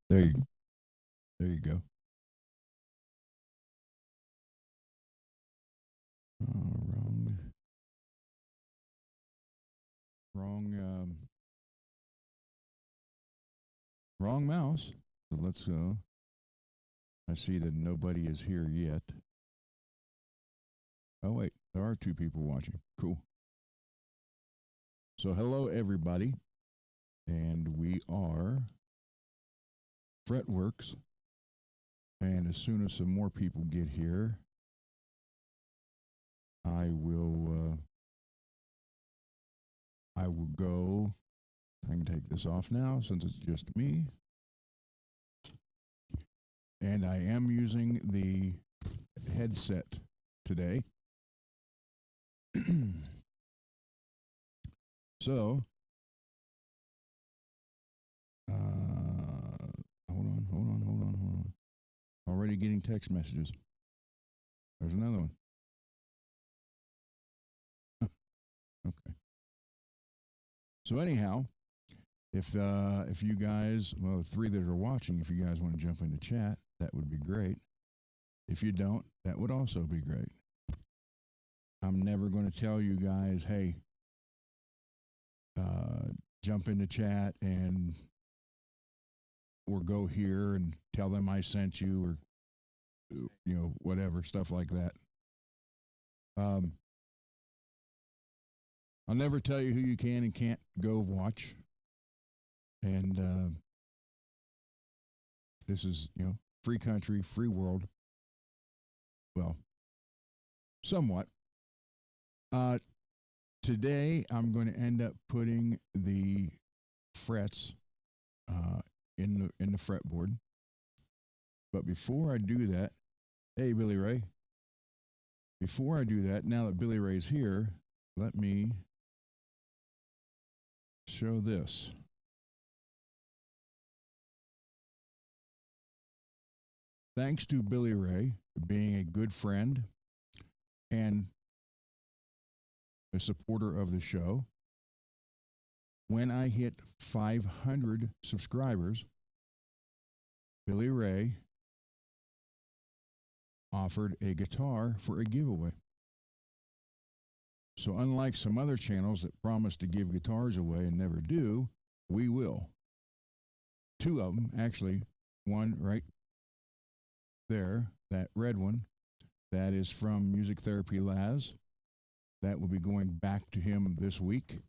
There you, there you go. Wrong, wrong, wrong mouse. So let's go. I see that nobody is here yet. Oh wait, there are two people watching. Cool. So hello everybody, and we are Fretworks. And as soon as some more people get here, I will. I will go. I can take this off now since it's just me. And I am using the headset today. So, hold on. Already getting text messages. There's another one. Okay. So anyhow, if you guys, well, the three that are watching, if you guys want to jump into chat, that would be great. If you don't, that would also be great. I'm never going to tell you guys, hey, uh, jump into chat and or go here and tell them I sent you or whatever stuff like that. Um, I'll never tell you who you can and can't go watch. And this is free country, free world. Well, somewhat. Uh, Today I'm going to end up putting the frets in the fretboard. But before I do that, hey Billy Ray. Before I do that, now that Billy Ray's here, let me show this. Thanks to Billy Ray being a good friend and a supporter of the show, when I hit 500 subscribers, Billy Ray offered a guitar for a giveaway. So, unlike some other channels that promise to give guitars away and never do, we will. Two of them, actually, one right there, that red one, that is from Music Therapy Laz. That will be going back to him this week.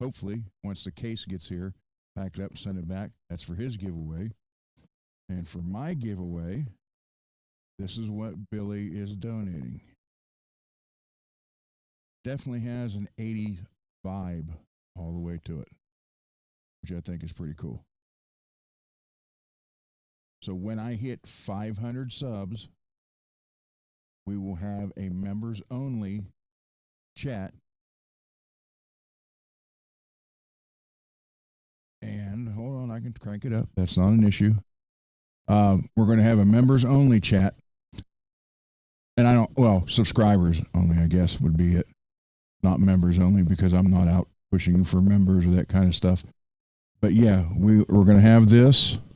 Hopefully, once the case gets here, pack it up, send it back. That's for his giveaway. And for my giveaway, this is what Billy is donating. Definitely has an 80s vibe all the way to it, which I think is pretty cool. So when I hit 500 subs, we will have a members only chat. And hold on, I can crank it up. That's not an issue. We're going to have a members only chat. And I don't, well, subscribers only, I guess, would be it. Not members only because I'm not out pushing for members or that kind of stuff. But yeah, we're going to have this,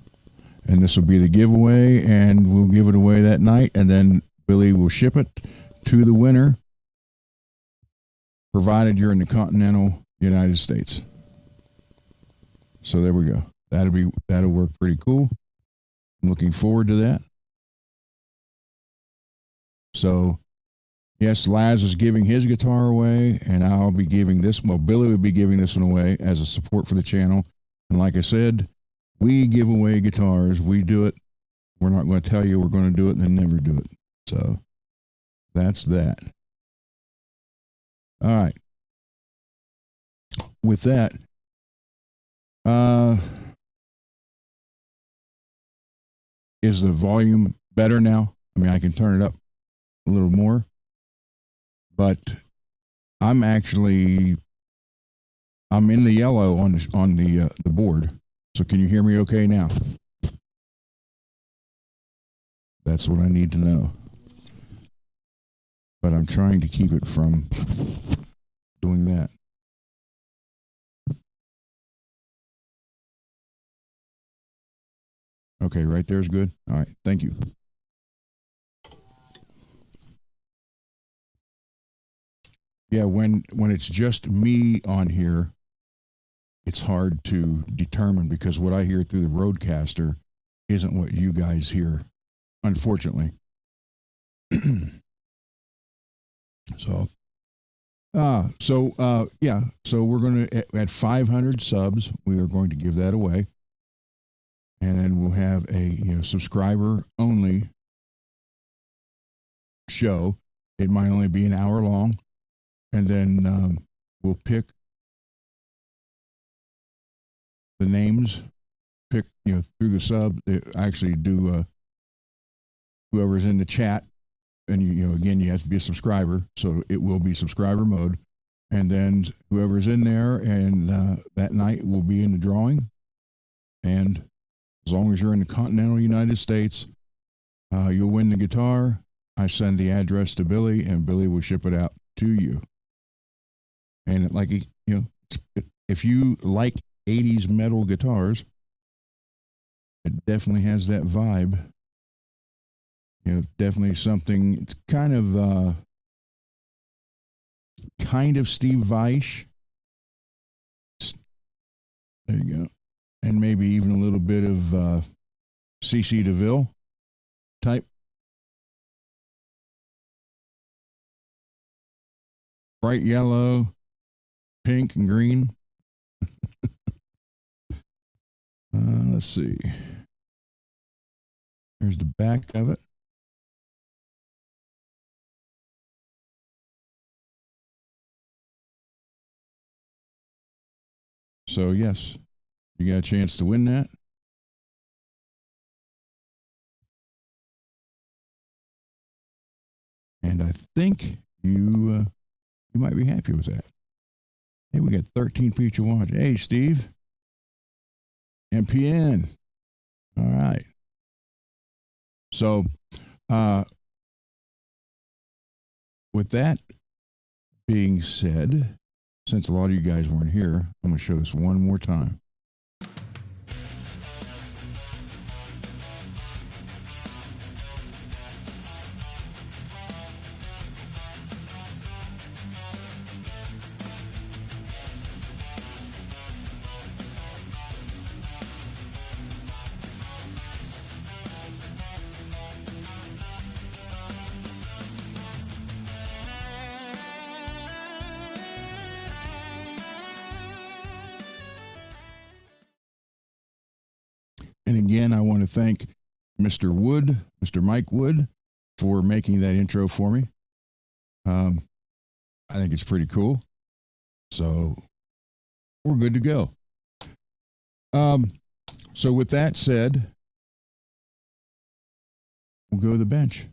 and this will be the giveaway, and we'll give it away that night, and then Billy will ship it to the winner, provided you're in the continental United States. So there we go. That'll work pretty cool. I'm looking forward to that. So, yes, Laz is giving his guitar away, and I'll be giving this. Well, Billy will be giving this one away as a support for the channel. And like I said, we give away guitars. We do it. We're not going to tell you we're going to do it and then never do it. So, that's that. All right. With that, is the volume better now? I mean, I can turn it up a little more, but I'm in the yellow on the board. So can you hear me okay now? That's what I need to know. But I'm trying to keep it from doing that. Okay, right there is good. All right, thank you. Yeah, when it's just me on here, it's hard to determine because what I hear through the roadcaster isn't what you guys hear, unfortunately. so, yeah. So we're going to at 500 subs, we are going to give that away, and then we'll have a subscriber only show. It might only be an hour long, and then we'll pick the names, pick through the sub. They actually do whoever's in the chat, and again you have to be a subscriber, so it will be subscriber mode, and then whoever's in there, and that night will be in the drawing, and as long as you're in the continental United States, you'll win the guitar. I send the address to Billy, and Billy will ship it out to you. And like if you like 80s metal guitars, it definitely has that vibe. Definitely something. It's kind of Steve Vai-ish. There you go, and maybe even a little bit of CC DeVille type. Bright yellow, pink, and green. Let's see. Here's the back of it. So, yes, you got a chance to win that. And I think you might be happy with that. Hey, we got 13 people watching. Hey, Steve. MPN. All right. So, with that being said, since a lot of you guys weren't here, I'm going to show this one more time. And again, I want to thank Mr. Wood, Mr. Mike Wood, for making that intro for me. I think it's pretty cool. So we're good to go. So with that said, we'll go to the bench.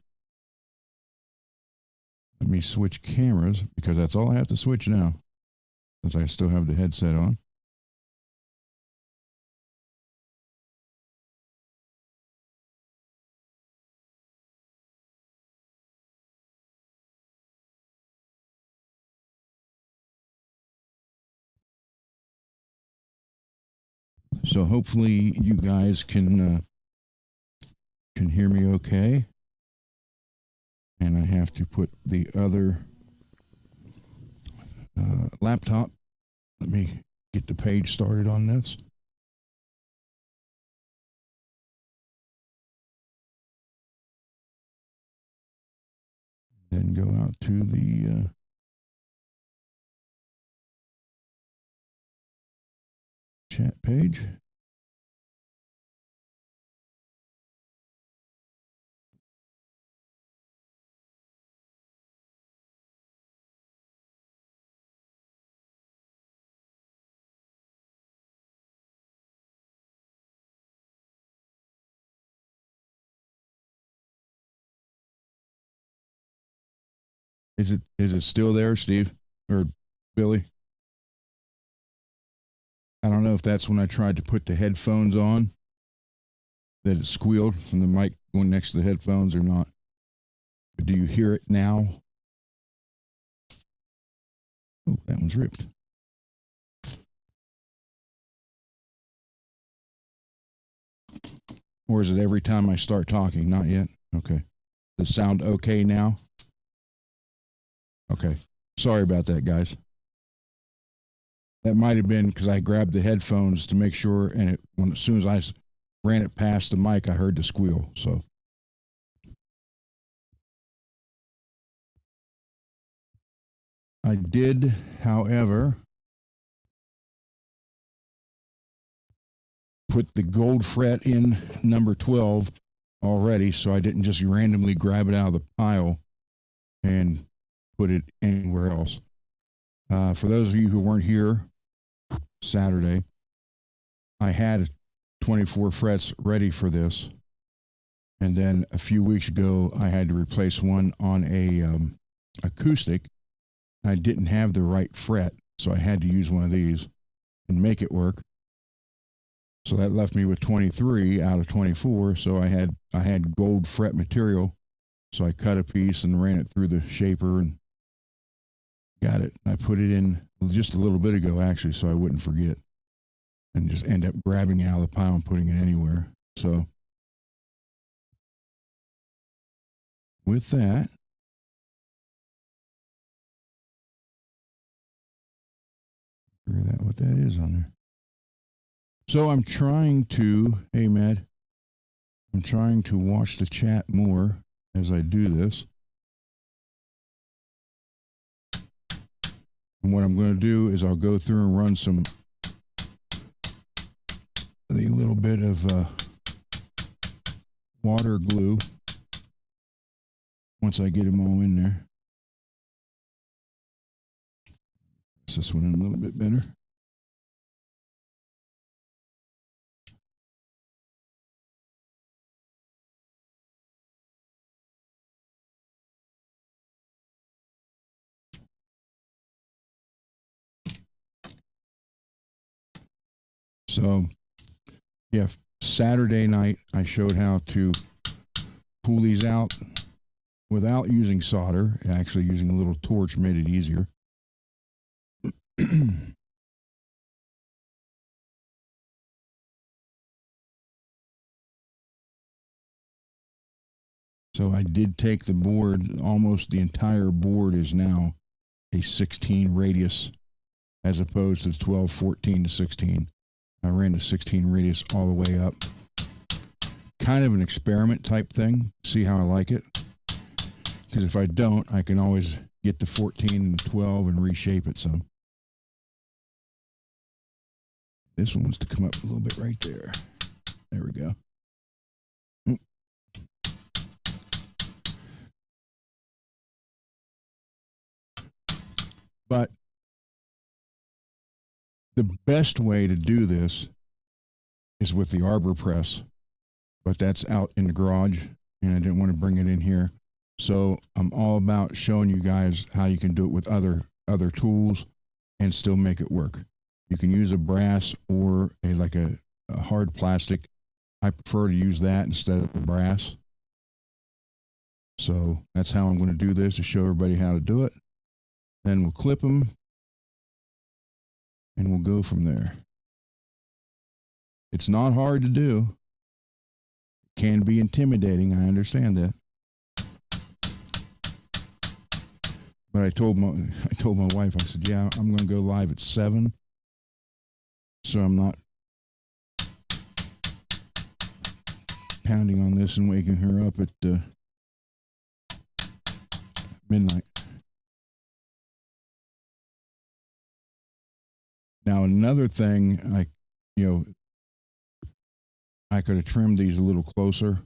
Let me switch cameras because that's all I have to switch now, since I still have the headset on. So hopefully you guys can hear me okay. And I have to put the other laptop. Let me get the page started on this. Then go out to the chat page. Is it still there, Steve or Billy? I don't know if that's when I tried to put the headphones on that it squealed from the mic going next to the headphones or not. But do you hear it now? Oh, that one's ripped. Or is it every time I start talking? Not yet. Okay. Does it sound okay now? Okay. Sorry about that, guys. That might have been because I grabbed the headphones to make sure, and as soon as I ran it past the mic, I heard the squeal. So I did, however, put the gold fret in number 12 already, so I didn't just randomly grab it out of the pile and put it anywhere else. For those of you who weren't here Saturday, I had 24 frets ready for this, and then a few weeks ago I had to replace one on a acoustic. I didn't have the right fret, so I had to use one of these and make it work. So that left me with 23 out of 24. So I had gold fret material. So I cut a piece and ran it through the shaper and got it. I put it in just a little bit ago, actually, so I wouldn't forget, and just end up grabbing it out of the pile and putting it anywhere. So with that, figure out what that is on there. So I'm trying to, hey, Matt, I'm trying to watch the chat more as I do this. And what I'm going to do is I'll go through and run a little bit of water glue once I get them all in there. Press this one in a little bit better. So, yeah, Saturday night I showed how to pull these out without using solder. Actually, using a little torch made it easier. So I did take the board, almost the entire board is now a 16 radius as opposed to 12, 14 to 16. I ran the 16 radius all the way up. Kind of an experiment type thing, see how I like it. Because if I don't, I can always get the 14 and 12 and reshape it some. This one wants to come up a little bit right there. There we go. But the best way to do this is with the arbor press, but that's out in the garage, and I didn't want to bring it in here. So I'm all about showing you guys how you can do it with other tools and still make it work. You can use a brass or a hard plastic. I prefer to use that instead of the brass. So that's how I'm going to do this, to show everybody how to do it. Then we'll clip them and we'll go from there. It's not hard to do. It can be intimidating, I understand that. But I told my wife, I said, yeah, I'm going to go live at 7. So I'm not pounding on this and waking her up at midnight. Now, another thing, I could have trimmed these a little closer,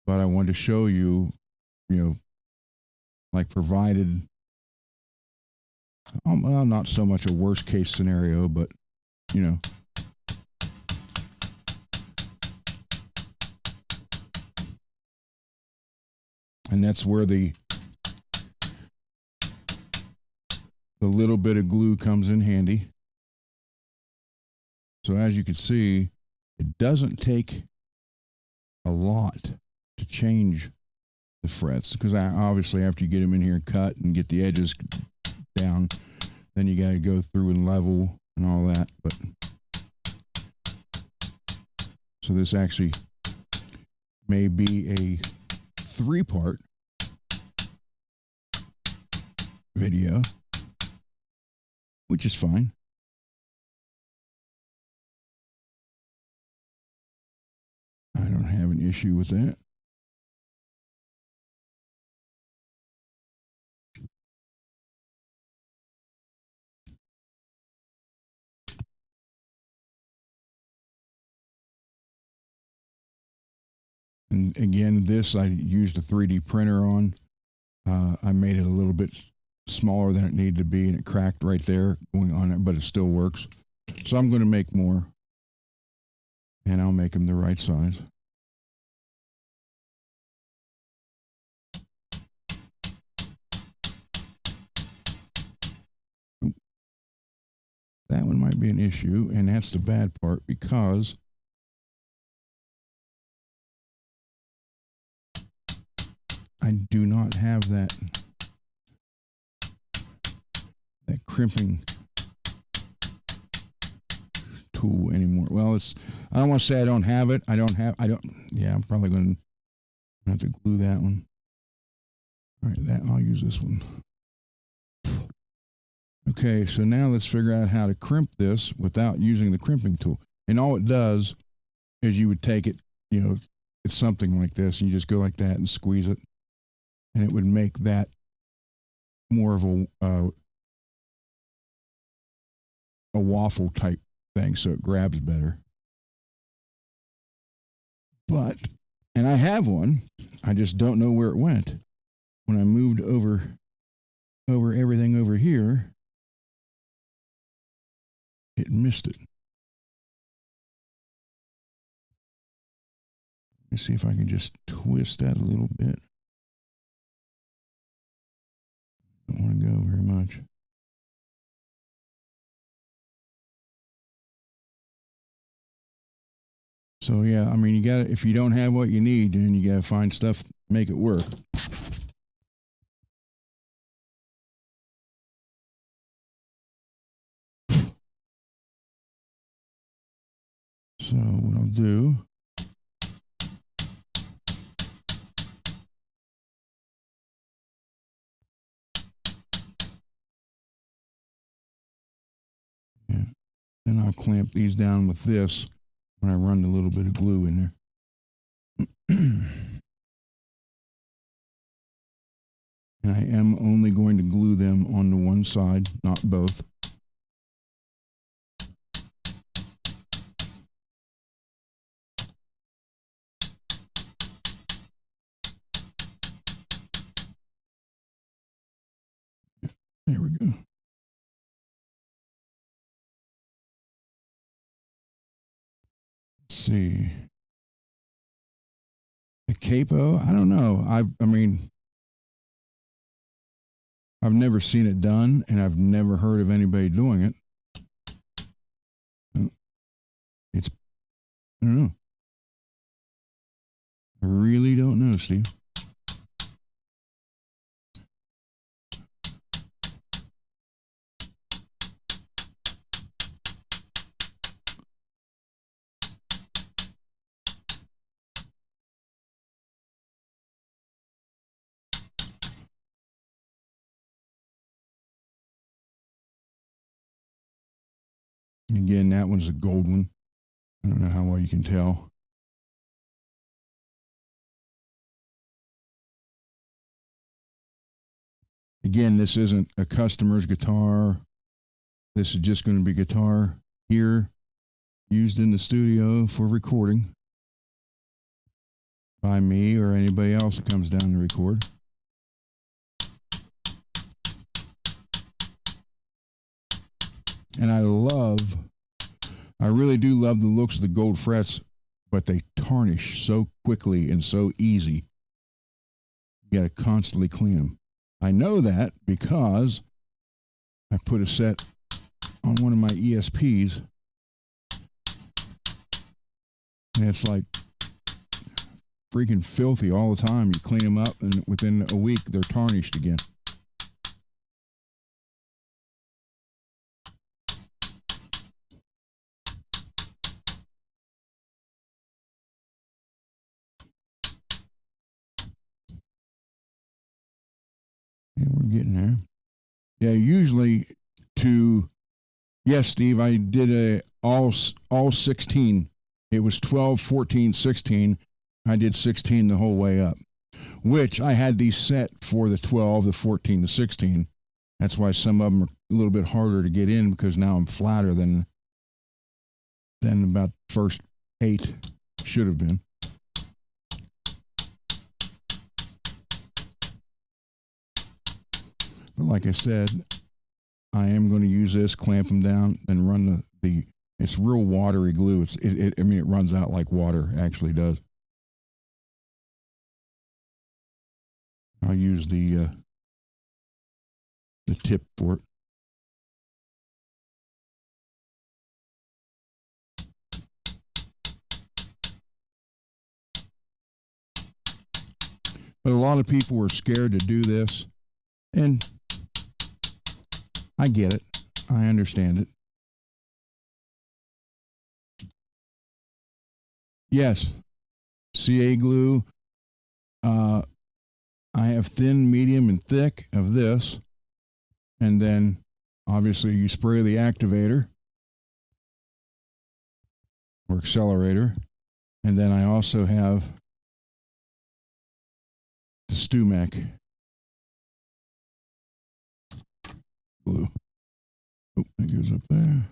but I wanted to show you, like provided, well, not so much a worst case scenario, but, and that's where the little bit of glue comes in handy. So as you can see, it doesn't take a lot to change the frets, because obviously after you get them in here and cut and get the edges down, then you got to go through and level and all that. But so this actually may be a 3-part video, which is fine. I don't have an issue with that. And again, this I used a 3D printer on. I made it a little bit smaller than it needed to be, and it cracked right there going on it, but it still works. So I'm going to make more, and I'll make them the right size. That one might be an issue, and that's the bad part because I do not have that crimping tool anymore. Well, I don't want to say I don't have it. Yeah, I'm probably going to have to glue that one. All right, I'll use this one. Okay, so now let's figure out how to crimp this without using the crimping tool. And all it does is you would take it, it's something like this, and you just go like that and squeeze it, and it would make that more of a waffle type thing, so it grabs better. And I have one, I just don't know where it went. When I moved over everything over here, it missed it. Let me see if I can just twist that a little bit. Don't want to go very much. So yeah, I mean, if you don't have what you need, then you gotta find stuff to make it work. So what I'll do, then I'll clamp these down with this when I run a little bit of glue in there. And I am only going to glue them on the one side, not both. There we go. Let's see. The capo, I don't know. I mean, I've never seen it done, and I've never heard of anybody doing it. I don't know. I really don't know, Steve. Again, that one's a gold one. I don't know how well you can tell. Again, this isn't a customer's guitar. This is just going to be guitar here used in the studio for recording by me or anybody else that comes down to record. And I really do love the looks of the gold frets, but they tarnish so quickly and so easy. You got to constantly clean them. I know that because I put a set on one of my ESPs, and it's like freaking filthy all the time. You clean them up, and within a week, they're tarnished again. Okay, we're getting there. Yeah, usually yes, Steve, I did all 16. It was 12, 14, 16. I did 16 the whole way up, which I had these set for the 12, the 14, the 16. That's why some of them are a little bit harder to get in because now I'm flatter than about the first 8 should have been. But like I said, I am going to use this, clamp them down, and run the it's real watery glue. I mean, it runs out like water actually does. I'll use the tip for it. But a lot of people were scared to do this, and I get it. I understand it. Yes, CA glue. I have thin, medium, and thick of this. And then, obviously, you spray the activator or accelerator. And then I also have the StewMac glue. Oh, it goes up there.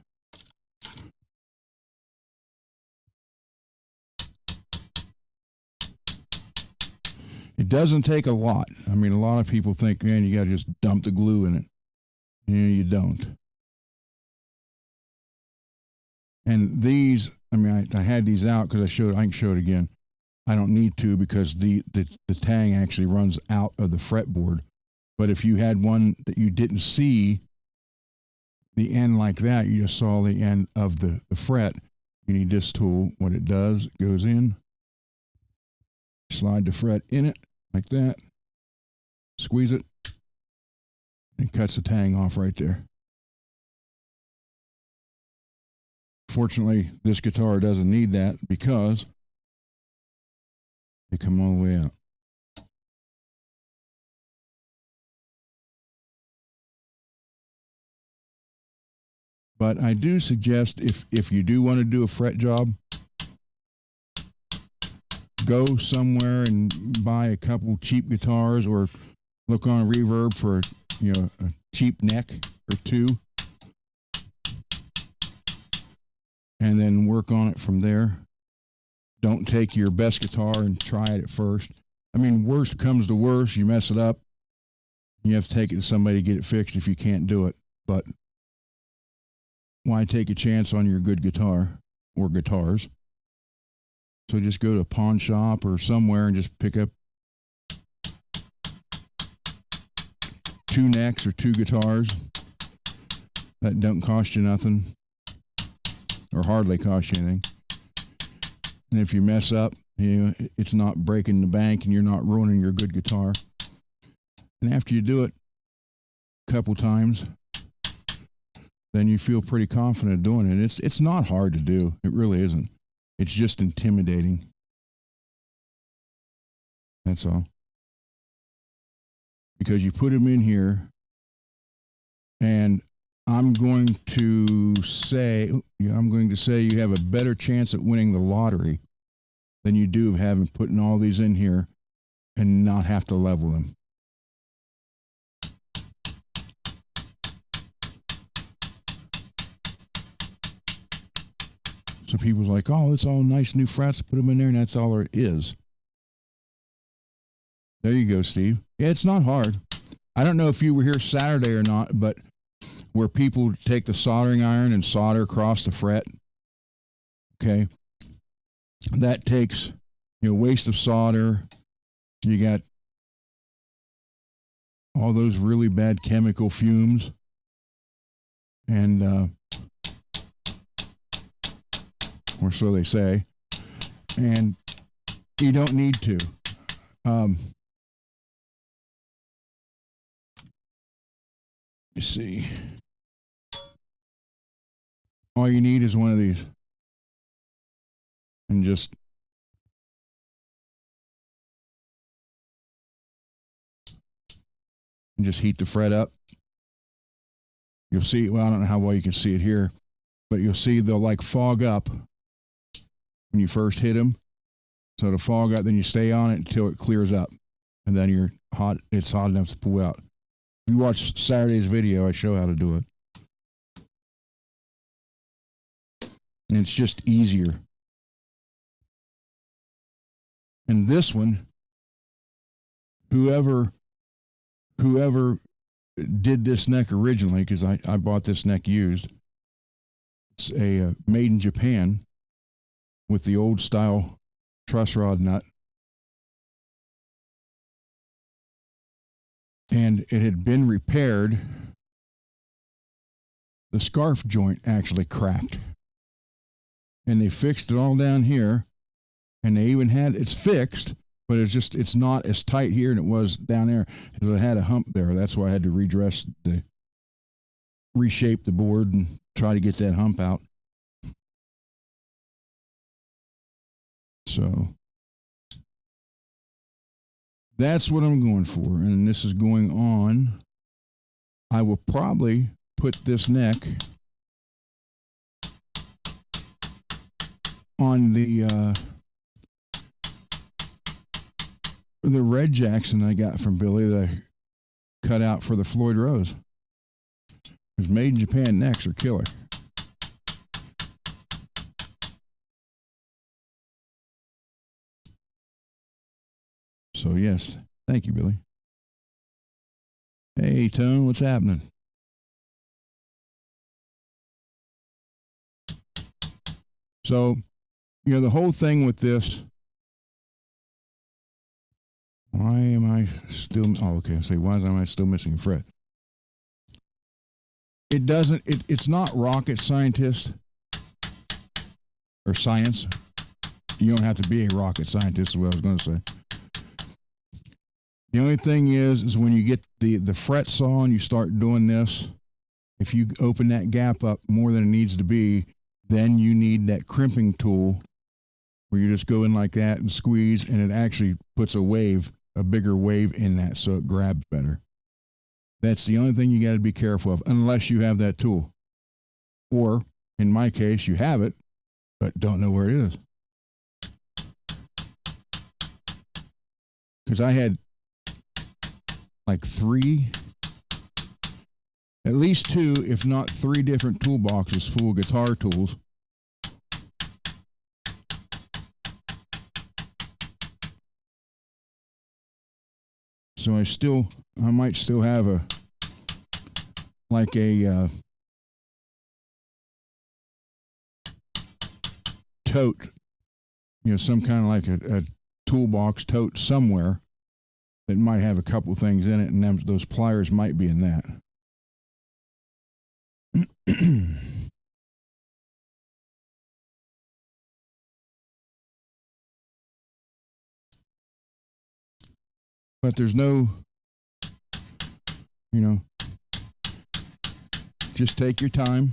It doesn't take a lot. I mean, a lot of people think, man, you got to just dump the glue in it. You don't. And these, I mean, I had these out because I can show it again. I don't need to because the tang actually runs out of the fretboard. But if you had one that you didn't see the end like that, you just saw the end of the fret, you need this tool. What it does, it goes in, slide the fret in it like that, squeeze it, and cuts the tang off right there. Fortunately, this guitar doesn't need that because they come all the way out. But I do suggest if you do want to do a fret job, go somewhere and buy a couple cheap guitars or look on Reverb for a cheap neck or two, and then work on it from there. Don't take your best guitar and try it at first. I mean, worst comes to worst, you mess it up, you have to take it to somebody to get it fixed if you can't do it. But why take a chance on your good guitar or guitars? So just go to a pawn shop or somewhere and just pick up 2 necks or 2 guitars that don't cost you nothing or hardly cost you anything. And if you mess up, it's not breaking the bank and you're not ruining your good guitar. And after you do it a couple times, then you feel pretty confident doing it. It's not hard to do. It really isn't. It's just intimidating. That's all. Because you put them in here, and I'm going to say you have a better chance at winning the lottery than you do of having putting all these in here and not have to level them. So people's like, oh, it's all nice new frets, put them in there, and that's all there is. There you go, Steve. Yeah, it's not hard. I don't know if you were here Saturday or not, but where people take the soldering iron and solder across the fret, okay, that takes waste of solder. You got all those really bad chemical fumes, and or so they say, and you don't need to. Let's see. All you need is one of these, and just and just heat the fret up. You'll see, well, I don't know how well you can see it here, but you'll see they'll like fog up when you first hit them. So to fog up, then you stay on it until it clears up, and then you're hot. It's hot enough to pull out. If you watch Saturday's video, I show how to do it. And it's just easier. And this one, whoever did this neck originally, because I bought this neck used, it's a made in Japan with the old style truss rod nut. And it had been repaired. The scarf joint actually cracked. And they fixed it all down here. And they even had, it's fixed, but it's not as tight here than it was down there. Because it had a hump there. That's why I had to reshape the board and try to get that hump out. So that's what I'm going for. And this is going on. I will probably put this neck on the Red Jackson I got from Billy that I cut out for the Floyd Rose. Because made in Japan necks are killer. So yes, thank you, Billy. Hey, Tone, what's happening? So, the whole thing with this, why am I still, okay, why am I still missing a fret? It's not rocket scientist or science. You don't have to be a rocket scientist, is what I was going to say. The only thing is when you get the fret saw and you start doing this, if you open that gap up more than it needs to be, then you need that crimping tool where you just go in like that and squeeze, and it actually puts a bigger wave in that so it grabs better. That's the only thing you got to be careful of, unless you have that tool. Or, in my case, you have it, but don't know where it is. Because I had like at least 2, if not 3 different toolboxes full of guitar tools. So I might still have a tote, some kind of like a toolbox tote somewhere that might have a couple things in it, and those pliers might be in that. But there's no, just take your time.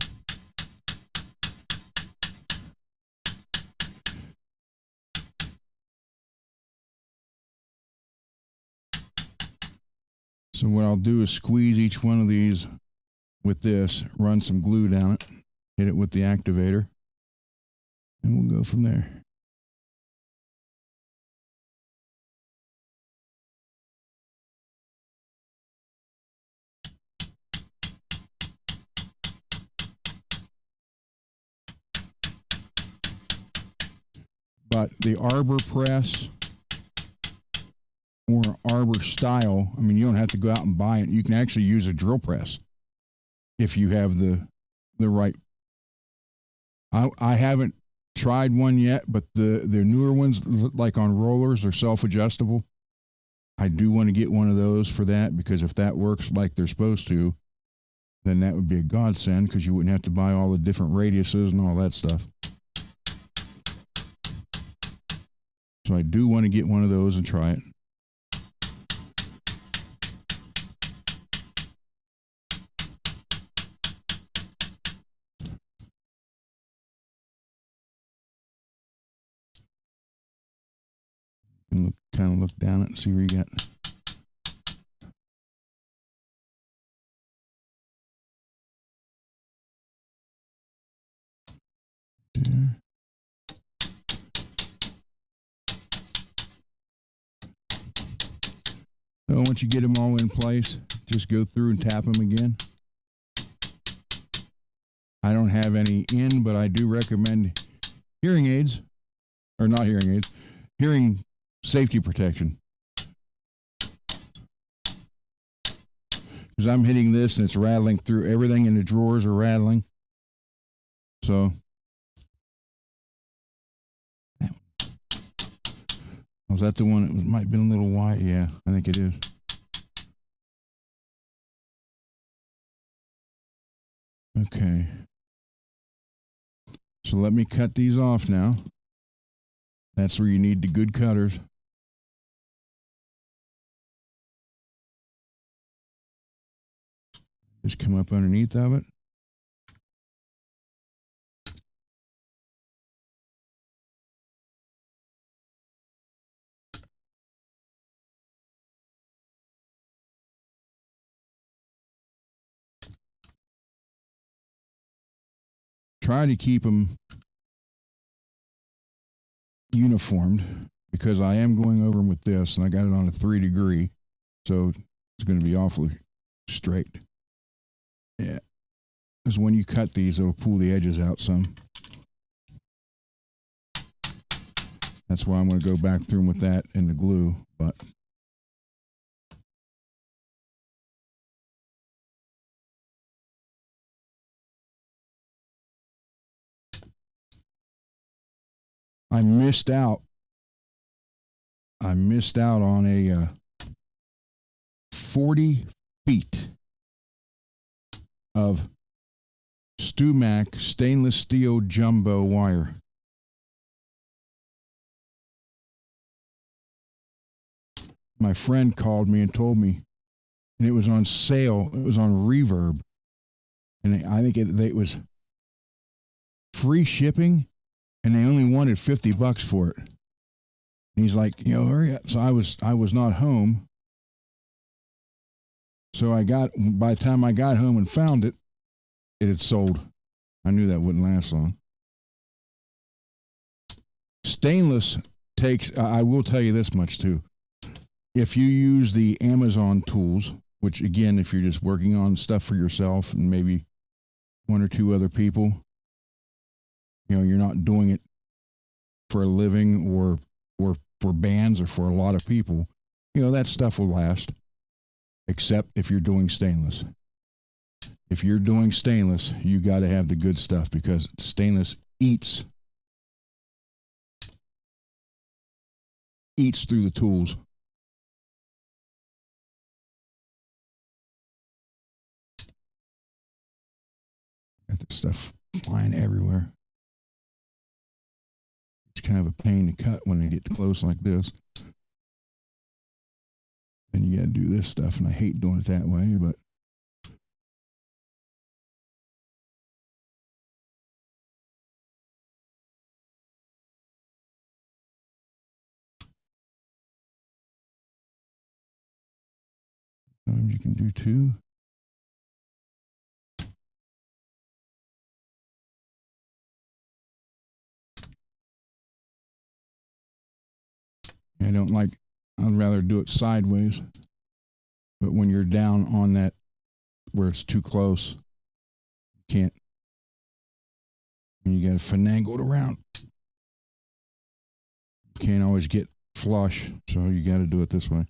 So what I'll do is squeeze each one of these with this, run some glue down it, hit it with the activator, and we'll go from there. But the arbor press or arbor style, you don't have to go out and buy it. You can actually use a drill press if you have the right. I haven't tried one yet, but the newer ones, like on rollers, are self-adjustable. I do want to get one of those for that, because if that works like they're supposed to, then that would be a godsend, because you wouldn't have to buy all the different radiuses and all that stuff. So I do want to get one of those and try it. And kind of look down it and see where you got. there. So once you get them all in place, just go through and tap them again. I don't have any in, but I do recommend hearing aids, or not hearing aids, hearing safety protection. Because I'm hitting this and it's rattling through. Everything in the drawers are rattling. So, was that the one that might have been a little wide? Yeah, I think it is. Okay. So let me cut these off now. That's where you need the good cutters. Just come up underneath of it. Try to keep them uniformed because I am going over them with this, and I got it on a 3 degree, so it's going to be awfully straight. Yeah, because when you cut these, it'll pull the edges out some. That's why I'm going to go back through them with that and the glue, but I missed out on a 40 feet of StewMac stainless steel jumbo wire. My friend called me and told me, and it was on sale. It was on Reverb, and I think it was free shipping, and they only wanted $50 for it. And he's like, hurry up. So I was not home. So by the time I got home and found it, it had sold. I knew that wouldn't last long. Stainless takes, I will tell you this much too. If you use the Amazon tools, which again, if you're just working on stuff for yourself and maybe one or two other people, you're not doing it for a living or for bands or for a lot of people, that stuff will last, except if you're doing stainless. If you're doing stainless, you got to have the good stuff because stainless eats through the tools. Got this stuff flying everywhere. It's kind of a pain to cut when they get close like this. And you got to do this stuff, and I hate doing it that way, but sometimes you can do two. I'd rather do it sideways. But when you're down on that where it's too close, you can't. And you got to finagle it around. You can't always get flush, so you got to do it this way.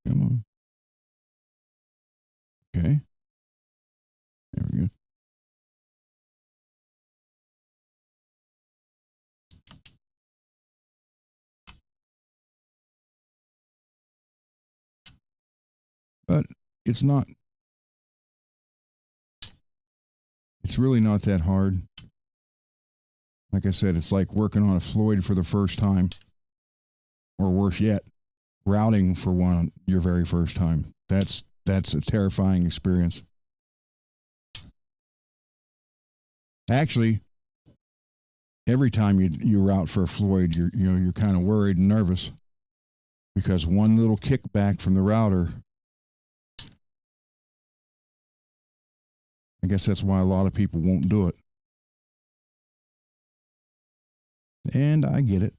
Come on. Okay. There we go. But it's really not that hard. Like I said, it's like working on a Floyd for the first time, or worse yet, routing for one your very first time. That's a terrifying experience. Actually, every time you route for a Floyd, you're kind of worried and nervous because one little kickback from the router. I guess that's why a lot of people won't do it. And I get it.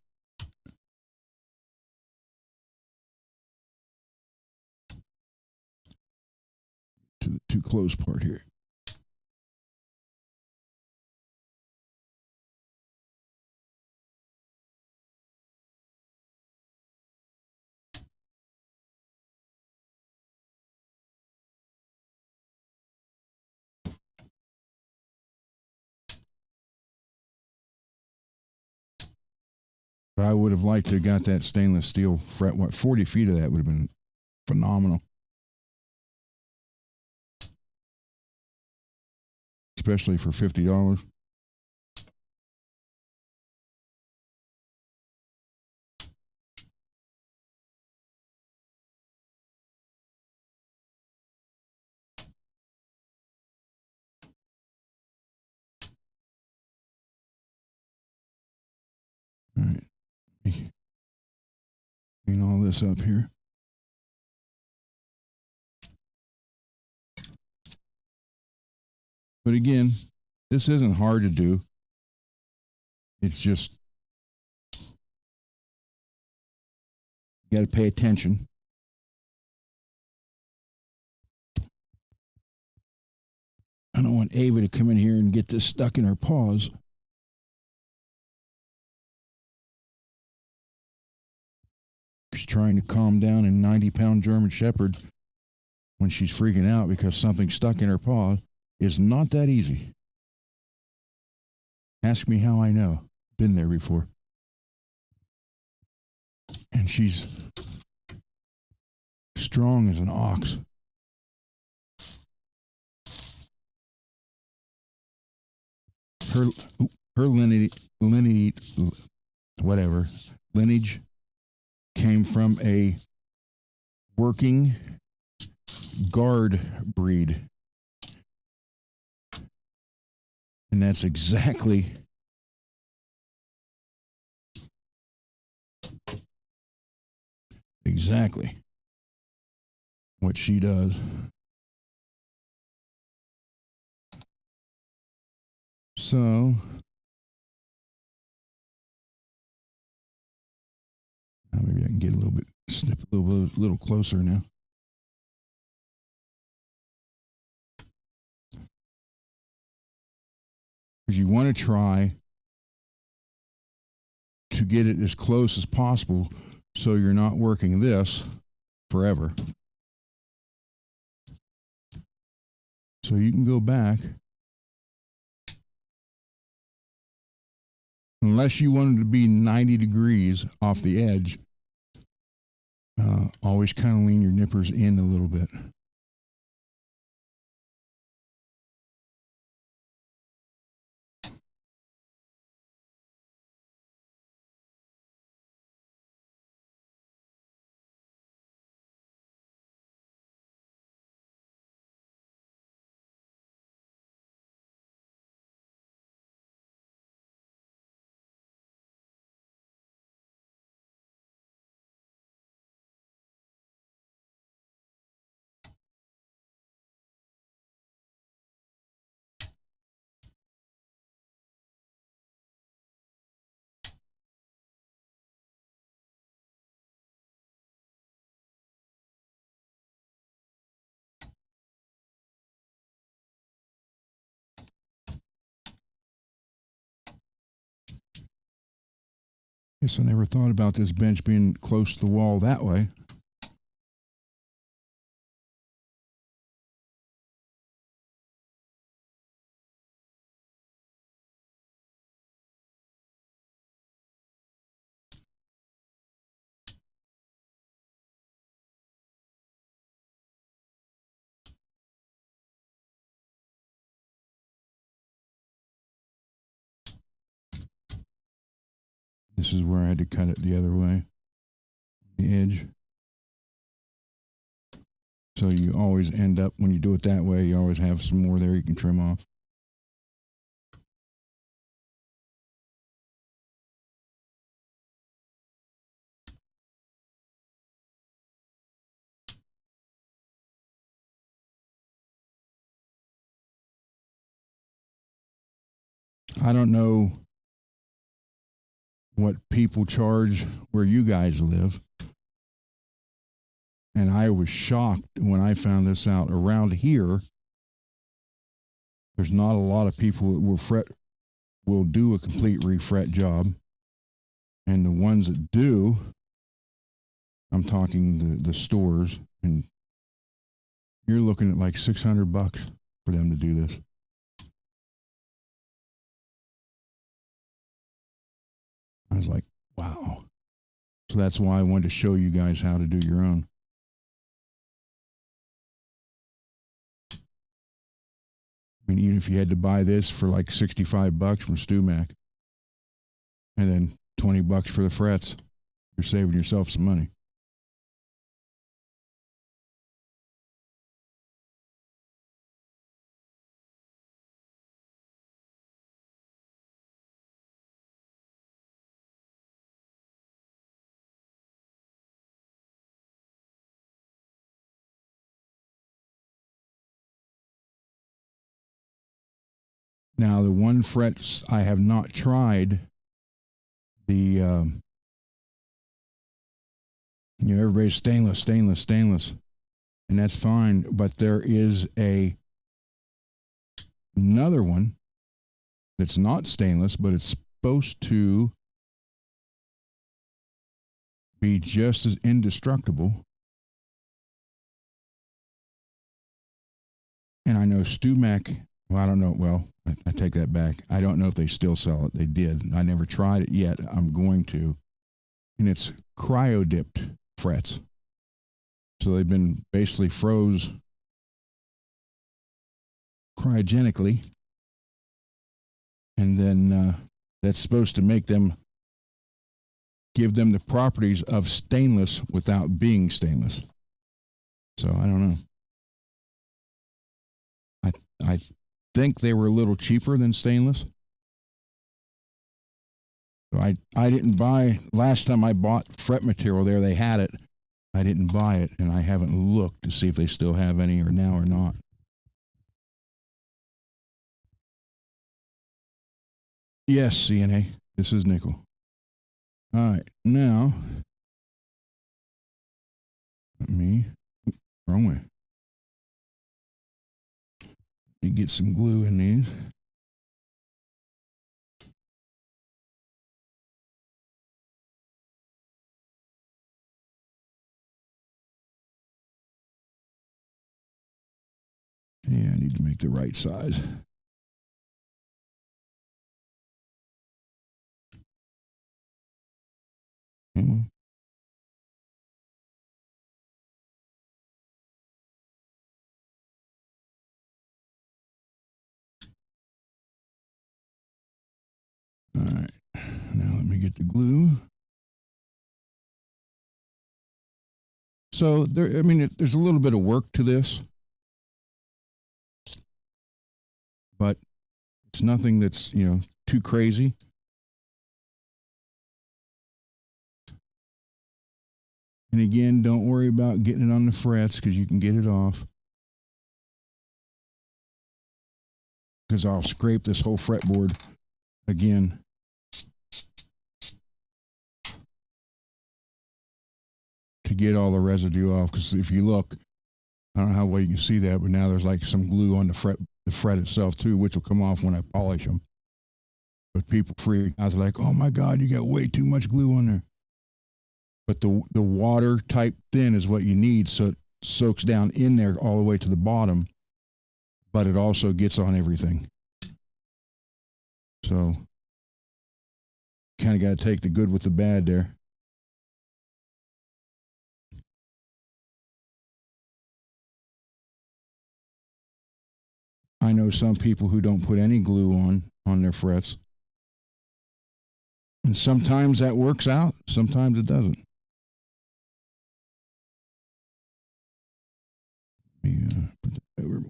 To the too close part here. But I would have liked to have got that stainless steel fret. 40 feet of that would have been phenomenal. Especially for $50. All right. Clean all this up here. But again, this isn't hard to do. It's just you got to pay attention. I don't want Ava to come in here and get this stuck in her paws. She's trying to calm down a 90-pound German Shepherd when she's freaking out because something's stuck in her paw is not that easy. Ask me how I know. Been there before. And she's strong as an ox. Her lineage came from a working guard breed. And that's exactly what she does. So maybe I can get a little bit, snip a little closer now. Because you want to try to get it as close as possible so you're not working this forever. So you can go back. Unless you wanted to be 90 degrees off the edge, always kind of lean your nippers in a little bit. Guess I never thought about this bench being close to the wall that way. This is where I had to cut it the other way, the edge. So you always end up, when you do it that way, you always have some more there you can trim off. I don't know what people charge where you guys live. And I was shocked when I found this out. Around here, there's not a lot of people that will do a complete refret job. And the ones that do, I'm talking the stores, and you're looking at like $600 for them to do this. I was like, wow. So that's why I wanted to show you guys how to do your own. I mean, even if you had to buy this for like $65 from StewMac, and then $20 for the frets, you're saving yourself some money. Now, the one frets I have not tried, everybody's stainless, and that's fine. But there is another one that's not stainless, but it's supposed to be just as indestructible. And I know StewMac, well, I don't know. Well, I take that back. I don't know if they still sell it. They did. I never tried it yet. I'm going to. And it's cryo-dipped frets. So they've been basically froze cryogenically. And then that's supposed to make them, give them the properties of stainless without being stainless. So I don't know. I think they were a little cheaper than stainless. So I didn't buy, last time I bought fret material there, they had it. I didn't buy it, and I haven't looked to see if they still have any or now or not. Yes, CNA, this is nickel. All right, now, wrong way. Let me get some glue in these. Yeah, I need to make the right size. All right, now let me get the glue. So there's a little bit of work to this, but it's nothing that's, too crazy. And again, don't worry about getting it on the frets because you can get it off. Because I'll scrape this whole fretboard again. To get all the residue off, because if you look, I don't know how well you can see that, but now there's like some glue on the fret itself too, which will come off when I polish them. But people freak out, like, oh my God, you got way too much glue on there. But the water type thin is what you need, so it soaks down in there all the way to the bottom, but it also gets on everything. So kind of got to take the good with the bad there. I know some people who don't put any glue on their frets. And sometimes that works out, sometimes it doesn't. Let me put that over.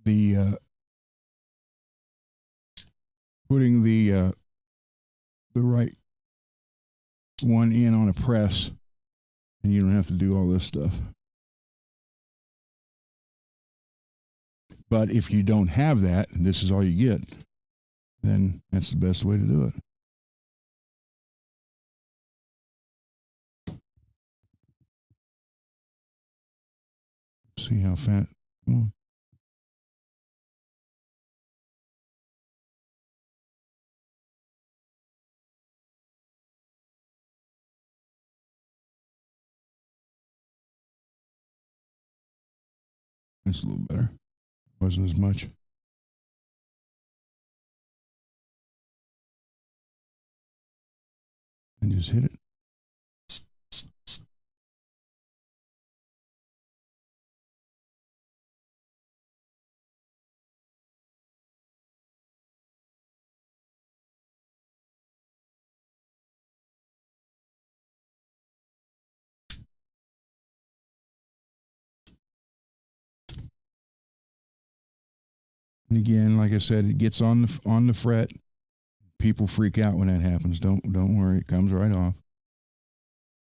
Yeah, putting the right one in on a press, and you don't have to do all this stuff. But if you don't have that, and this is all you get, then that's the best way to do it. See how fat. Come on. That's a little better. Wasn't as much. And just hit it. And again, like I said, it gets on the fret. People freak out when that happens. Don't worry, it comes right off.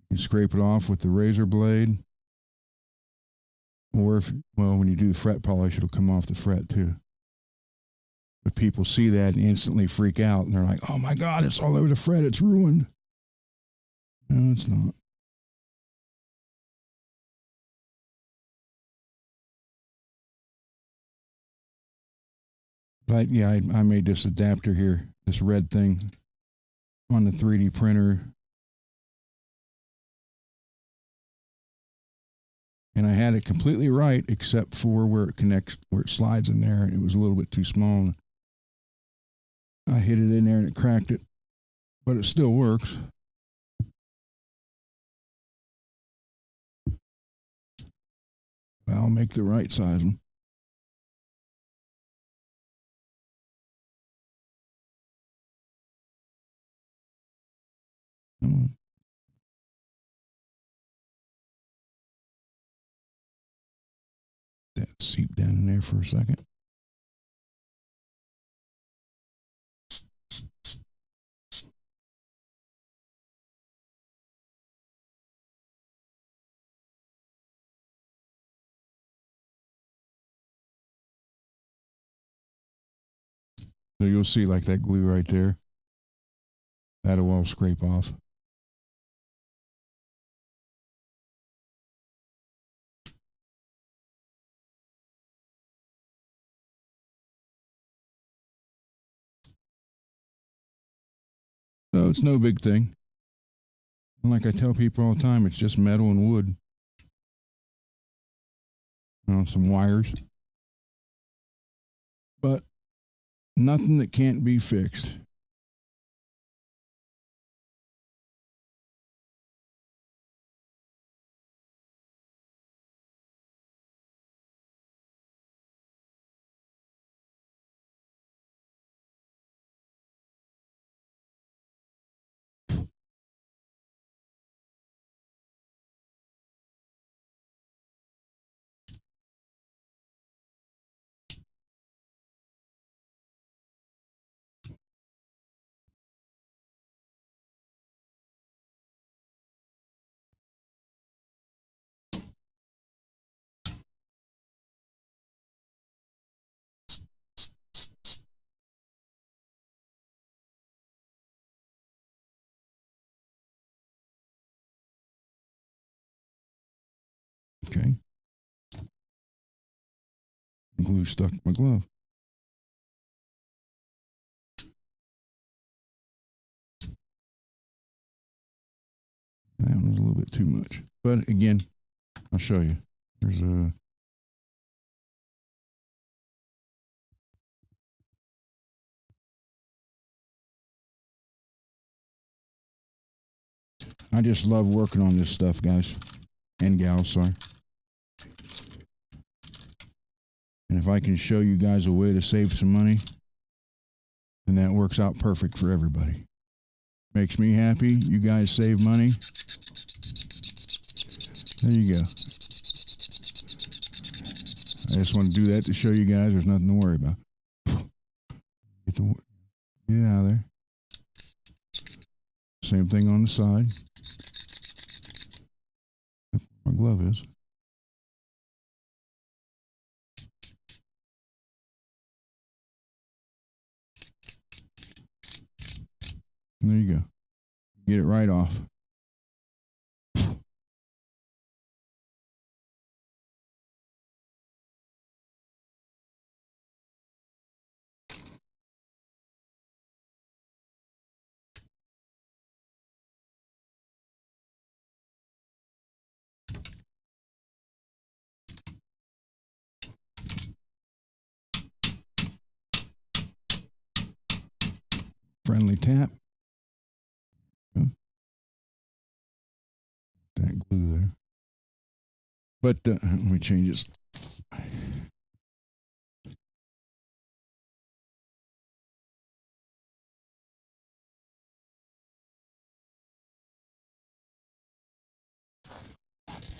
You scrape it off with the razor blade, or when you do the fret polish, it'll come off the fret too. But people see that and instantly freak out, and they're like, "Oh my God, it's all over the fret. It's ruined." No, it's not. But yeah, I made this adapter here, this red thing, on the 3D printer. And I had it completely right, except for where it connects, where it slides in there. It was a little bit too small. I hit it in there and it cracked it, but it still works. I'll make the right size one. That seep down in there for a second. So you'll see like that glue right there. That'll all scrape off. So it's no big thing. And like I tell people all the time, it's just metal and wood. Some wires. But nothing that can't be fixed. Okay. Glue stuck my glove. That was a little bit too much. But again, I'll show you. There's a I just love working on this stuff, guys and gals. Sorry. And if I can show you guys a way to save some money, then that works out perfect for everybody. Makes me happy. You guys save money. There you go. I just want to do that to show you guys there's nothing to worry about. Get out of there. Same thing on the side. My glove is. And there you go. Get it right off. Friendly tap. That glue there. But let me change this.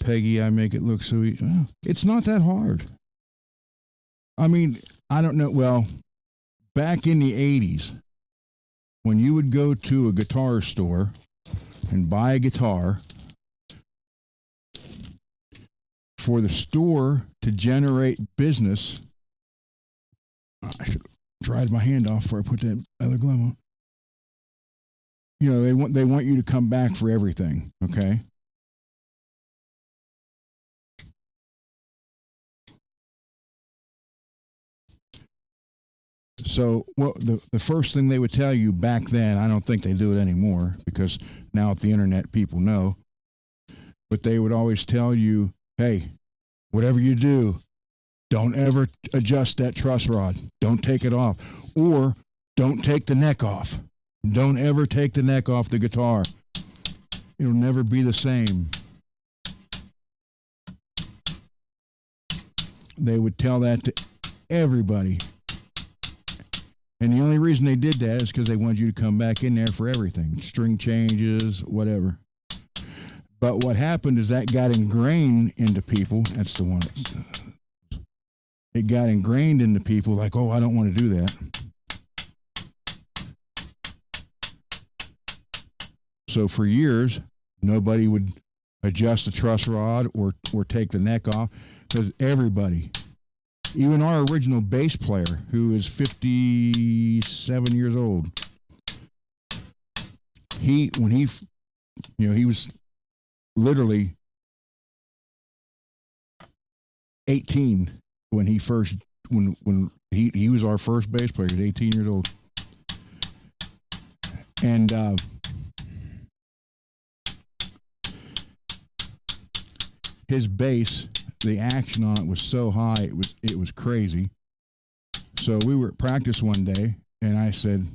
Peggy, I make it look so easy. It's not that hard. I mean, I don't know. Well, back in the 80s, when you would go to a guitar store and buy a guitar, for the store to generate business, I should have dried my hand off before I put that other glove on. You know, they want you to come back for everything, okay? So, the first thing they would tell you back then, I don't think they do it anymore because now with the internet, people know. But they would always tell you, hey, whatever you do, don't ever adjust that truss rod. Don't take it off. Or don't take the neck off. Don't ever take the neck off the guitar. It'll never be the same. They would tell that to everybody. And the only reason they did that is because they wanted you to come back in there for everything. String changes, whatever. But what happened is that got ingrained into people. That's the one. It got ingrained into people like, oh, I don't want to do that. So for years, nobody would adjust the truss rod or take the neck off because everybody, even our original bass player, who is 57 years old, he was literally 18 when he first when he was our first bass player. He was 18 years old, and his bass, the action on it was so high, it was crazy. So we were at practice one day, and I said,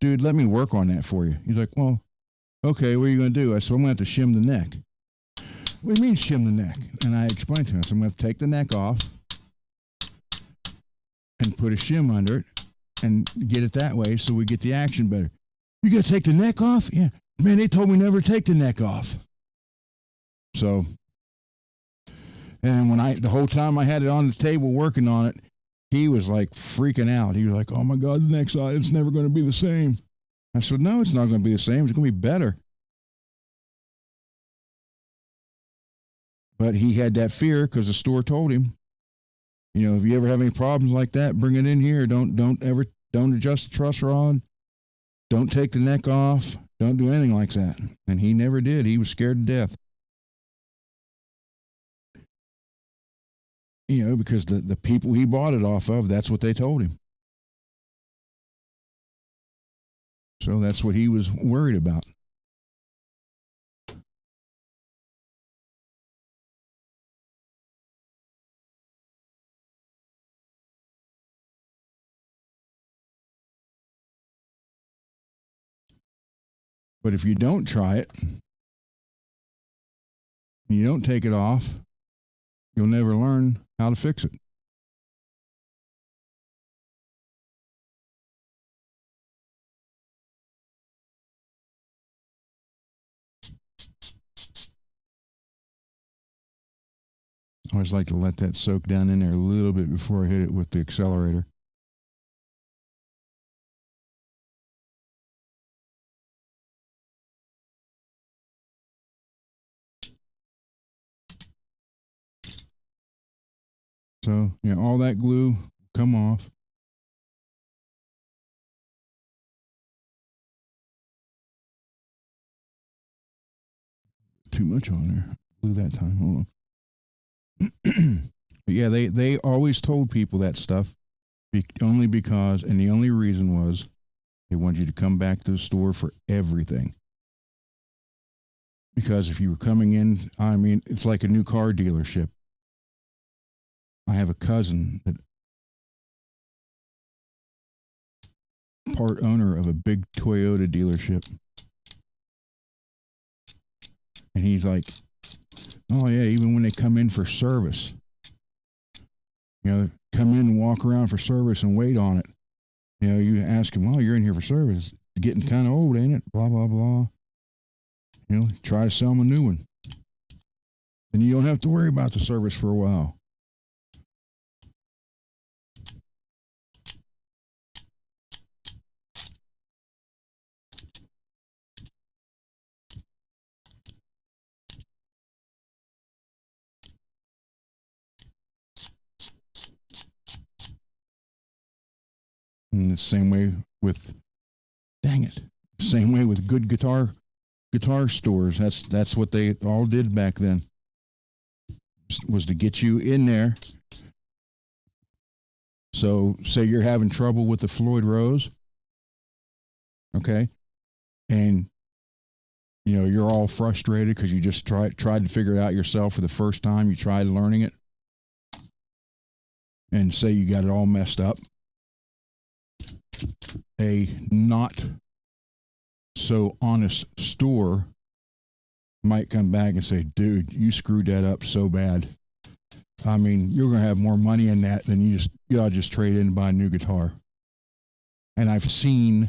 dude, let me work on that for you. He's like, well, okay, what are you going to do? I said, I'm going to have to shim the neck. What do you mean shim the neck? And I explained to him, I said, I'm going to take the neck off and put a shim under it and get it that way so we get the action better. You got to take the neck off? Yeah. Man, they told me never to take the neck off. So, and the whole time I had it on the table working on it, he was like freaking out. He was like, oh my God, the next side, it's never going to be the same. I said, no, it's not going to be the same. It's going to be better. But he had that fear because the store told him, you know, if you ever have any problems like that, bring it in here. Don't adjust the truss rod. Don't take the neck off. Don't do anything like that. And he never did. He was scared to death. You know, because the people he bought it off of, that's what they told him. So that's what he was worried about. But if you don't try it, and you don't take it off, you'll never learn how to fix it. I always like to let that soak down in there a little bit before I hit it with the accelerator. So, yeah, all that glue come off. Too much on there. Glue that time. Hold on. But yeah, they always told people that stuff only because, and the only reason was they wanted you to come back to the store for everything. Because if you were coming in, I mean, it's like a new car dealership. I have a cousin that part owner of a big Toyota dealership. And he's like, oh yeah, even when they come in for service, you know, come in and walk around for service and wait on it. You know, you ask him, oh, you're in here for service. It's getting kind of old, ain't it? Blah, blah, blah. You know, try to sell them a new one. Then you don't have to worry about the service for a while. And the same way with, dang it, same way with good guitar stores. That's what they all did back then, was to get you in there. So say you're having trouble with the Floyd Rose, okay, and you know you're all frustrated because you just tried to figure it out yourself for the first time. You tried learning it, and say you got it all messed up. A not so honest store might come back and say, dude, you screwed that up so bad. I mean, you're going to have more money in that than you ought to just trade in and buy a new guitar. And I've seen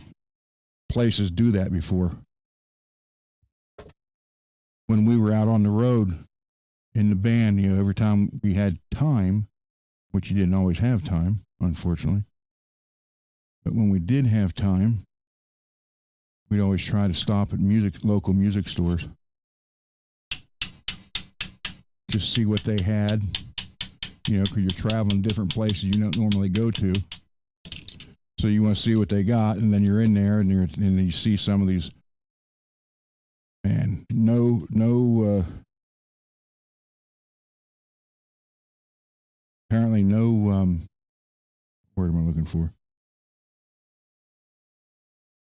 places do that before. When we were out on the road in the band, you know, every time we had time, which you didn't always have time, unfortunately. But when we did have time, we'd always try to stop at local music stores. Just see what they had, you know, because you're traveling different places you don't normally go to. So you want to see what they got, and then you're in there, and then you see some of these, man, apparently no, word am I looking for?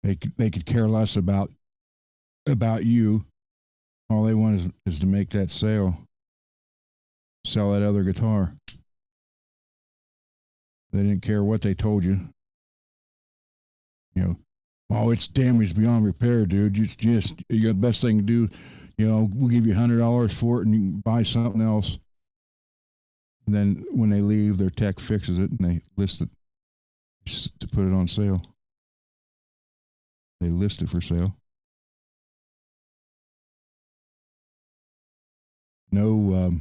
They could care less about you. All they want is to make that sale, sell that other guitar. They didn't care what they told you. You know, oh, it's damaged beyond repair, dude. You got the best thing to do. You know, we'll give you $100 for it, and you can buy something else. And then when they leave, their tech fixes it, and they list it to put it on sale. They list it for sale. No,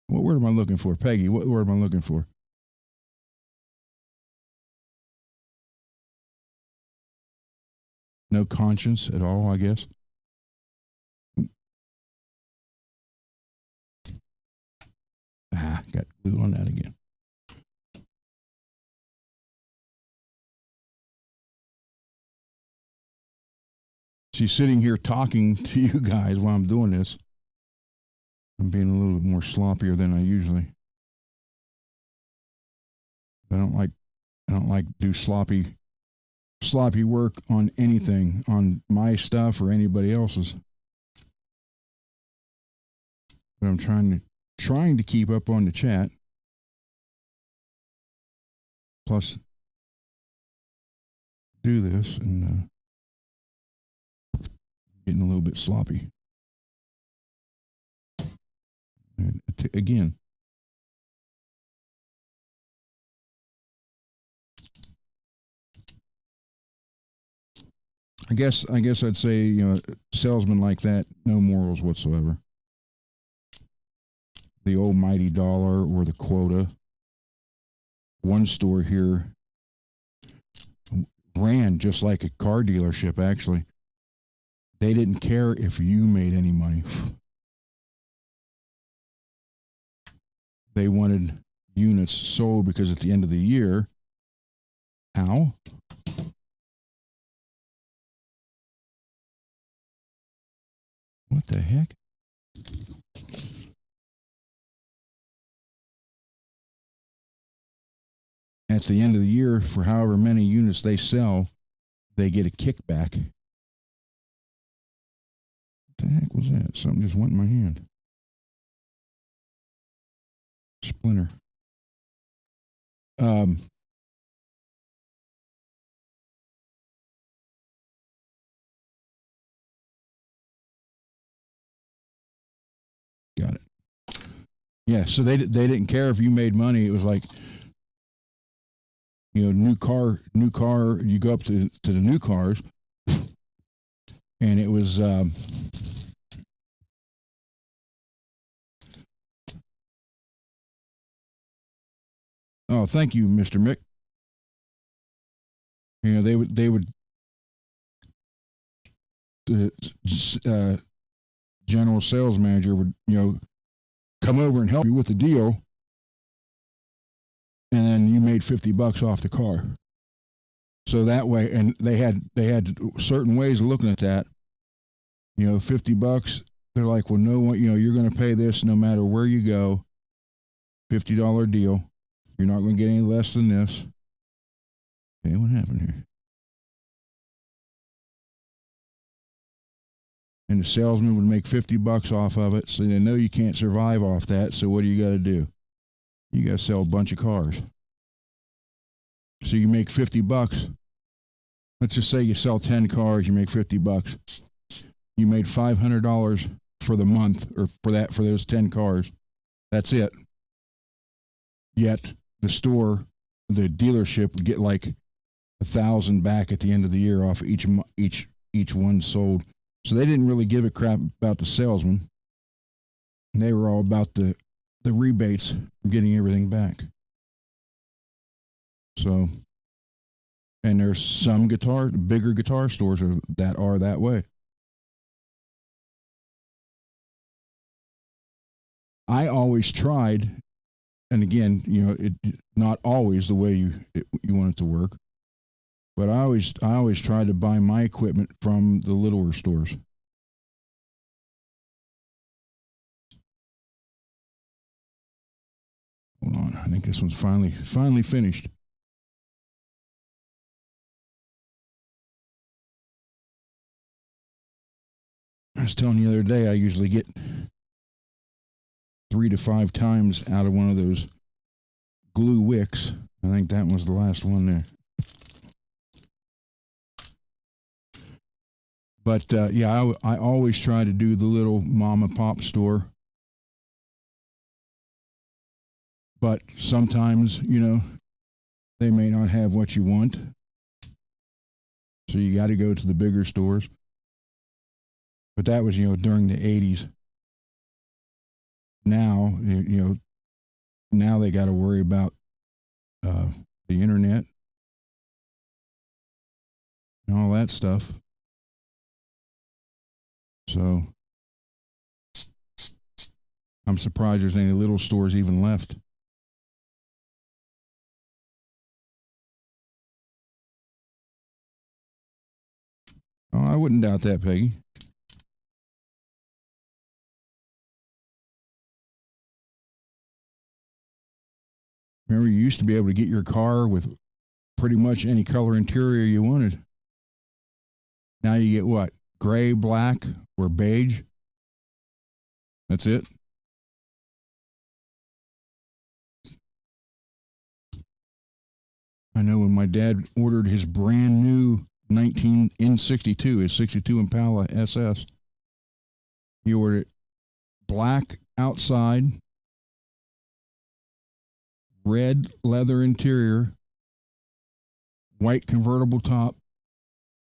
what word am I looking for? Peggy, what word am I looking for? No conscience at all, I guess. Got glue on that again. She's sitting here talking to you guys while I'm doing this. I'm being a little bit more sloppier than I usually. I don't like to do sloppy work on anything, on my stuff or anybody else's. But I'm trying to keep up on the chat. Plus do this and getting a little bit sloppy. And again, I guess I'd say, you know, salesmen like that, no morals whatsoever. The almighty dollar or the quota. One store here ran just like a car dealership, actually. They didn't care if you made any money. They wanted units sold because at the end of the year, ow, what the heck? At the end of the year, for however many units they sell, they get a kickback. What the heck was that? Something just went in my hand. Splinter. Got it. Yeah, so they didn't care if you made money. It was like, you know, new car. You go up to the new cars, and it was. Oh, thank you, Mr. Mick. You know, they would the general sales manager would, you know, come over and help you with the deal, and then you made $50 off the car. So that way, and they had certain ways of looking at that. You know, $50. They're like, well, no one, you know, you're going to pay this no matter where you go. $50 deal. You're not going to get any less than this. Okay, what happened here? And the salesman would make $50 off of it, so they know you can't survive off that. So what do you got to do? You got to sell a bunch of cars. So you make $50. Let's just say you sell 10 cars, you make $50. You made $500 for the month, or for those 10 cars. That's it. Yet the store, the dealership would get like $1,000 back at the end of the year off each one sold. So they didn't really give a crap about the salesman. They were all about the rebates from getting everything back. So, and there's some bigger guitar stores that are that way. I always tried, and again, you know, it not always the way you want it to work. But I always tried to buy my equipment from the littler stores. Hold on, I think this one's finally finished. I was telling you the other day, I usually get 3 to 5 times out of one of those glue wicks. I think that was the last one there. But yeah, I always try to do the little mom and pop store. But sometimes, you know, they may not have what you want. So you got to go to the bigger stores. But that was, you know, during the 80s. Now, you know, now they got to worry about the internet and all that stuff. So I'm surprised there's any little stores even left. Oh, I wouldn't doubt that, Peggy. Remember, you used to be able to get your car with pretty much any color interior you wanted. Now you get what? Gray, black, or beige? That's it? I know when my dad ordered his brand new 19 in 62, his 62 Impala SS. He ordered it black outside, red leather interior, white convertible top,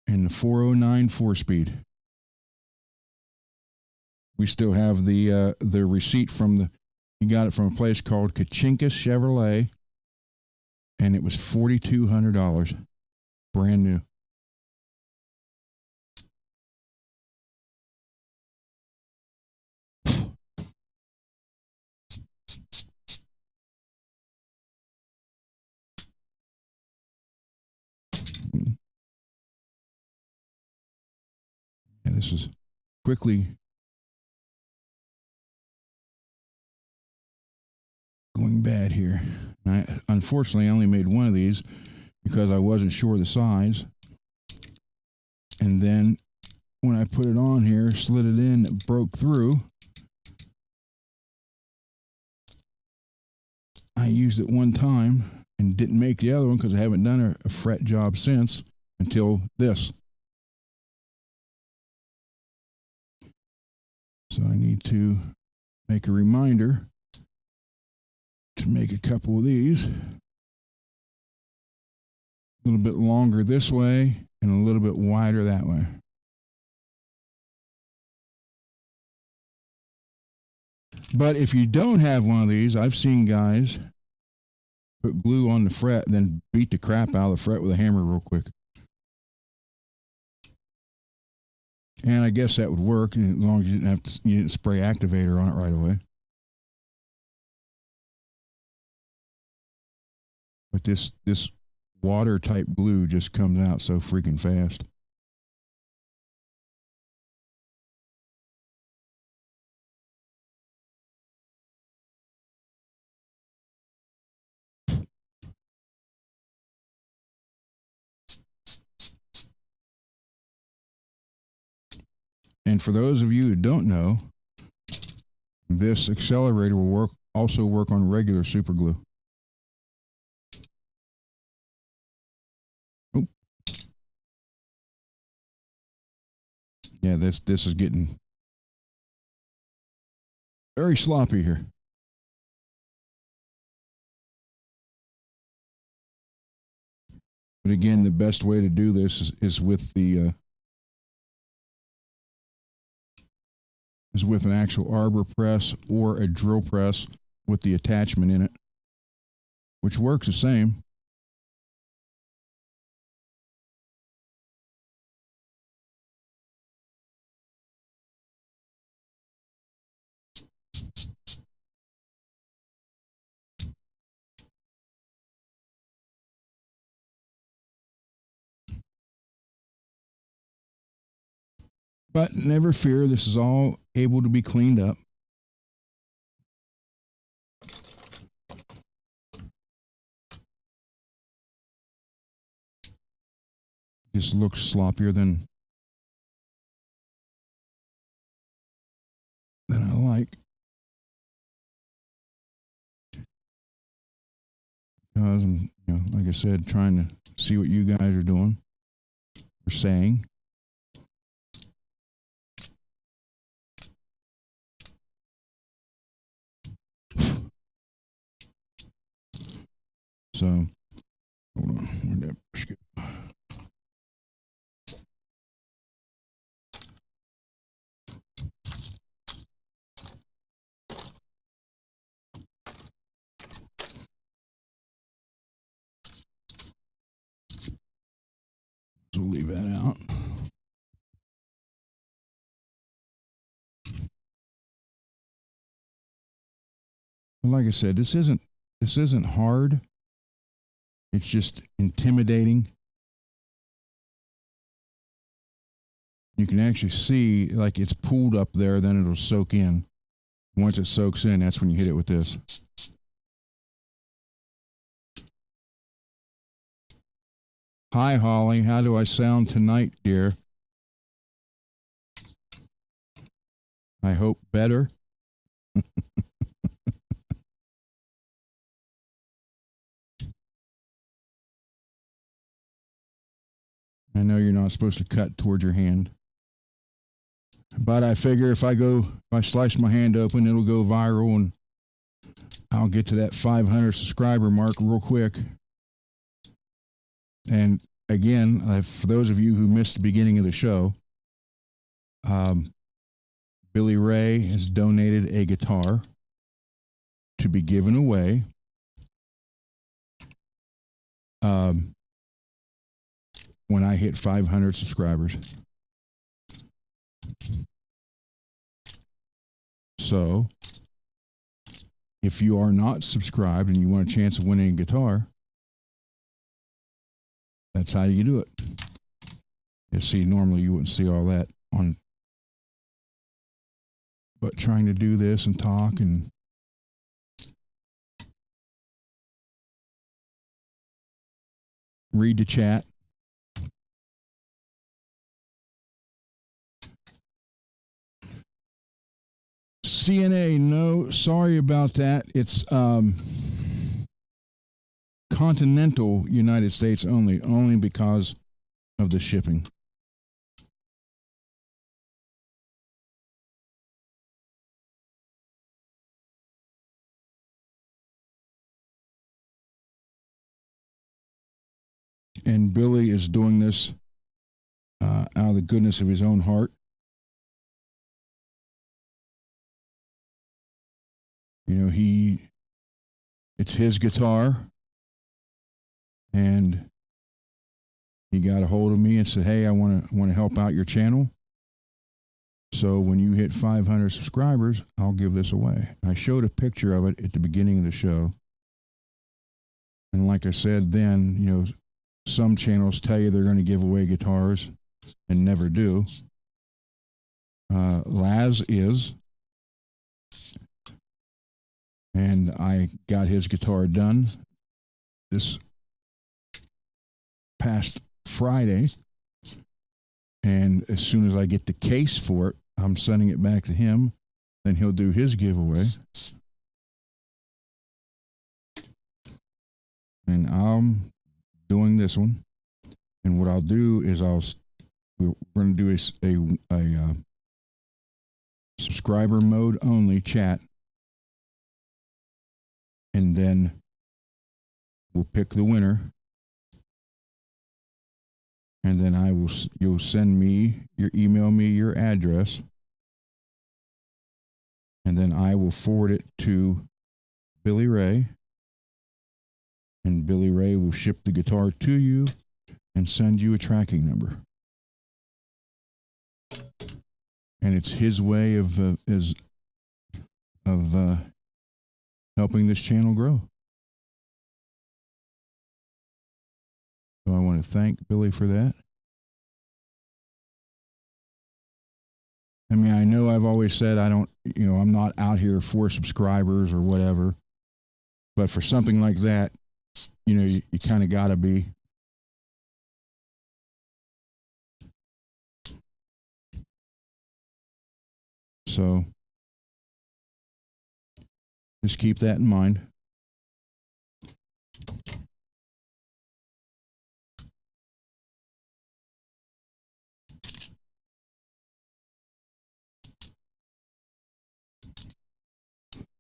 and the 409 4-speed. We still have the receipt from the. He got it from a place called Kachinkas Chevrolet, and it was $4,200, brand new. And this is quickly going bad here. Unfortunately, I only made one of these because I wasn't sure of the size. And then when I put it on here, slid it in, it broke through. I used it one time and didn't make the other one because I haven't done a fret job since until this. So I need to make a reminder to make a couple of these. A little bit longer this way and a little bit wider that way. But if you don't have one of these, I've seen guys put glue on the fret and then beat the crap out of the fret with a hammer real quick. And I guess that would work as long as you didn't spray activator on it right away. But this water type glue just comes out so freaking fast. And for those of you who don't know, this accelerator will also work on regular super glue. Oh. Yeah, this is getting very sloppy here. But again, the best way to do this is with the is with an actual arbor press or a drill press with the attachment in it, which works the same. But never fear, this is all able to be cleaned up. Just looks sloppier than I like. Because I'm, like I said, trying to see what you guys are doing or saying. So, hold on. Where'd that brush go? So we'll leave that out. Like I said, this isn't hard. It's just intimidating. You can actually see like it's pooled up there, then it'll soak in. Once it soaks in, that's when you hit it with this. Hi, Holly. How do I sound tonight, dear? I hope better. I know you're not supposed to cut towards your hand, but I figure if I slice my hand open, it'll go viral and I'll get to that 500 subscriber mark real quick. And again, for those of you who missed the beginning of the show, Billy Ray has donated a guitar to be given away. When I hit 500 subscribers. So, if you are not subscribed and you want a chance of winning a guitar, that's how you do it. You see, normally you wouldn't see all that on, but trying to do this and talk and read the chat. CNA, no, sorry about that. It's continental United States only because of the shipping. And Billy is doing this out of the goodness of his own heart. You know, it's his guitar, and he got a hold of me and said, "Hey, I want to help out your channel. So when you hit 500 subscribers, I'll give this away." I showed a picture of it at the beginning of the show, and like I said, then you know, some channels tell you they're going to give away guitars and never do. Laz is. And I got his guitar done this past Friday. And as soon as I get the case for it, I'm sending it back to him. Then he'll do his giveaway. And I'm doing this one. And what I'll do is we're going to do a subscriber mode only chat. And then we'll pick the winner. And then you'll email me your address. And then I will forward it to Billy Ray. And Billy Ray will ship the guitar to you and send you a tracking number. And it's his way of helping this channel grow. So I want to thank Billy for that. I mean, I know I've always said I'm not out here for subscribers or whatever, but for something like that, you kind of got to be. So just keep that in mind.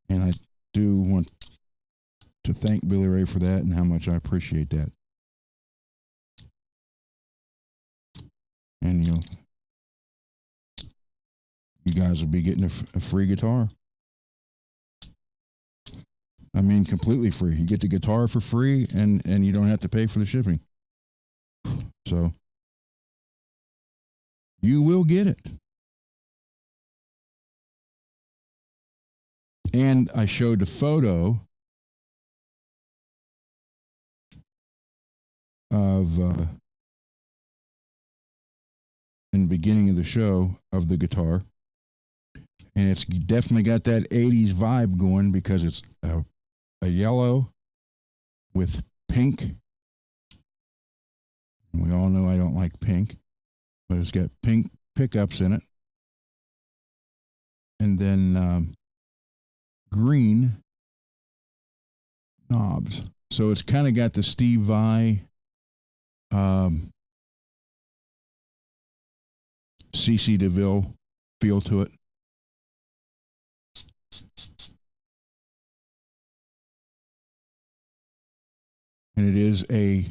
And I do want to thank Billy Ray for that and how much I appreciate that. And you guys will be getting a free guitar. I mean, completely free. You get the guitar for free, and you don't have to pay for the shipping. So you will get it. And I showed the photo of in the beginning of the show of the guitar, and it's definitely got that 80s vibe going because it's a yellow with pink. And we all know I don't like pink, but it's got pink pickups in it. And then green knobs. So it's kind of got the Steve Vai CC DeVille feel to it. And it is a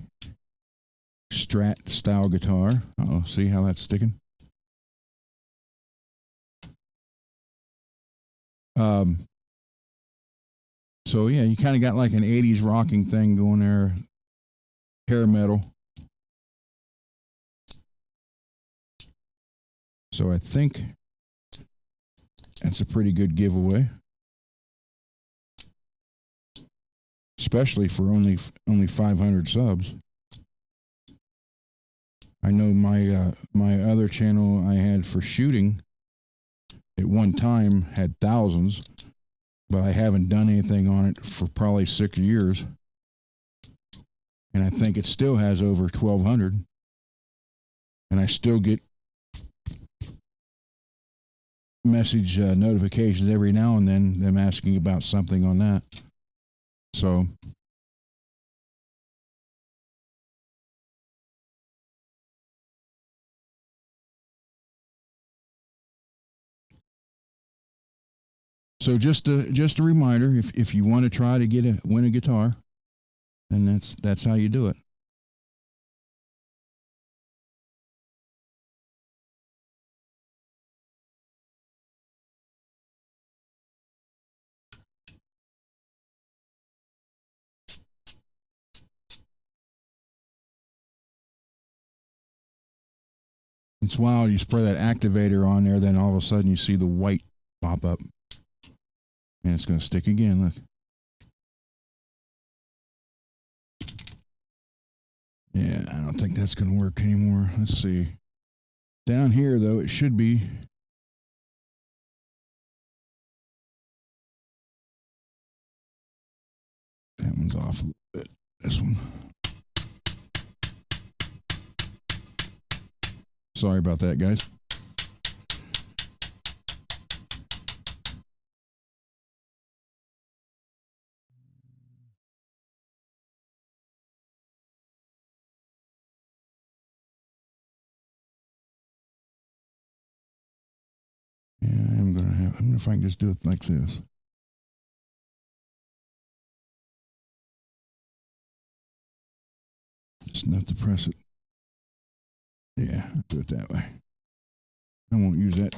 Strat style guitar. Uh-oh, see how that's sticking? So yeah, you kind of got like an 80s rocking thing going there. Hair metal. So I think that's a pretty good giveaway. Especially for only 500 subs. I know my other channel I had for shooting at one time had thousands, but I haven't done anything on it for probably 6 years. And I think it still has over 1,200. And I still get message notifications every now and then, them asking about something on that. So just a reminder, if you want to try to win a guitar, then that's how you do it. It's wild. You spray that activator on there, then all of a sudden you see the white pop up. And it's going to stick again. Look. Yeah, I don't think that's going to work anymore. Let's see. Down here, though, it should be. That one's off a little bit. This one. Sorry about that, guys. Yeah, I'm gonna if I can just do it like this. Just enough to press it. Yeah, do it that way. I won't use that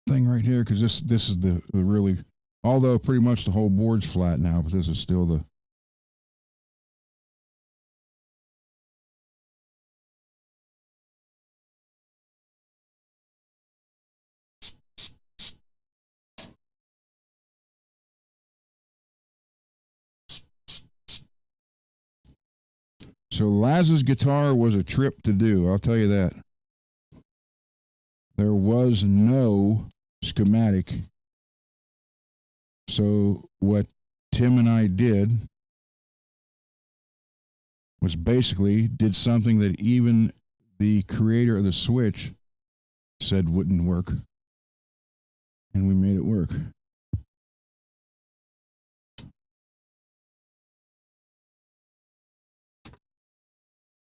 thing right here because this is the really, although pretty much the whole board's flat now, but this is still the. So Laz's guitar was a trip to do, I'll tell you that. There was no schematic. So what Tim and I did was basically did something that even the creator of the Switch said wouldn't work. And we made it work.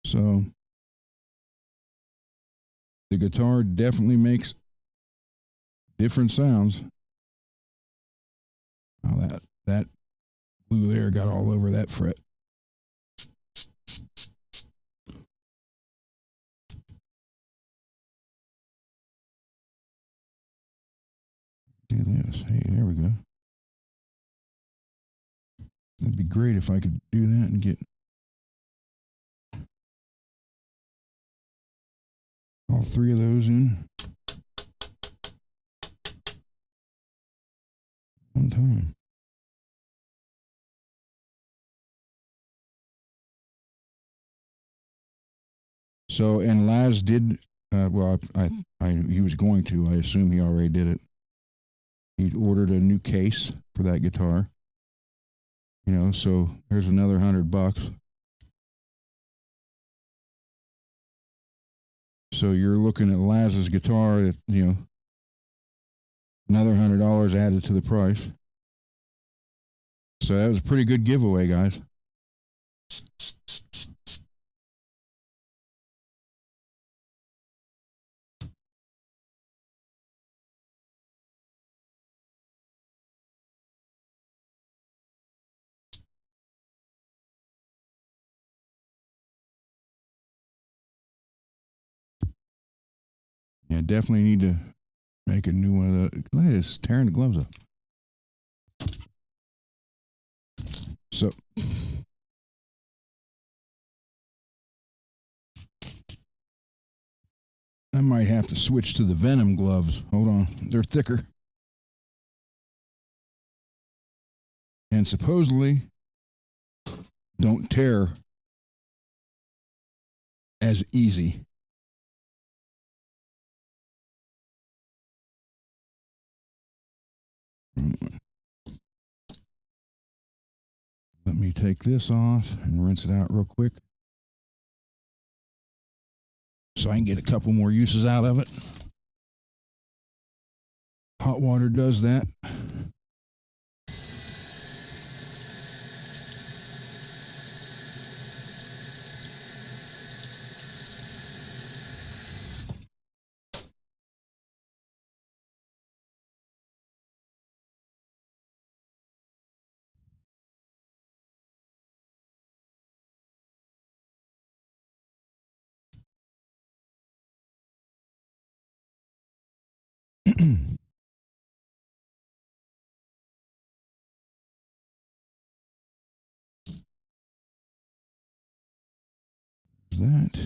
So the guitar definitely makes different sounds. Oh, that blue there got all over that fret. Do this. Hey, there we go. That'd be great if I could do that and get all three of those in one time. So, and Laz did, well, he was going to, I assume he already did it. He ordered a new case for that guitar. You know, so there's another $100. So you're looking at Laz's guitar at, you know, another $100 added to the price. So that was a pretty good giveaway, guys. Yeah, definitely need to make a new one of those. Look at this, tearing the gloves up. So, I might have to switch to the Venom gloves. Hold on, they're thicker. And supposedly don't tear as easy. Let me take this off and rinse it out real quick so I can get a couple more uses out of it. Hot water does that. That.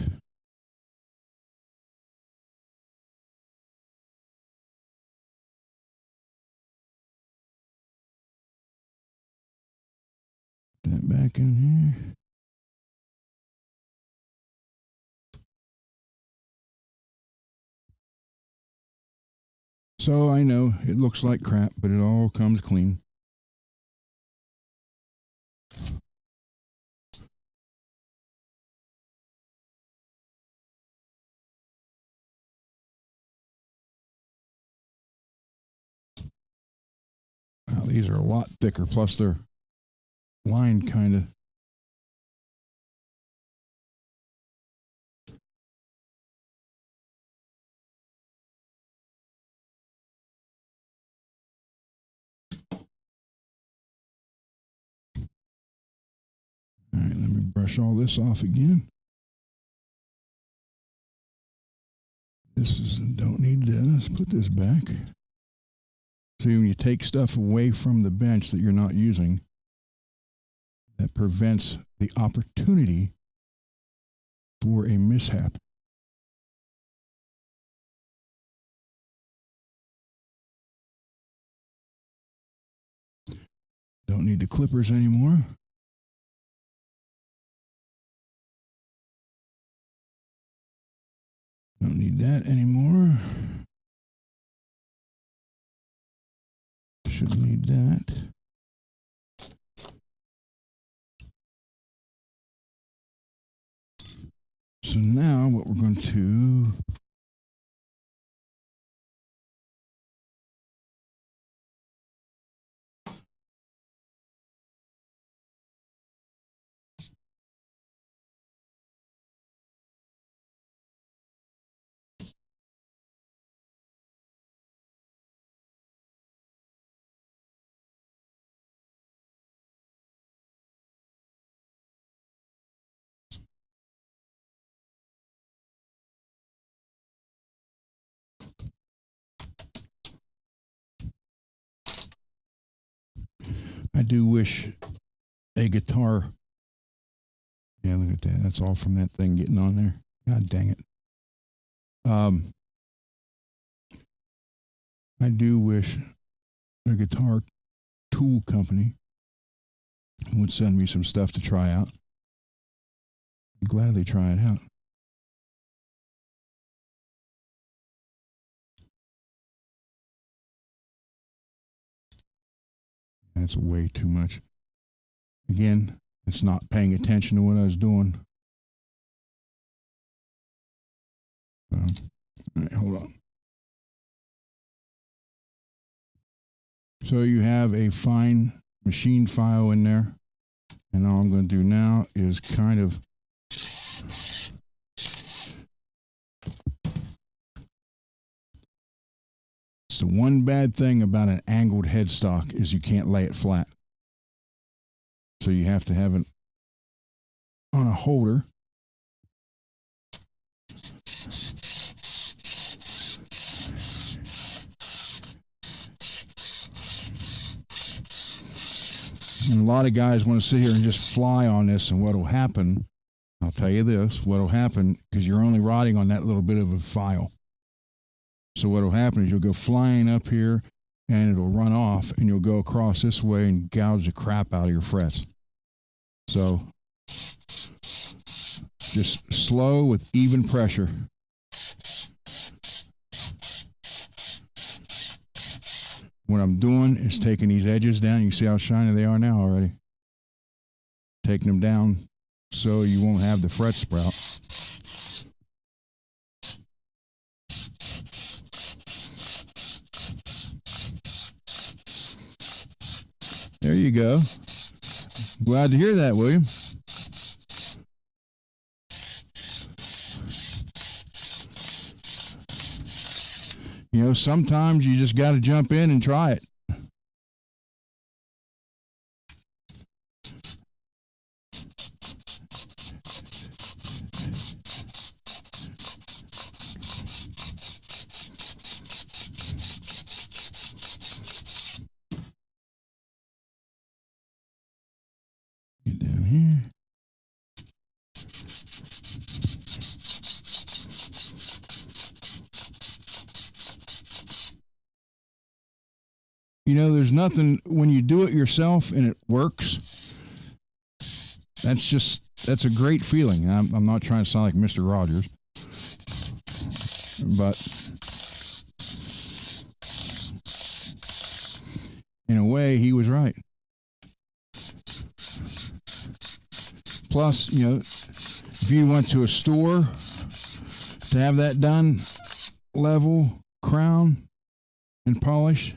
That back in here. So I know it looks like crap, but it all comes clean. Wow, these are a lot thicker, plus they're lined kind of. All right, let me brush all this off again. Don't need this. Put this back. See, when you take stuff away from the bench that you're not using, that prevents the opportunity for a mishap. Don't need the clippers anymore. Don't need that anymore. Shouldn't need that. So now what we're going to I do wish a guitar. Yeah, look at that. That's all from that thing getting on there. God dang it. I do wish a guitar tool company would send me some stuff to try out. I'd gladly try it out. That's way too much. Again, it's not paying attention to what I was doing. All right, hold on. So you have a fine machine file in there. And all I'm going to do now is kind of it's the one bad thing about an angled headstock is you can't lay it flat. So you have to have it on a holder. And a lot of guys want to sit here and just fly on this, and what will happen, I'll tell you this, what will happen, because you're only riding on that little bit of a file. So what will happen is you'll go flying up here, and it'll run off, and you'll go across this way and gouge the crap out of your frets. So just slow with even pressure. What I'm doing is taking these edges down. You see how shiny they are now already. Taking them down so you won't have the fret sprout. There you go. Glad to hear that, William. You know, sometimes you just got to jump in and try it. Get down here. You know, there's nothing, when you do it yourself and it works, that's a great feeling. I'm not trying to sound like Mr. Rogers, but in a way, he was right. Plus, you know, if you went to a store to have that done, level, crown, and polish,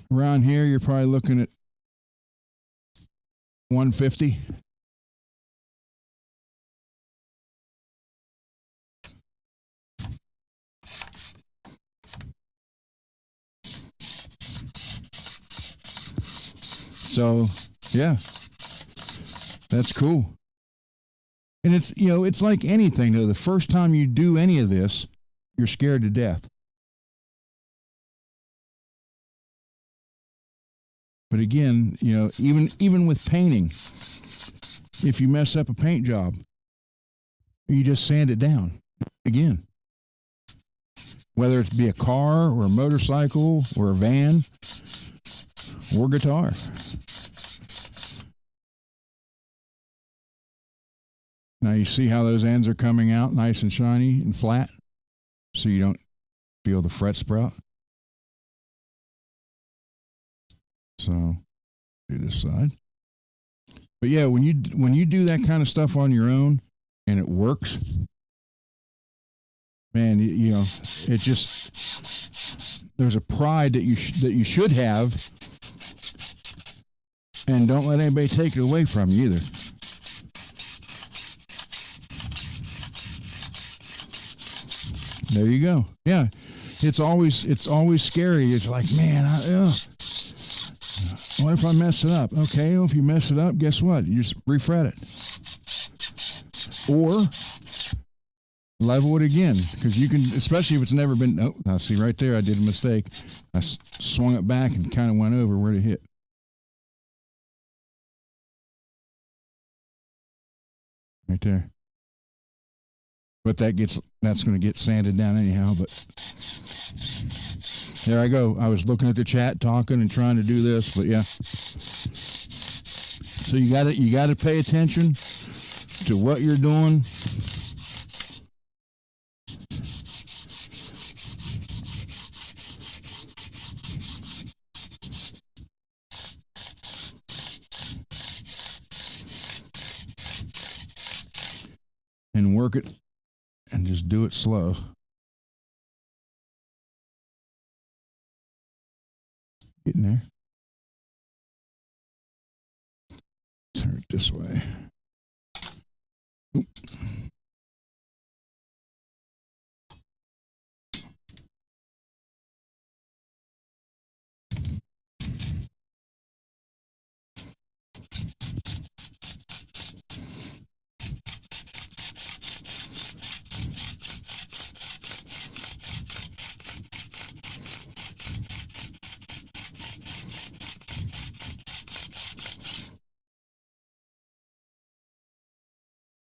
around here, you're probably looking at $150. So, yeah, that's cool. And it's, you know, it's like anything, though. The first time you do any of this, you're scared to death. But again, you know, even with painting, if you mess up a paint job, you just sand it down again. Whether it be a car or a motorcycle or a van or guitar. Now you see how those ends are coming out nice and shiny and flat, so you don't feel the fret sprout. So do this side. But yeah, when you do that kind of stuff on your own and it works, man, you know, it just, there's a pride that you should have, and don't let anybody take it away from you either. There you go. Yeah, it's always scary. It's like, man, what if I mess it up? Okay, well, if you mess it up, guess what? You just refret it. Or level it again, because you can, especially if it's never been, oh, now see right there, I did a mistake. I swung it back and kind of went over where to hit. Right there. But that's going to get sanded down anyhow, but there I go. I was looking at the chat, talking and trying to do this, but yeah. So you got to pay attention to what you're doing. And work it and just do it slow. Getting there. Turn it this way. Oop.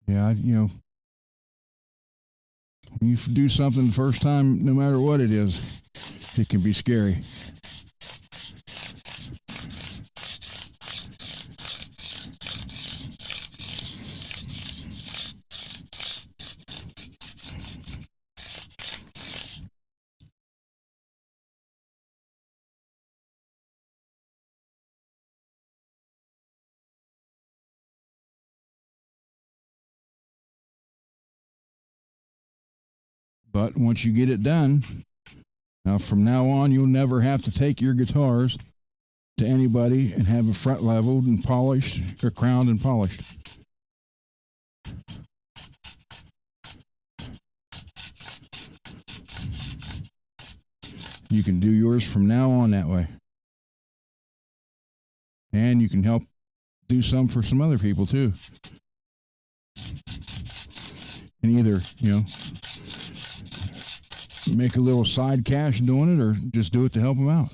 Yeah, when you do something the first time, no matter what it is, it can be scary. But once you get it done, now from now on, you'll never have to take your guitars to anybody and have it fret leveled and polished or crowned and polished. You can do yours from now on that way. And you can help do some for some other people too. And either, make a little side cash doing it or just do it to help them out.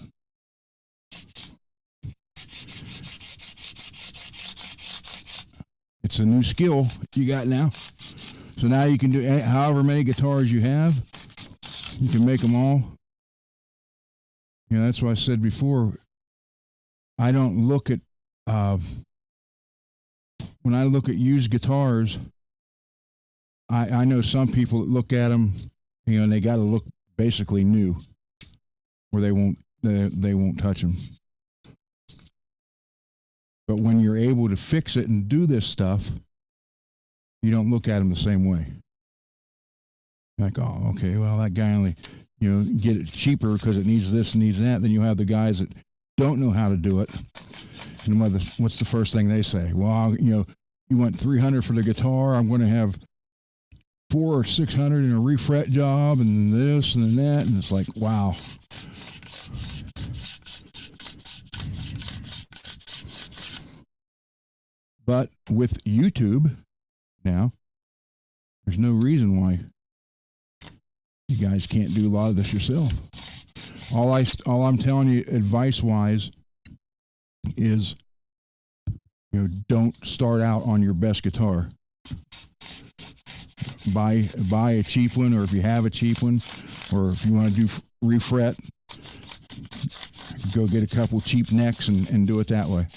It's a new skill you got now. So now you can do however many guitars you have. You can make them all. That's what I said before. I don't look at, when I look at used guitars, I know some people that look at them, and they got to look basically new, or they won't touch them. But when you're able to fix it and do this stuff, you don't look at them the same way. Like, oh, okay, well, that guy only, get it cheaper because it needs this and needs that. Then you have the guys that don't know how to do it. And what's the first thing they say? Well, you want $300 for the guitar. I'm going to have $400 or $600 in a refret job and this and that. And it's like, wow. But with YouTube now, there's no reason why you guys can't do a lot of this yourself. All I'm telling you, advice-wise, is don't start out on your best guitar. Buy a cheap one, or if you have a cheap one, or if you want to do refret, go get a couple cheap necks and do it that way.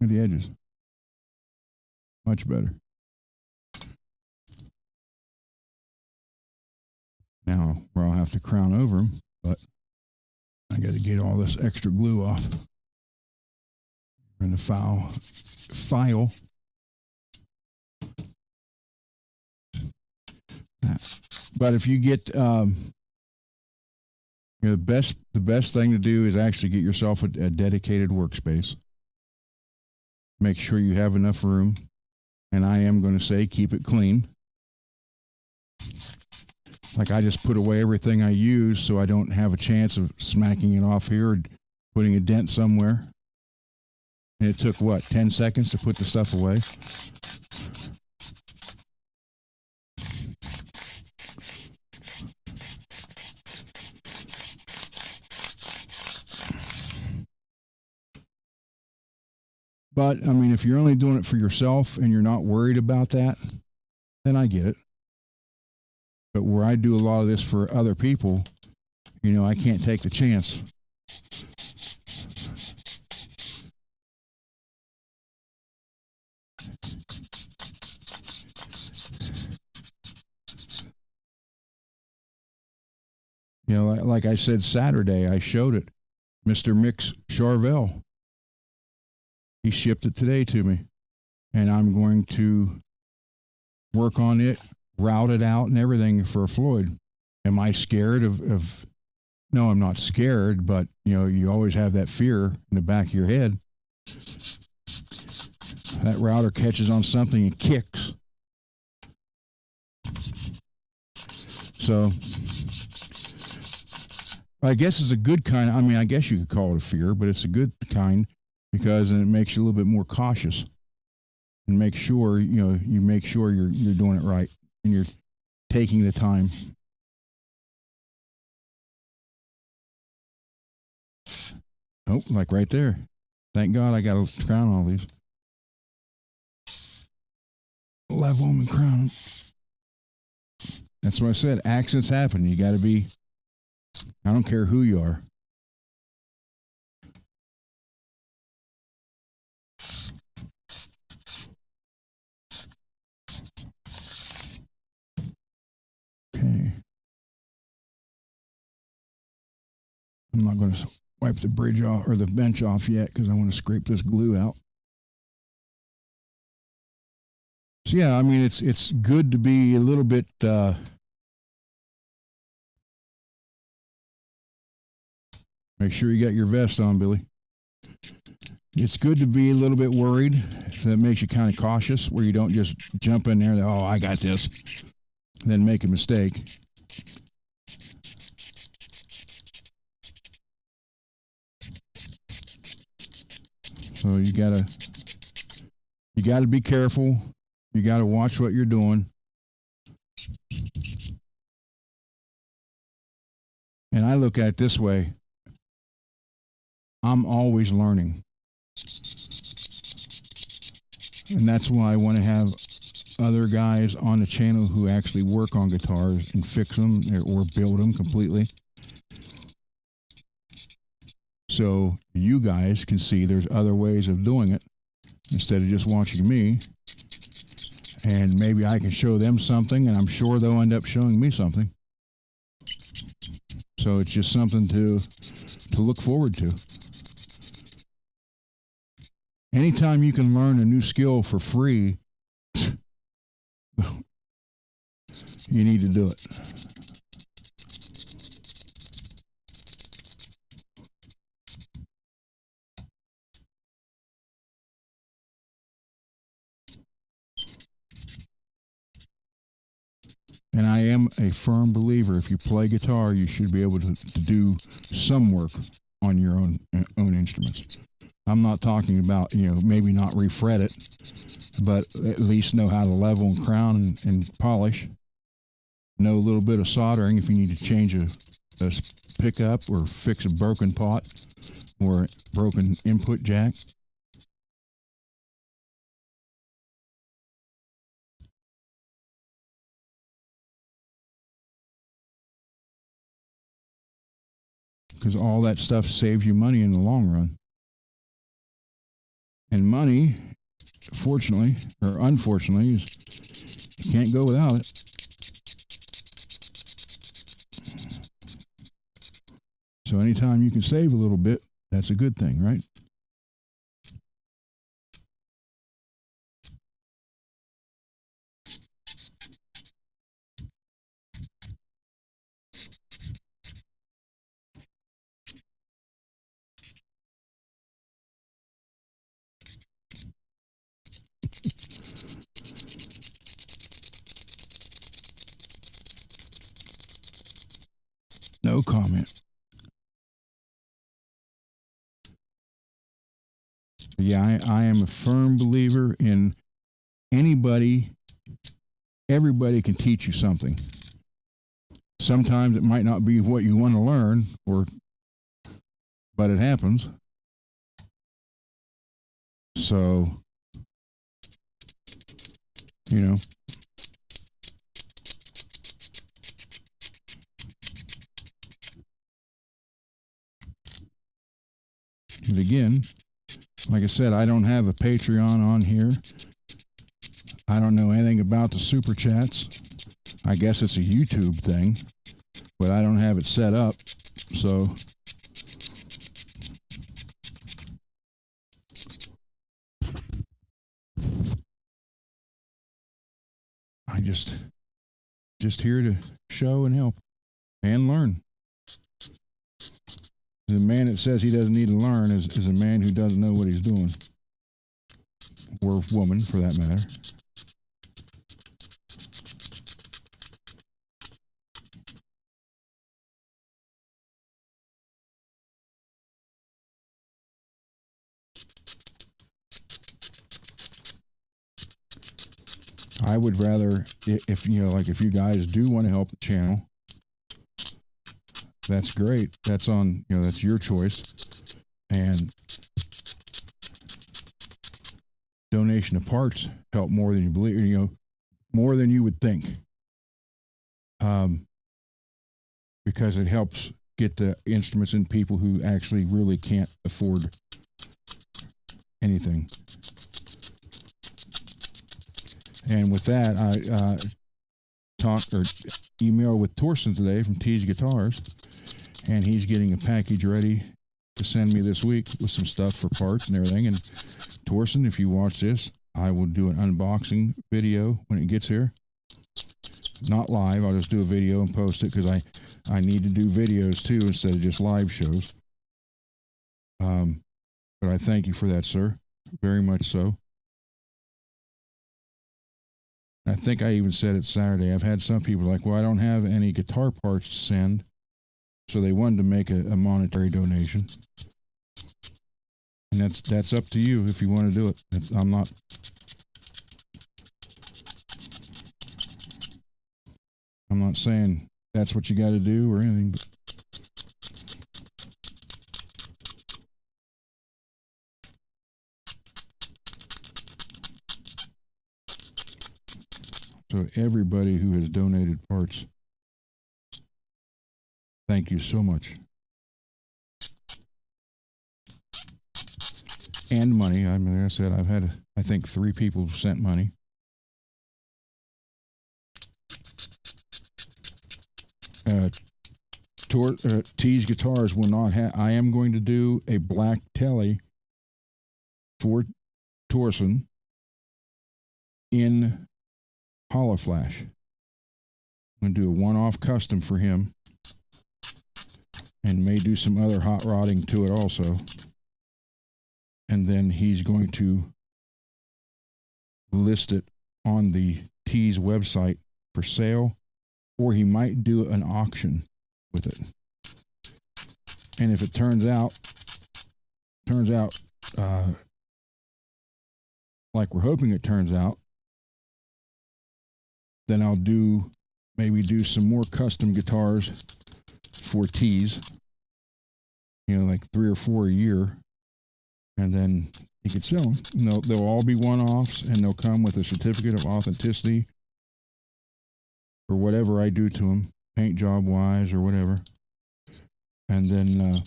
At the edges. Much better. Now, where I'll have to crown over them, but I got to get all this extra glue off. In the file. But if you get, the best thing to do is actually get yourself a dedicated workspace. Make sure you have enough room, and I am going to say keep it clean. Like I just put away everything I use so I don't have a chance of smacking it off here or putting a dent somewhere. And it took, 10 seconds to put the stuff away? But, I mean, if you're only doing it for yourself and you're not worried about that, then I get it. But where I do a lot of this for other people, I can't take the chance. Like I said Saturday, I showed it. Mr. Mick Charvel. He shipped it today to me. And I'm going to work on it, route it out and everything for Floyd. Am I scared of no, I'm not scared, but you always have that fear in the back of your head. That router catches on something and kicks. So I guess it's a good kind. I guess you could call it a fear, but it's a good kind because then it makes you a little bit more cautious and make sure you make sure you're doing it right and you're taking the time. Oh, like right there. Thank God I got to crown all these. Level them and crown them. That's what I said. Accidents happen. You got to be, I don't care who you are. Okay. I'm not going to wipe the bridge off or the bench off yet because I want to scrape this glue out. So yeah, I mean it's good to be a little bit make sure you got your vest on, Billy. It's good to be a little bit worried. So that makes you kind of cautious where you don't just jump in there and, oh, I got this, then make a mistake. So you gotta be careful. You gotta watch what you're doing. And I look at it this way. I'm always learning. And that's why I want to have other guys on the channel who actually work on guitars and fix them or build them completely. So you guys can see there's other ways of doing it instead of just watching me. And maybe I can show them something, and I'm sure they'll end up showing me something. So it's just something to look forward to. Anytime you can learn a new skill for free, you need to do it. And I am a firm believer, if you play guitar, you should be able to do some work on your own instruments. I'm not talking about, maybe not refret it, but at least know how to level and crown and polish. Know a little bit of soldering if you need to change a pickup or fix a broken pot or a broken input jack. Because all that stuff saves you money in the long run. And money, fortunately or unfortunately, you can't go without it. So anytime you can save a little bit, that's a good thing, right? No comment. Yeah, I am a firm believer in everybody can teach you something. Sometimes it might not be what you want to learn, but it happens. So, But again, like I said, I don't have a Patreon on here. I don't know anything about the super chats. I guess it's a YouTube thing, but I don't have it set up. So I just here to show and help and learn. The man that says he doesn't need to learn is a man who doesn't know what he's doing. Or woman, for that matter. I would rather, if you guys do want to help the channel, that's great. That's on, that's your choice. And donation of parts help more than you believe, more than you would think. Because it helps get the instruments in people who actually really can't afford anything. And with that, I talked or emailed with Torsten today from Tees Guitars, and he's getting a package ready to send me this week with some stuff for parts and everything. And Torsten, if you watch this, I will do an unboxing video when it gets here. Not live, I'll just do a video and post it because I need to do videos too instead of just live shows. But I thank you for that, sir. Very much so. I think I even said it Saturday. I've had some people like, well, I don't have any guitar parts to send. So they wanted to make a monetary donation. And that's up to you if you want to do it. I'm not saying that's what you got to do or anything. But so everybody who has donated parts, thank you so much. And money. I mean, like I said, I've had, I think, 3 people sent money. Tees Guitars will not have. I am going to do a black telly for Torsten in Holoflash. I'm going to do a one-off custom for him, and may do some other hot rodding to it also. And then he's going to list it on the Tees website for sale, or he might do an auction with it. And if it turns out like we're hoping it turns out, then I'll maybe do some more custom guitars for Tees, like 3 or 4 a year, and then you can sell them. They'll all be one-offs, and they'll come with a certificate of authenticity for whatever I do to them, paint job wise or whatever. And then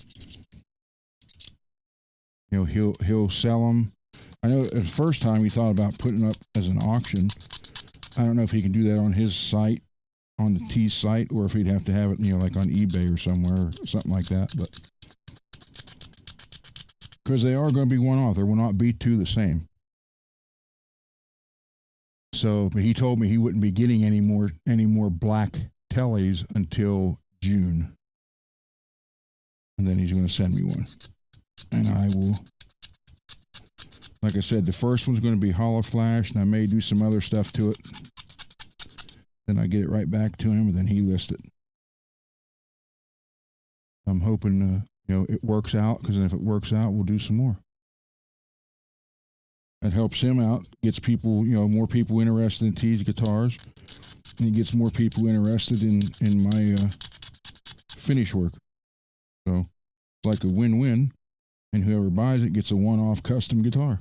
he'll sell them. I know the first time he thought about putting up as an auction. I don't know if he can do that on his site, on the Tees site, or if he'd have to have it, like on eBay or somewhere, or something like that. But because they are going to be one-off, there will not be 2 the same. So, but he told me he wouldn't be getting any more black tellies until June, and then he's going to send me one, and I will. Like I said, the first one's going to be Holoflash, and I may do some other stuff to it. Then I get it right back to him, and then he lists it. I'm hoping, it works out, because if it works out, we'll do some more. That helps him out, gets people, more people interested in Tees Guitars, and he gets more people interested in my finish work. So it's like a win-win, and whoever buys it gets a one-off custom guitar.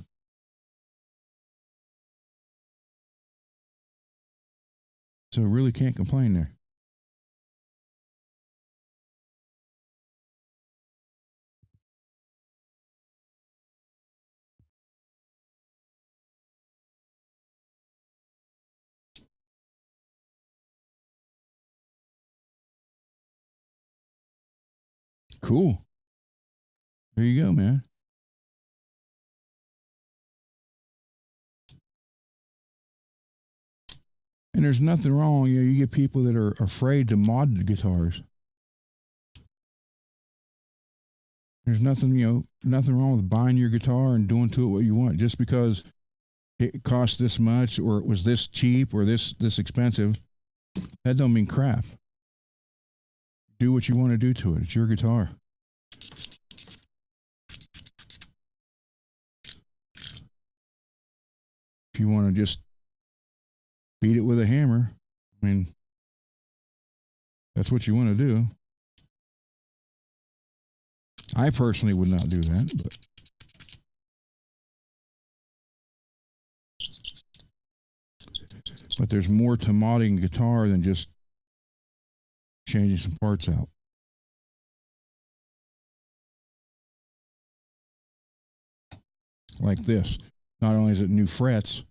So really can't complain there. Cool. There you go, man. And there's nothing wrong. You get people that are afraid to mod the guitars. There's nothing, nothing wrong with buying your guitar and doing to it what you want. Just because it cost this much, or it was this cheap, or this expensive, that don't mean crap. Do what you want to do to it. It's your guitar. If you want to just beat it with a hammer, I mean, that's what you want to do. I personally would not do that, but there's more to modding guitar than just changing some parts out. Like this. Not only is it new frets,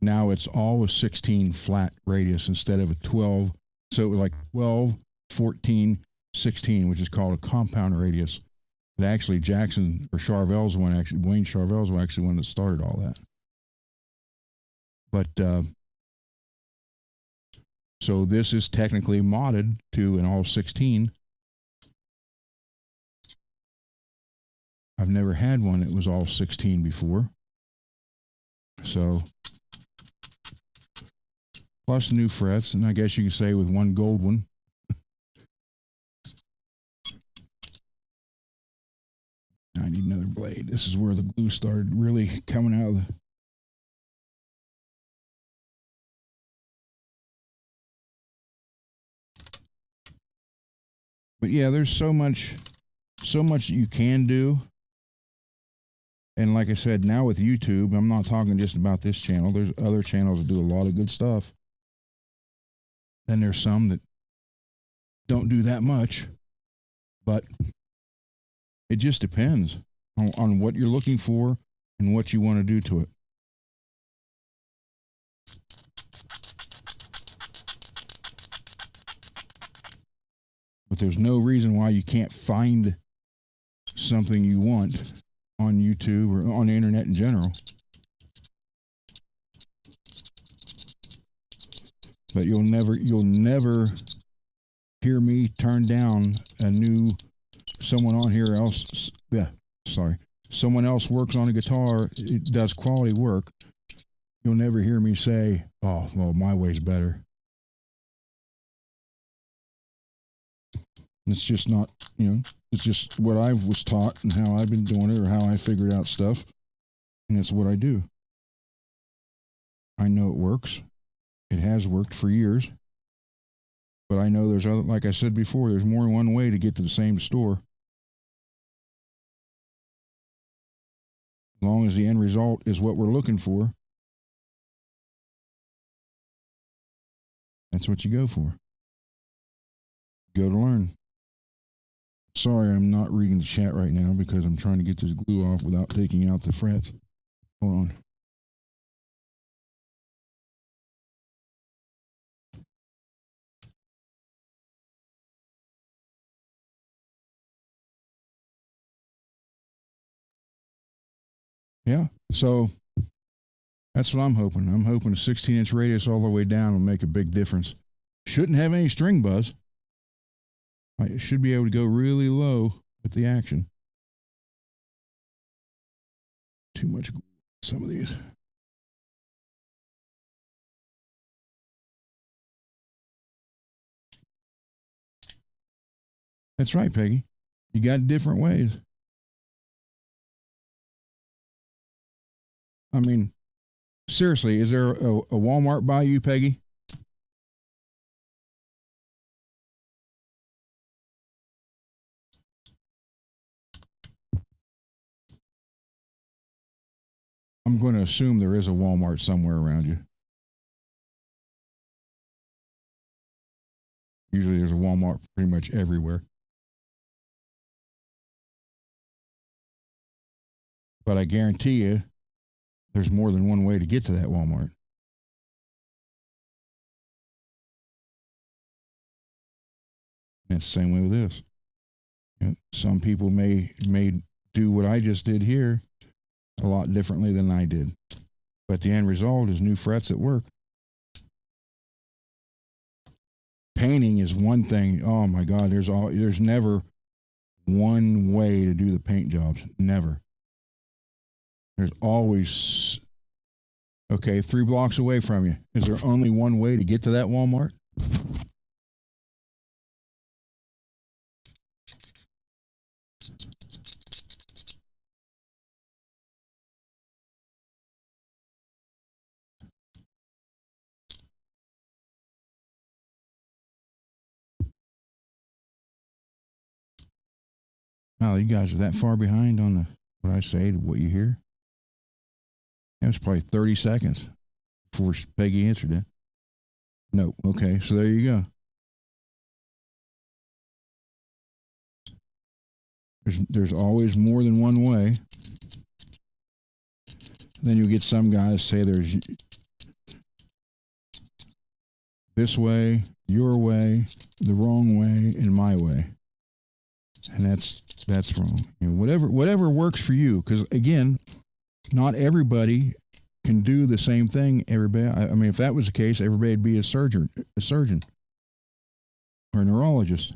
now it's all a 16 flat radius instead of a 12. So it was like 12, 14, 16, which is called a compound radius. But actually, Jackson or Charvel's one, actually, Wayne Charvel's one, actually one that started all that. But so this is technically modded to an all 16. I've never had one that was all 16 before. So, plus new frets, and I guess you can say with one gold one. I need another blade. This is where the glue started really coming out of the... But yeah, there's so much you can do. And like I said, now with YouTube, I'm not talking just about this channel. There's other channels that do a lot of good stuff. Then there's some that don't do that much. But it just depends on what you're looking for and what you want to do to it. But there's no reason why you can't find something you want on YouTube or on the internet in general. But you'll never hear me turn down a new someone on here else. Yeah, sorry. Someone else works on a guitar, it does quality work. You'll never hear me say, "Oh, well, my way's better." It's just not, it's just what I was taught and how I've been doing it or how I figured out stuff. And it's what I do. I know it works. It has worked for years. But I know there's other, like I said before, there's more than one way to get to the same store. As long as the end result is what we're looking for, that's what you go for. Go to learn. Sorry, I'm not reading the chat right now because I'm trying to get this glue off without taking out the frets. Hold on. Yeah, so that's what I'm hoping. I'm hoping a 16-inch radius all the way down will make a big difference. Shouldn't have any string buzz. I should be able to go really low with the action. Too much glue. Some of these. That's right, Peggy. You got different ways. I mean, seriously, is there a Walmart by you, Peggy? I'm going to assume there is a Walmart somewhere around you. Usually there's a Walmart pretty much everywhere. But I guarantee you, there's more than one way to get to that Walmart. And it's the same way with this. Some people may do what I just did here a lot differently than I did. But the end result is new frets at work. Painting is one thing. Oh my God, there's never one way to do the paint jobs. Never. There's always, okay, 3 blocks away from you. Is there only one way to get to that Walmart? Wow, you guys are that far behind on what I say to what you hear? That was probably 30 seconds before Peggy answered it. No. Okay, so there you go. There's always more than one way. Then you get some guys say there's this way, your way, the wrong way, and my way. And that's wrong. You know, whatever works for you. Because again, not everybody can do the same thing. Everybody. I mean, if that was the case, everybody'd be a surgeon, or a neurologist.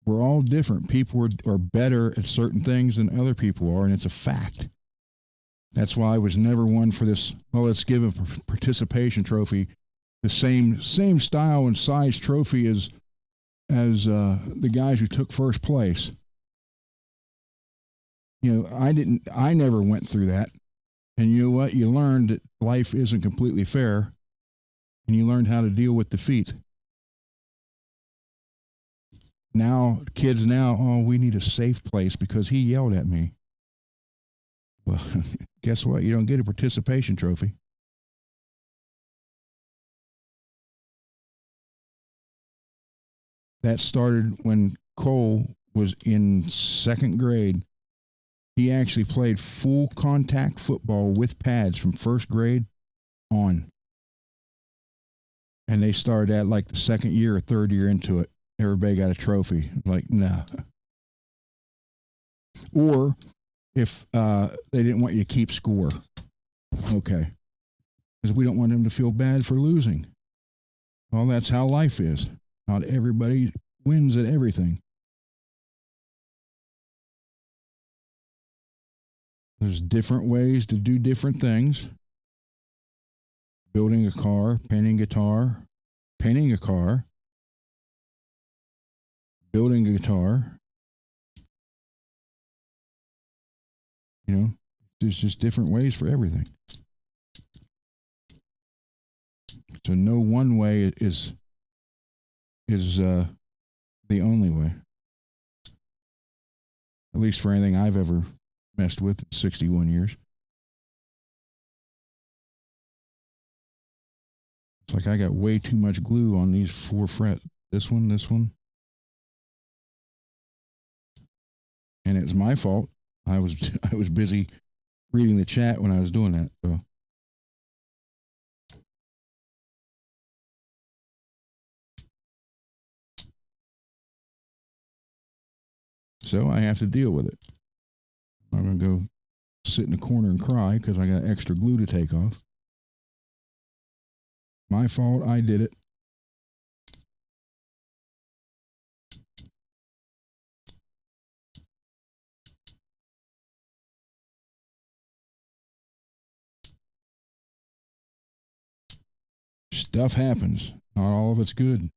We're all different. People are better at certain things than other people are, and it's a fact. That's why I was never one for this. Well, let's give a participation trophy, the same style and size trophy as the guys who took first place. You know, I never went through that. And you know what? You learned that life isn't completely fair, and you learned how to deal with defeat. Now, kids now, oh, we need a safe place because he yelled at me. Well, guess what? You don't get a participation trophy. That started when Cole was in second grade. He actually played full contact football with pads from first grade on. And they started at like the second year or third year into it. Everybody got a trophy. Like, no. Or if they didn't want you to keep score. Okay. Because we don't want them to feel bad for losing. Well, that's how life is. Not everybody wins at everything. There's different ways to do different things. Building a car, painting guitar, painting a car, building a guitar. You know, there's just different ways for everything. So no one way is the only way. At least for anything I've ever messed with in 61 years. It's like I got way too much glue on these 4 frets. This one. And it was my fault. I was busy reading the chat when I was doing that. So I have to deal with it. I'm going to go sit in the corner and cry because I got extra glue to take off. My fault. I did it. Stuff happens. Not all of it's good.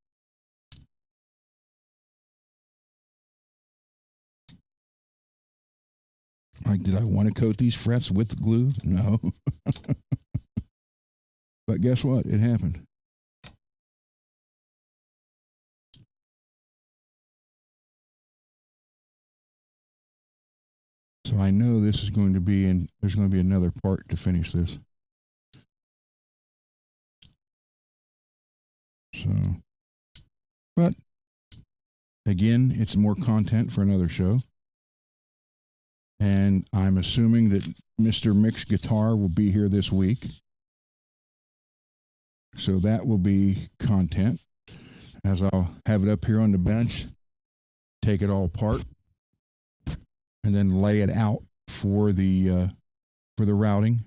Like, did I want to coat these frets with glue? No. But guess what? It happened. So I know this is going to be there's going to be another part to finish this. So, but again, it's more content for another show. And I'm assuming that Mr. Mixed Guitar will be here this week. So that will be content, as I'll have it up here on the bench, take it all apart, and then lay it out for the routing.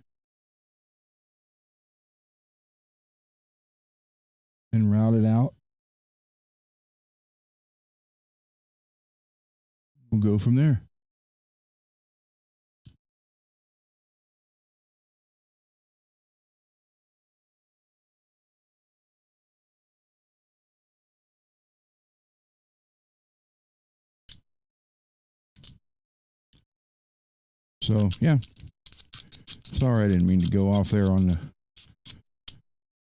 And route it out. We'll go from there. So, yeah. Sorry I didn't mean to go off there on the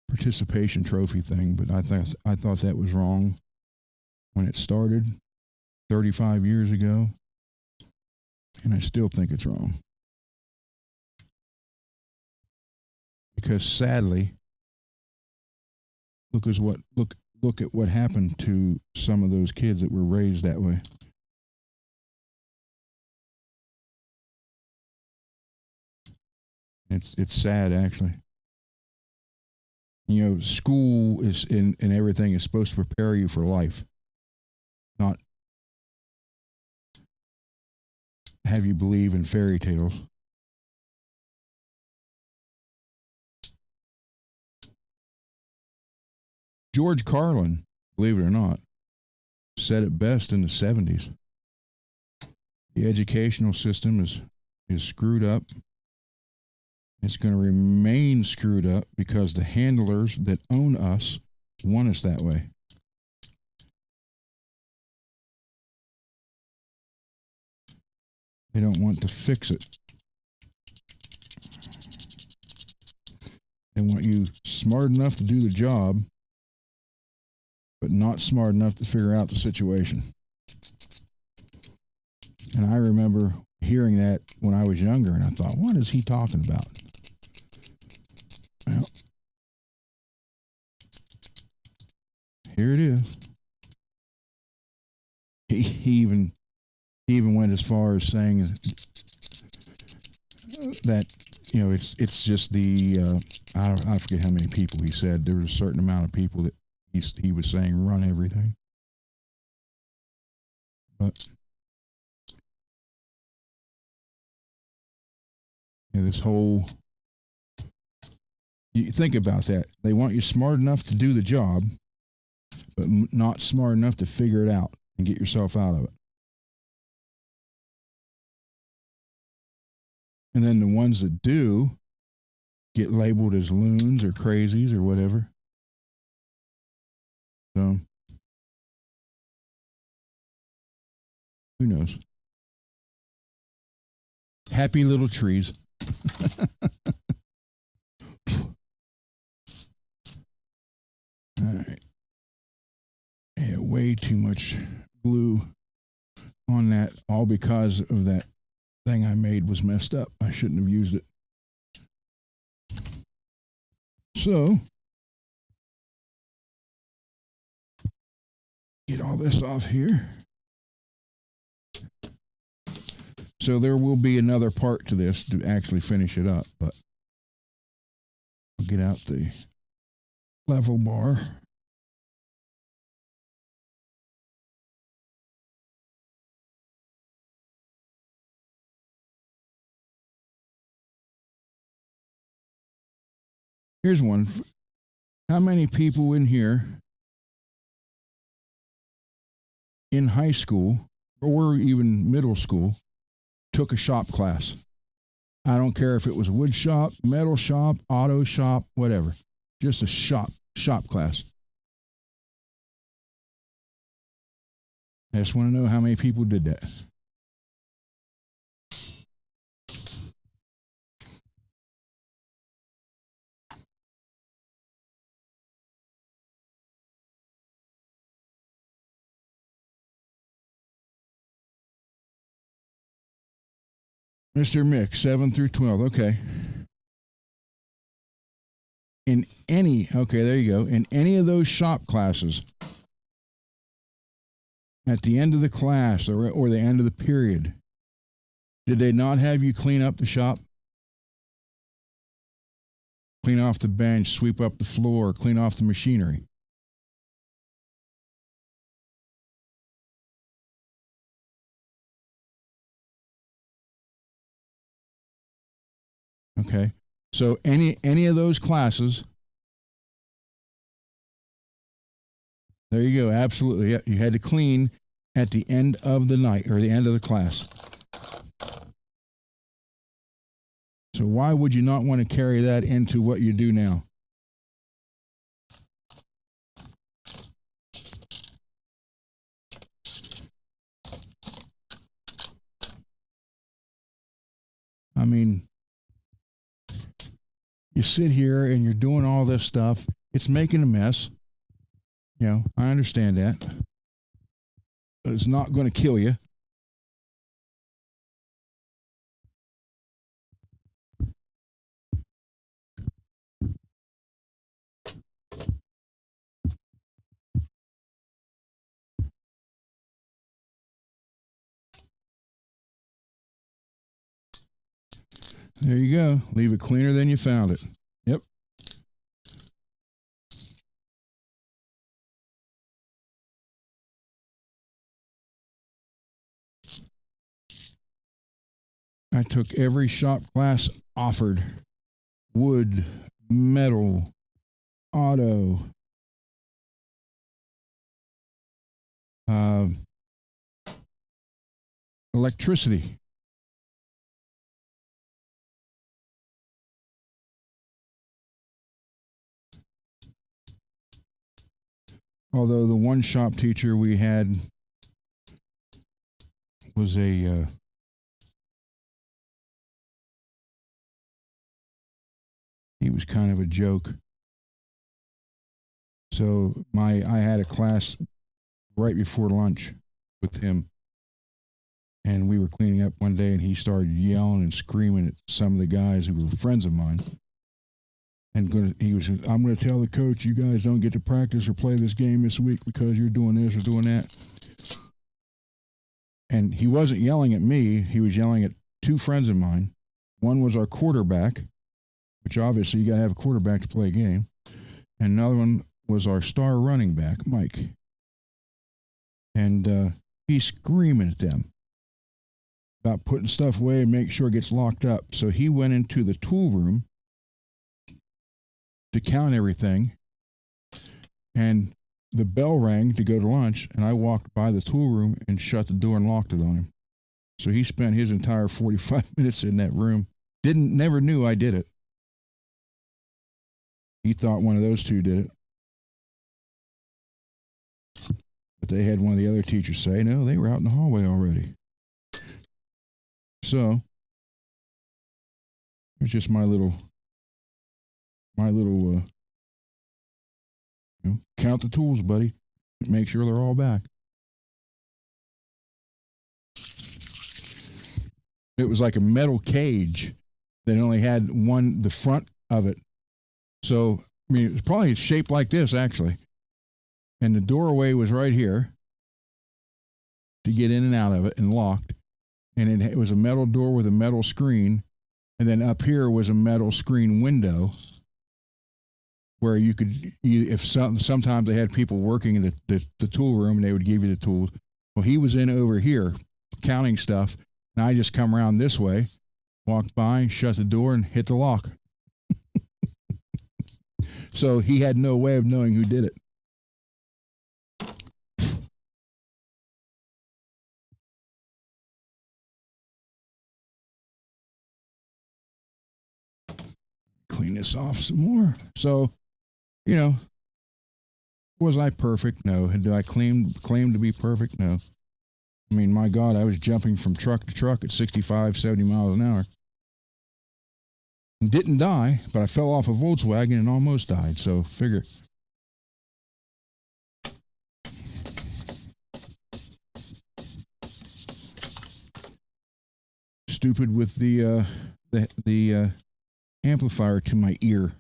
participation trophy thing, but I thought that was wrong when it started. 35 years ago, and I still think it's wrong. Because sadly, look at what happened to some of those kids that were raised that way. It's sad, actually. You know, school is and everything is supposed to prepare you for life, not have you believe in fairy tales. George Carlin, believe it or not, said it best in the 70s. The educational system is screwed up. It's going to remain screwed up because the handlers that own us want us that way. They don't want to fix it. They want you smart enough to do the job, but not smart enough to figure out the situation. And I remember hearing that when I was younger, and I thought, what is he talking about? Well, here it is. He even went as far as saying that, you know, it's just the I forget how many people he said. There was a certain amount of people that he was saying run everything. But you know, this whole, you think about that. They want you smart enough to do the job, but not smart enough to figure it out and get yourself out of it. And then the ones that do get labeled as loons or crazies or whatever. So, who knows? Happy little trees. All right. Yeah, way too much glue on that, all because of that thing I made was messed up. I shouldn't have used it. So, get all this off here. So there will be another part to this to actually finish it up, but I'll get out the level bar. Here's one. How many people in here in high school or even middle school took a shop class? I don't care if it was wood shop, metal shop, auto shop, whatever. Just a shop class. I just want to know how many people did that. Mr. Mick, 7 through 12. Okay. Okay, there you go. In any of those shop classes, at the end of the class or the end of the period, did they not have you clean up the shop? Clean off the bench, sweep up the floor, clean off the machinery. Okay. So any of those classes, there you go. Absolutely. Yeah, you had to clean at the end of the night or the end of the class. So why would you not want to carry that into what you do now? I mean, you sit here and you're doing all this stuff. It's making a mess. You know, I understand that. but it's not going to kill you. There you go. Leave it cleaner than you found it. Yep. I took every shop class offered. Wood, metal, auto, electricity. Although the one shop teacher we had was a he was kind of a joke. So I had a class right before lunch with him, and we were cleaning up one day, and he started yelling and screaming at some of the guys who were friends of mine. And I'm going to tell the coach, you guys don't get to practice or play this game this week because you're doing this or doing that. And he wasn't yelling at me. He was yelling at two friends of mine. One was our quarterback, which obviously you got to have a quarterback to play a game. And another one was our star running back, Mike. And he's screaming at them about putting stuff away and make sure it gets locked up. So he went into the tool room to count everything, and the bell rang to go to lunch, and I walked by the tool room and shut the door and locked it on him. So he spent his entire 45 minutes in that room. Never knew I did it. He thought one of those two did it. But they had one of the other teachers say, no, they were out in the hallway already. So it was just my little count the tools, buddy. Make sure they're all back. It was like a metal cage that only had the front of it. So, I mean, it was probably shaped like this, actually. And the doorway was right here to get in and out of it, and locked. And it was a metal door with a metal screen. And then up here was a metal screen window where you could, sometimes they had people working in the tool room, and they would give you the tools. Well, he was in over here counting stuff, and I just come around this way, walked by, shut the door, and hit the lock. So he had no way of knowing who did it. Clean this off some more. So, was I perfect? No. Did I claim to be perfect? No. I mean, my God, I was jumping from truck to truck at 65, 70 miles an hour. And didn't die, but I fell off a Volkswagen and almost died. So figure. Stupid with the amplifier to my ear.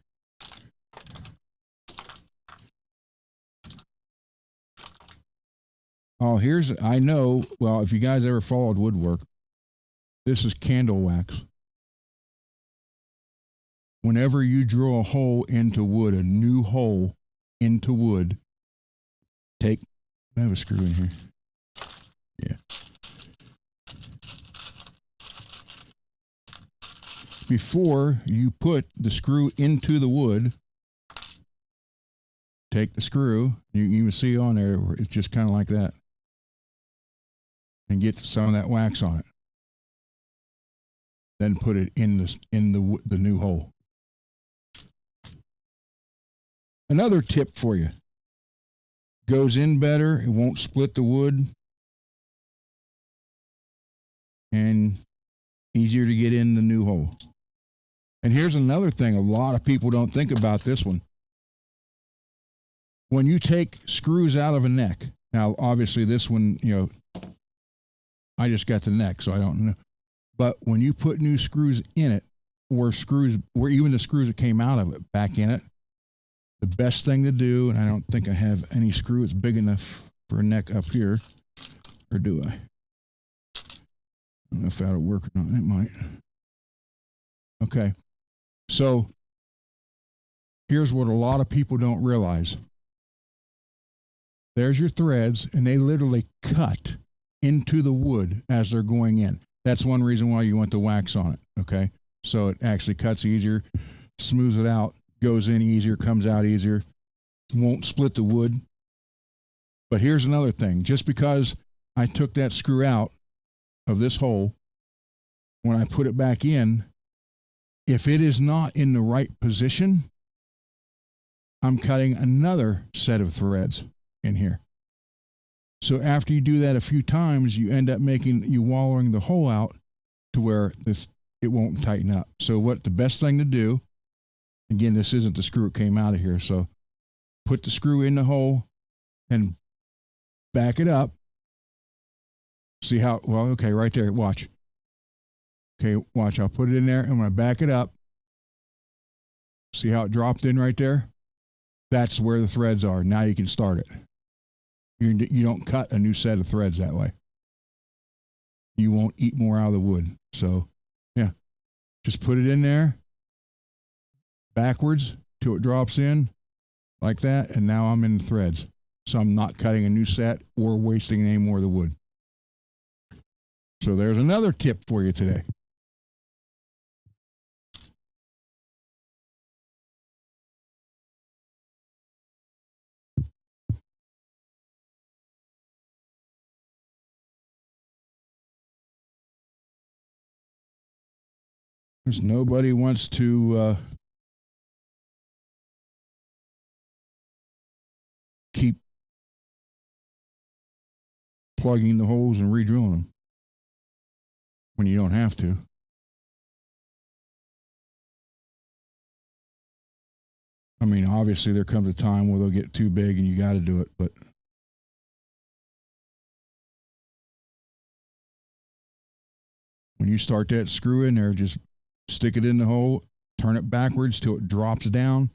Oh, I know, well, if you guys ever followed woodwork, this is candle wax. Whenever you drill a hole into wood, a new hole into wood, I have a screw in here. Yeah. Before you put the screw into the wood, take the screw, you can even see on there, it's just kind of like that, and get some of that wax on it. Then put it in the new hole. Another tip for you. Goes in better, it won't split the wood, and easier to get in the new hole. And here's another thing, a lot of people don't think about this one. When you take screws out of a neck, Now, obviously, this one, I just got the neck, so I don't know. But when you put new screws in it, or even the screws that came out of it back in it, the best thing to do, and I don't think I have any screw that's big enough for a neck up here, or do I? I don't know if that'll work or not. It might. Okay. So here's what a lot of people don't realize. There's your threads, and they literally cut into the wood as they're going in. That's one reason why you want the wax on it, okay? So it actually cuts easier, smooths it out, goes in easier, comes out easier, won't split the wood. But here's another thing. Just because I took that screw out of this hole, when I put it back in, if it is not in the right position, I'm cutting another set of threads in here. So after you do that a few times, you end up wallowing the hole out to where it won't tighten up. So what the best thing to do, again, this isn't the screw that came out of here, so put the screw in the hole and back it up. See how, well, okay, right there, watch. Okay, watch, I'll put it in there, I'm going to back it up. See how it dropped in right there? That's where the threads are. Now you can start it. You don't cut a new set of threads that way. You won't eat more out of the wood. So, yeah, just put it in there backwards till it drops in like that, and now I'm in the threads. So I'm not cutting a new set or wasting any more of the wood. So there's another tip for you today. Because nobody wants to keep plugging the holes and re-drilling them when you don't have to. I mean, obviously there comes a time where they'll get too big and you got to do it, but when you start that screw in there, just stick it in the hole, turn it backwards till it drops down,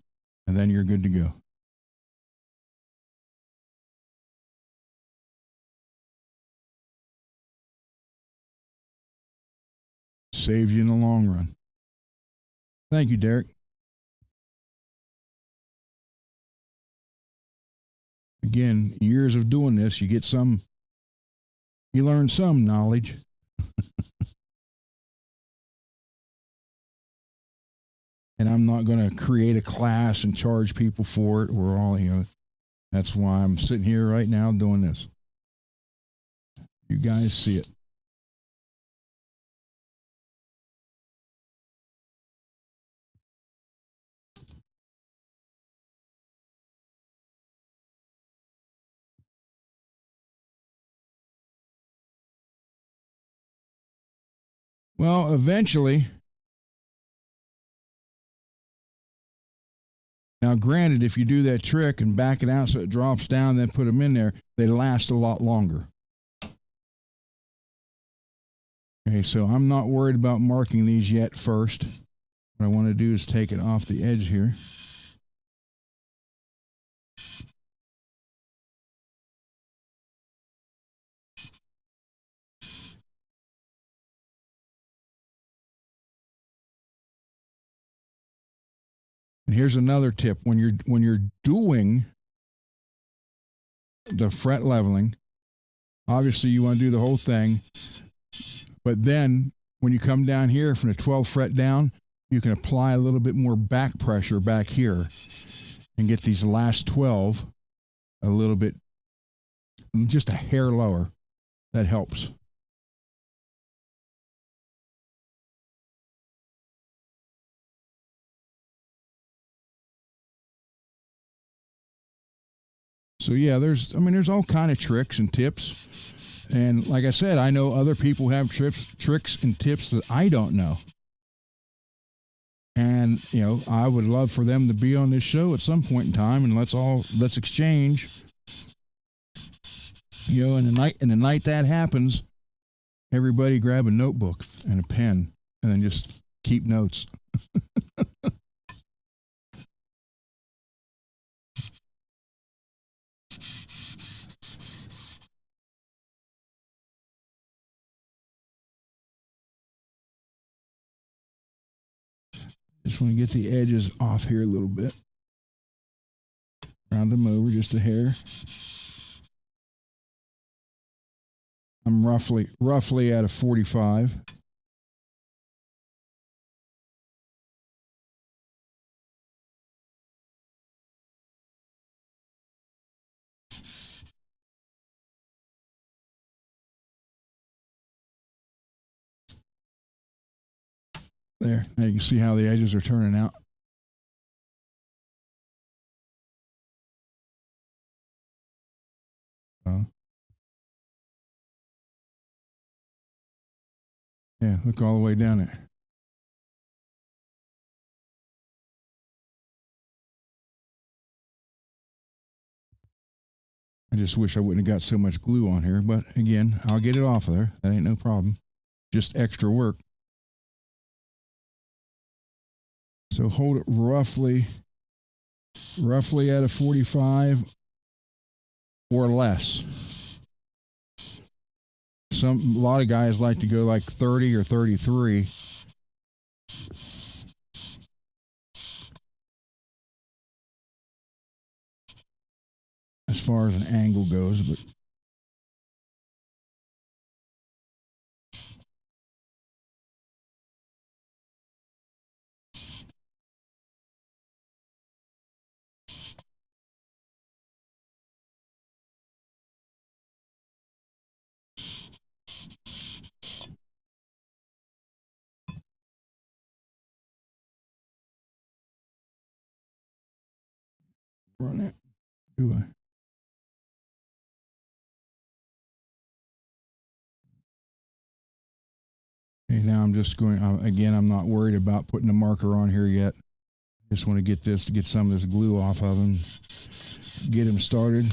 and then you're good to go. Saves you in the long run. Thank you, Derek. Again, years of doing this, you learn some knowledge. And I'm not going to create a class and charge people for it. We're all, that's why I'm sitting here right now doing this. You guys see it. Well, eventually. Now, granted, if you do that trick and back it out so it drops down, then put them in there, they last a lot longer. Okay, so I'm not worried about marking these yet first. What I want to do is take it off the edge here. And here's another tip: when you're doing the fret leveling, obviously you want to do the whole thing, but then when you come down here from the 12th fret down, you can apply a little bit more back pressure back here and get these last 12 a little bit, just a hair lower. That helps. So yeah, there's all kind of tricks and tips, and like I said, I know other people have tricks and tips that I don't know, and I would love for them to be on this show at some point in time, and let's exchange. You know, in the night that happens, everybody grab a notebook and a pen and then just keep notes. Just want to get the edges off here a little bit. Round them over just a hair. I'm roughly at a 45. There. Now you can see how the edges are turning out. Yeah, look all the way down there. I just wish I wouldn't have got so much glue on here, but again, I'll get it off of there. That ain't no problem. Just extra work. So hold it roughly at a 45 or less. A lot of guys like to go like 30 or 33. As far as an angle goes, but run it. Do I? Okay, now I'm just going, again, I'm not worried about putting a marker on here yet. Just want to get some of this glue off of him, get him started.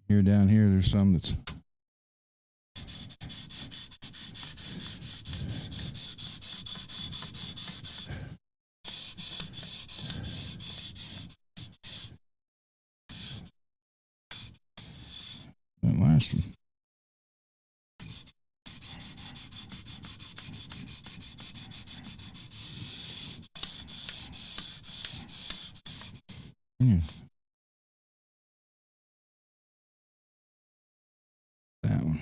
Here, down here, there's some that's that last one. Yeah. That one.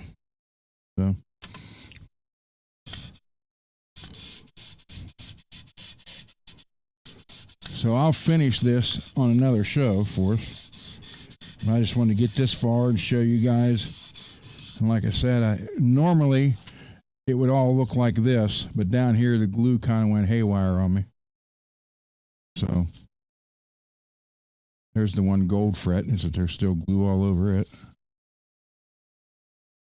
So I'll finish this on another show for us. I just wanted to get this far and show you guys. And like I said, normally it would all look like this, but down here the glue kind of went haywire on me. So there's the one gold fret, and so there's still glue all over it.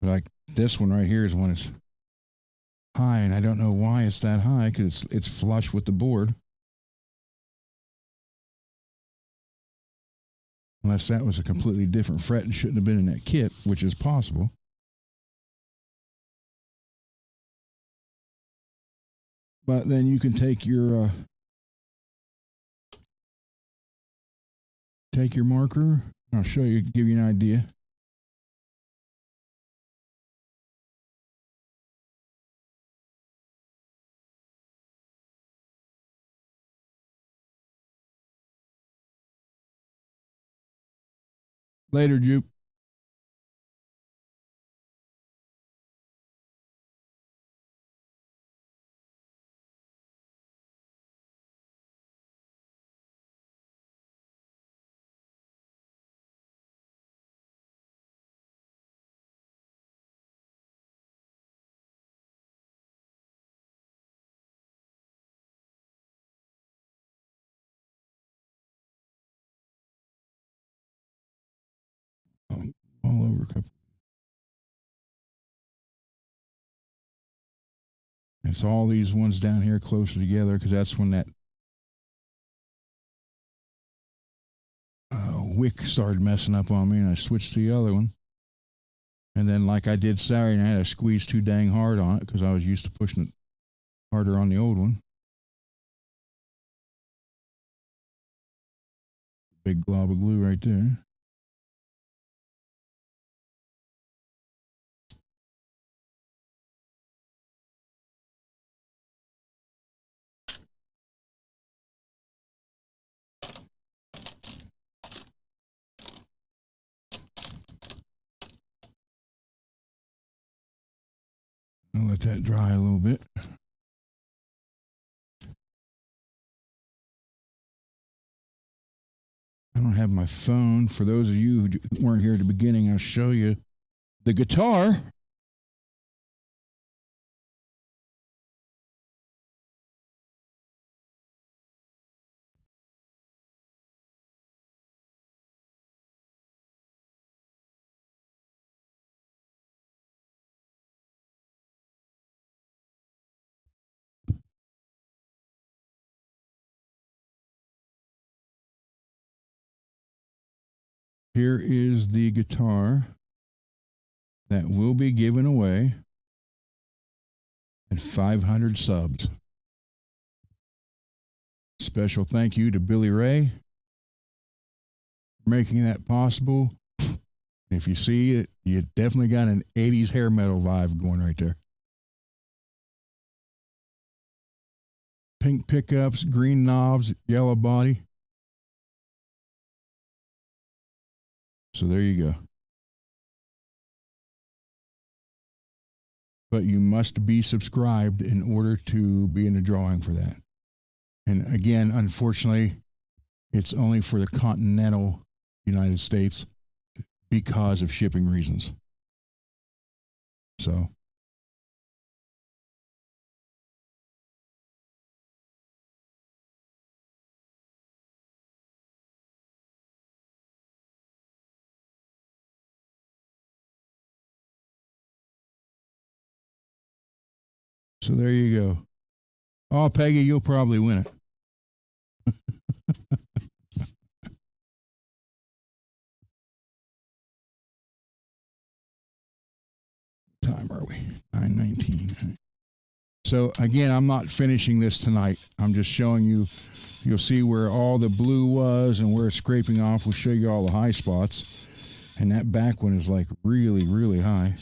But like this one right here is when it's high, and I don't know why it's that high because it's flush with the board. Unless that was a completely different fret and shouldn't have been in that kit, which is possible. But then you can take your marker. I'll show you, give you an idea. Later, Jupe. All over a couple. It's all these ones down here closer together because that's when that wick started messing up on me, and I switched to the other one. And then, like I did Saturday night, I squeezed too dang hard on it because I was used to pushing it harder on the old one. Big glob of glue right there. I'll let that dry a little bit. I don't have my phone. For those of you who weren't here at the beginning, I'll show you the guitar. Here is the guitar that will be given away at 500 subs. Special thank you to Billy Ray for making that possible. If you see it, you definitely got an 80s hair metal vibe going right there. Pink pickups, green knobs, yellow body. So there you go. But you must be subscribed in order to be in the drawing for that. And again, unfortunately, it's only for the continental United States because of shipping reasons. So there you go. Oh, Peggy, you'll probably win it. Time are we? 9:19. So again, I'm not finishing this tonight. I'm just showing you. You'll see where all the blue was and where it's scraping off. We'll show you all the high spots. And that back one is like really, really high.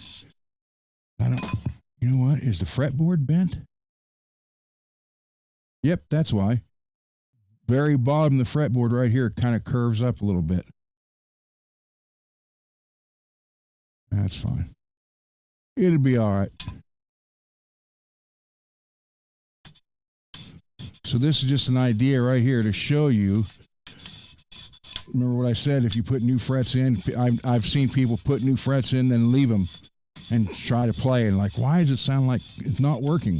You know what? Is the fretboard bent? Yep, that's why. Very bottom of the fretboard right here kind of curves up a little bit. That's fine. It'll be all right. So this is just an idea right here to show you. Remember what I said, if you put new frets in, I've seen people put new frets in, then leave them and try to play. And like, why does it sound like it's not working?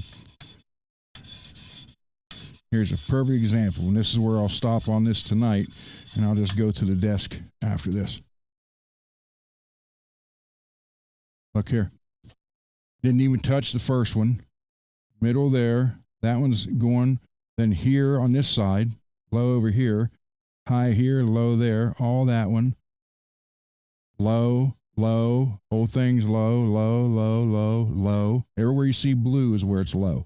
Here's a perfect example. And this is where I'll stop on this tonight. And I'll just go to the desk after this. Look here. Didn't even touch the first one. Middle there. That one's going. Then here on this side. Low over here. High here. Low there. All that one. Low. Low. Whole thing's low. Low. Low. Low. Low. Everywhere you see blue is where it's low.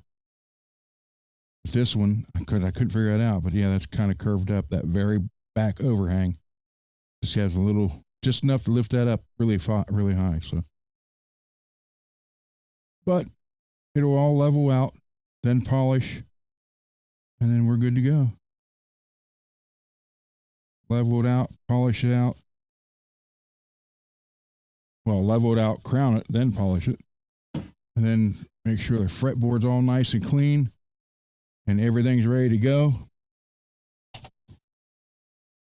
This one, I couldn't figure it out. But yeah, that's kind of curved up. That very back overhang. Just has a little. Just enough to lift that up really high. So. But it'll all level out, then polish, and then we're good to go. Level it out, polish it out. Well, level it out, crown it, then polish it. And then make sure the fretboard's all nice and clean and everything's ready to go.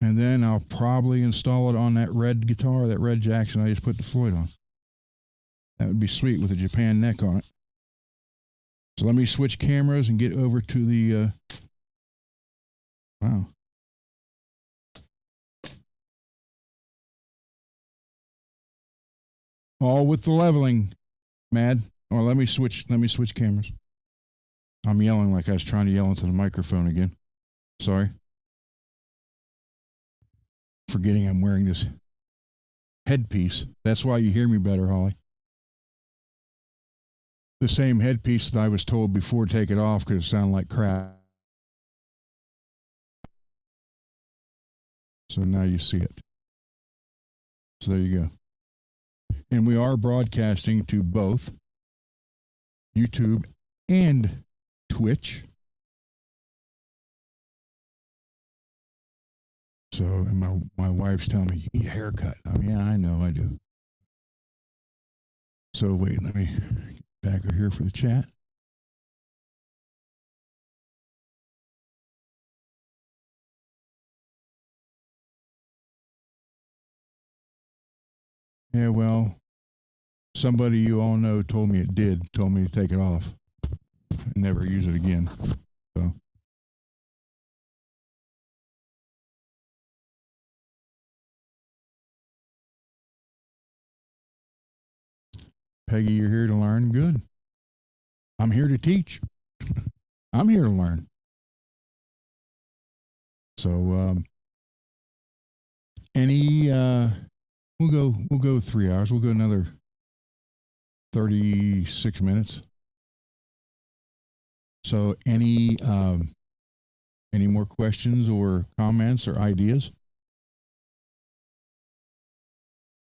And then I'll probably install it on that red guitar, that red Jackson I just put the Floyd on. That would be sweet with a Japan neck on it. So let me switch cameras and get over to the, wow. All with the leveling, Mad. Or let me switch cameras. I'm yelling like I was trying to yell into the microphone again. Sorry. Forgetting I'm wearing this headpiece. That's why you hear me better, Holly. The same headpiece that I was told before to take it off because it sounded like crap. So now you see it. So there you go. And we are broadcasting to both YouTube and Twitch. So, and my wife's telling me, you need a haircut. Yeah, I know, I do. So wait, let me get back over here for the chat. Yeah, well, somebody you all know told me told me to take it off and never use it again. So. Peggy, you're here to learn? Good. I'm here to teach. I'm here to learn. So, we'll go 3 hours. We'll go another 36 minutes. So any more questions or comments or ideas?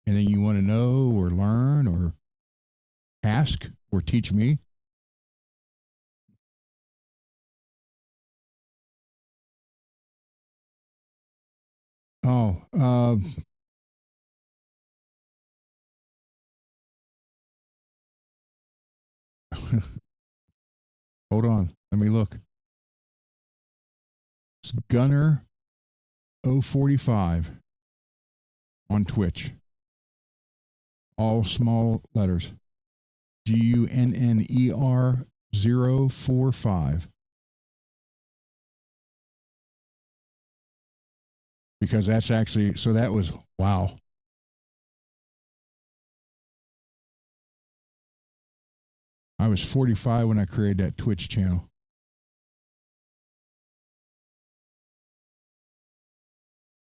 Anything you want to know or learn or ask or teach me? Oh, hold on. Let me look. It's Gunner 045 on Twitch. All small letters. GUNNER 045. Because that's actually, so that was, wow. I was 45 when I created that Twitch channel.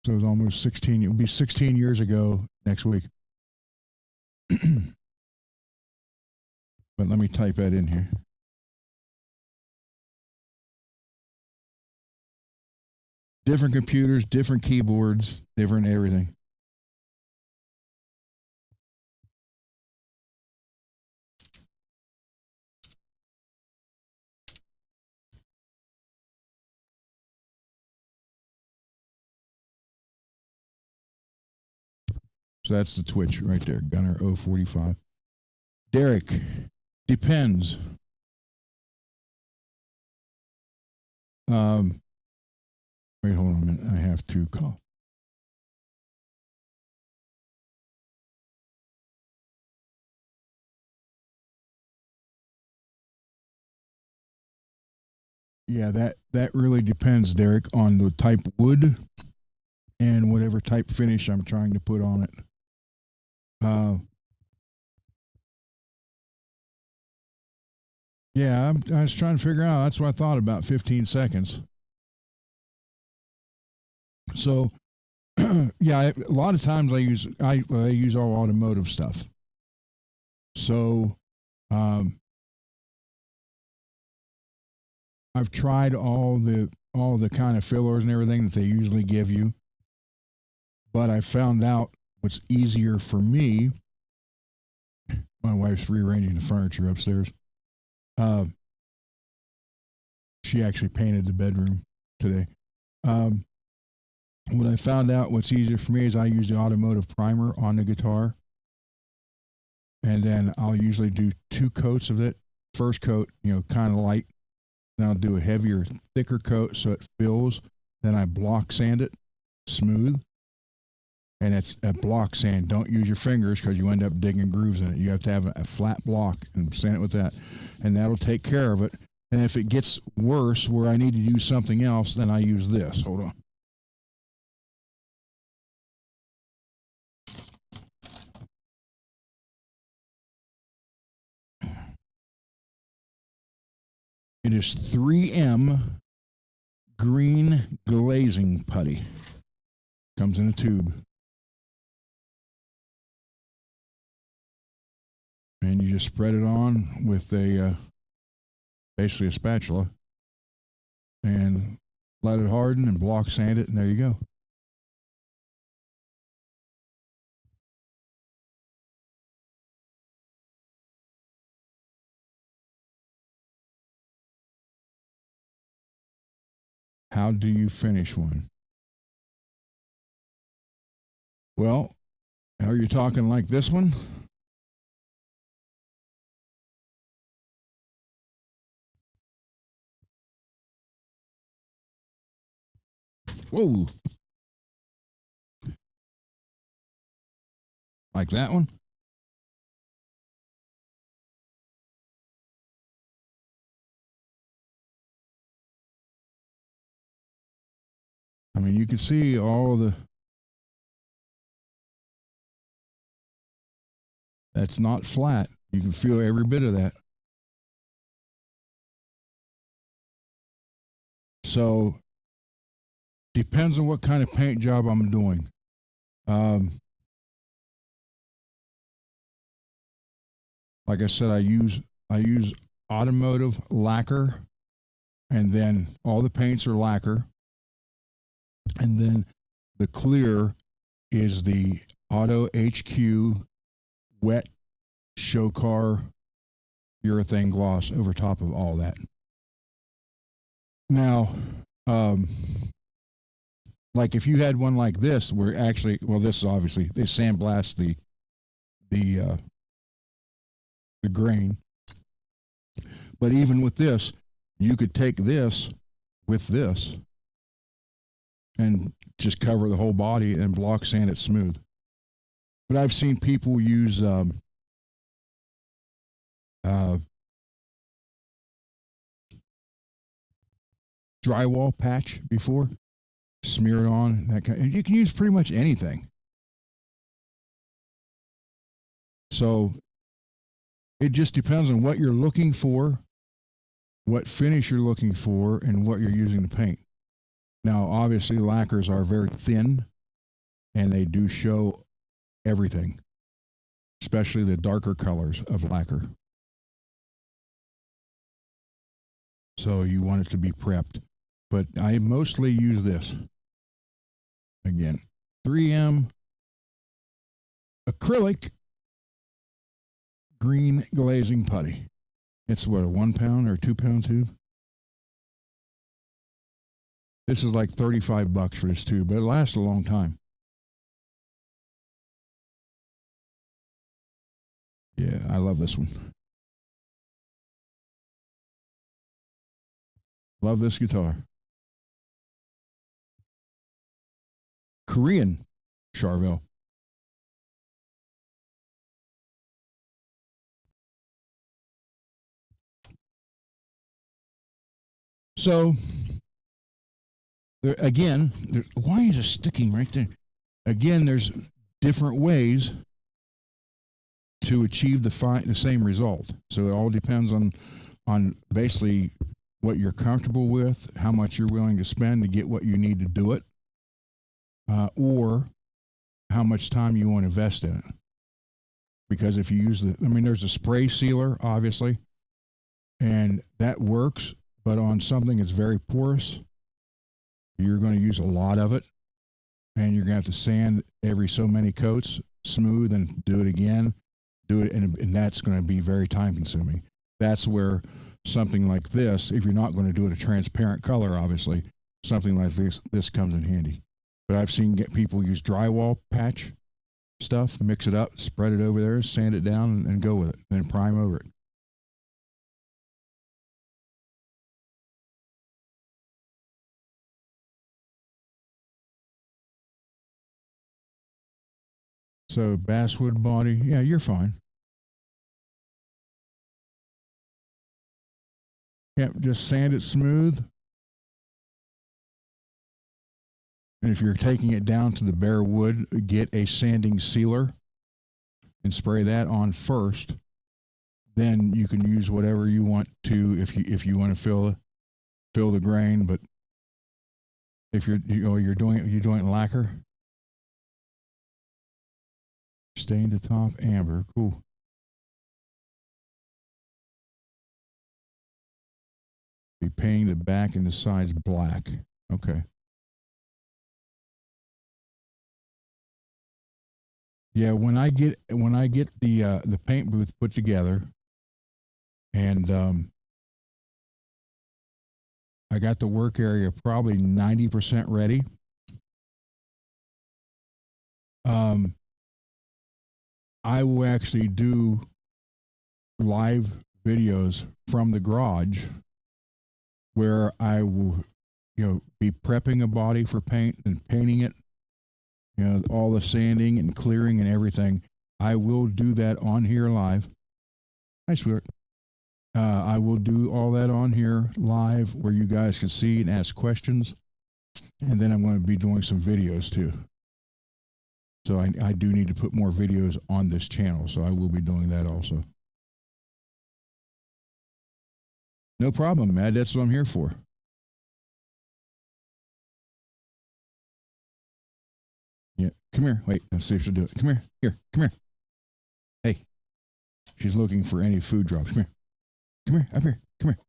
So it was almost 16. It will be 16 years ago next week. But let me type that in here. Different computers, different keyboards, different everything. So that's the Twitch right there, Gunner 045. Derek, depends. Wait, hold on a minute. I have to call. Yeah, that really depends, Derek, on the type wood and whatever type finish I'm trying to put on it. Yeah, I was trying to figure out. That's what I thought about 15 seconds. So, yeah, a lot of times I use all automotive stuff. So, I've tried all the kind of fillers and everything that they usually give you, but I found out what's easier for me. My wife's rearranging the furniture upstairs. She actually painted the bedroom today. What I found out, what's easier for me is I use the automotive primer on the guitar, and then I'll usually do 2 coats of it. First coat, kind of light. Then I'll do a heavier, thicker coat so it fills. Then I block sand it smooth. And it's a block sand. Don't use your fingers because you end up digging grooves in it. You have to have a flat block and sand it with that. And that'll take care of it. And if it gets worse where I need to use something else, then I use this. Hold on. It is 3M green glazing putty. Comes in a tube. And you just spread it on with a basically a spatula and let it harden and block sand it, and there you go. How do you finish one? Well, are you talking like this one? Whoa. Like that one? I mean, you can see all the. That's not flat. You can feel every bit of that. So, depends on what kind of paint job I'm doing. Like I said, I use automotive lacquer, and then all the paints are lacquer, and then the clear is the Auto HQ wet show car urethane gloss over top of all that. Now, like if you had one like this, where actually, well, this is obviously they sandblast the grain, but even with this, you could take this with this and just cover the whole body and block sand it smooth. But I've seen people use drywall patch before, smear it on that kind. And you can use pretty much anything. So it just depends on what you're looking for, what finish you're looking for, and what you're using to paint. Now, obviously, lacquers are very thin, and they do show everything, especially the darker colors of lacquer. So you want it to be prepped. But I mostly use this. Again, 3M acrylic green glazing putty. It's what, a 1 pound or 2 pound tube? This is like $35 for this tube, but it lasts a long time. Yeah, I love this one. Love this guitar. Korean Charvel. So, again, why is it sticking right there? Again, there's different ways to achieve the same result. So it all depends on basically what you're comfortable with, how much you're willing to spend to get what you need to do it, or how much time you want to invest in it. Because if you use there's a spray sealer, obviously, and that works, but on something that's very porous, you're going to use a lot of it, and you're going to have to sand every so many coats, smooth, and do it again, and that's going to be very time consuming. That's where something like this, if you're not going to do it a transparent color, obviously, something like this comes in handy. But I've seen people use drywall patch stuff, mix it up, spread it over there, sand it down, and go with it, and then prime over it. So basswood body, yeah, you're fine. Yep, just sand it smooth. And if you're taking it down to the bare wood, get a sanding sealer and spray that on first. Then you can use whatever you want to if you want to fill the grain. But if you're doing lacquer, Stain the top amber. Cool. Be painting the back and the sides black. Okay. Yeah, when I get the paint booth put together, and I got the work area probably 90% ready. I will actually do live videos from the garage where I will, be prepping a body for paint and painting it. All the sanding and clearing and everything. I will do that on here live. Hi, sweetheart. I will do all that on here live where you guys can see and ask questions. And then I'm going to be doing some videos too. So I do need to put more videos on this channel. So I will be doing that also. No problem, Matt. That's what I'm here for. Yeah, come here. Wait, let's see if she'll do it. Come here. Come here. Hey, she's looking for any food drops. Come here. Come here. Up here. Come here.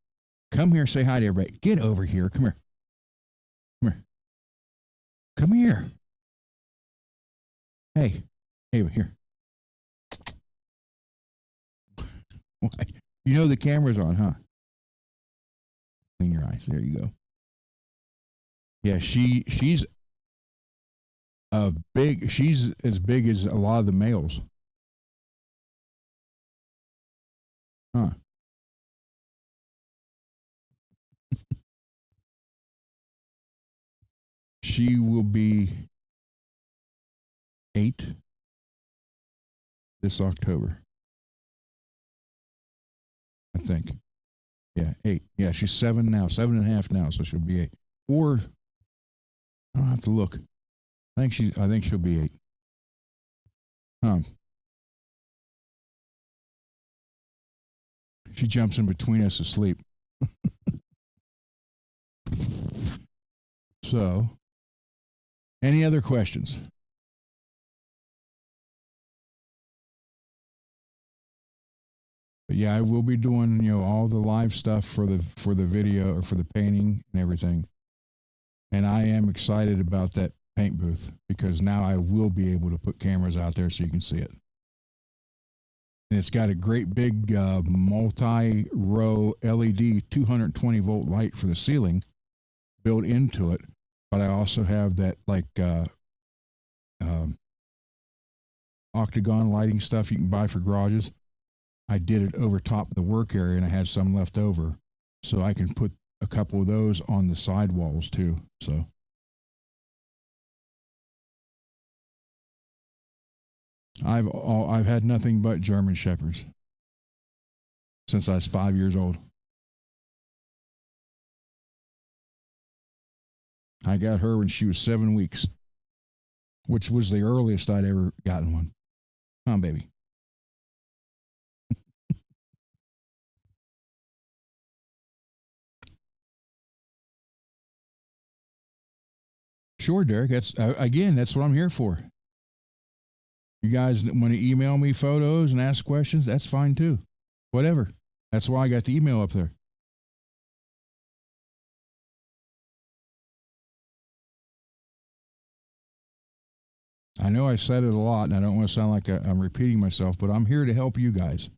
Come here. Say hi to everybody. Get over here. Come here. Come here. Come here. Hey, Ava, here. You know the camera's on, huh? Clean your eyes. There you go. Yeah, she's she's as big as a lot of the males. Huh. She will be 8 this October. I think. Yeah, 8. Yeah, she's 7 now, 7.5 now, so she'll be 8. Or I don't have to look. I think she'll be 8. She jumps in between us asleep. So, any other questions? But yeah, I will be doing, all the live stuff for the video or for the painting and everything. And I am excited about that paint booth because now I will be able to put cameras out there so you can see it. And it's got a great big multi-row LED 220 volt light for the ceiling built into it. But I also have that octagon lighting stuff you can buy for garages. I did it over top of the work area and I had some left over. So I can put a couple of those on the side walls too. So I've had nothing but German Shepherds since I was 5 years old. I got her when she was 7 weeks, which was the earliest I'd ever gotten one. Huh, baby. Sure, Derek. That's what I'm here for. You guys want to email me photos and ask questions? That's fine too. Whatever. That's why I got the email up there. I know I said it a lot, and I don't want to sound like I'm repeating myself, but I'm here to help you guys.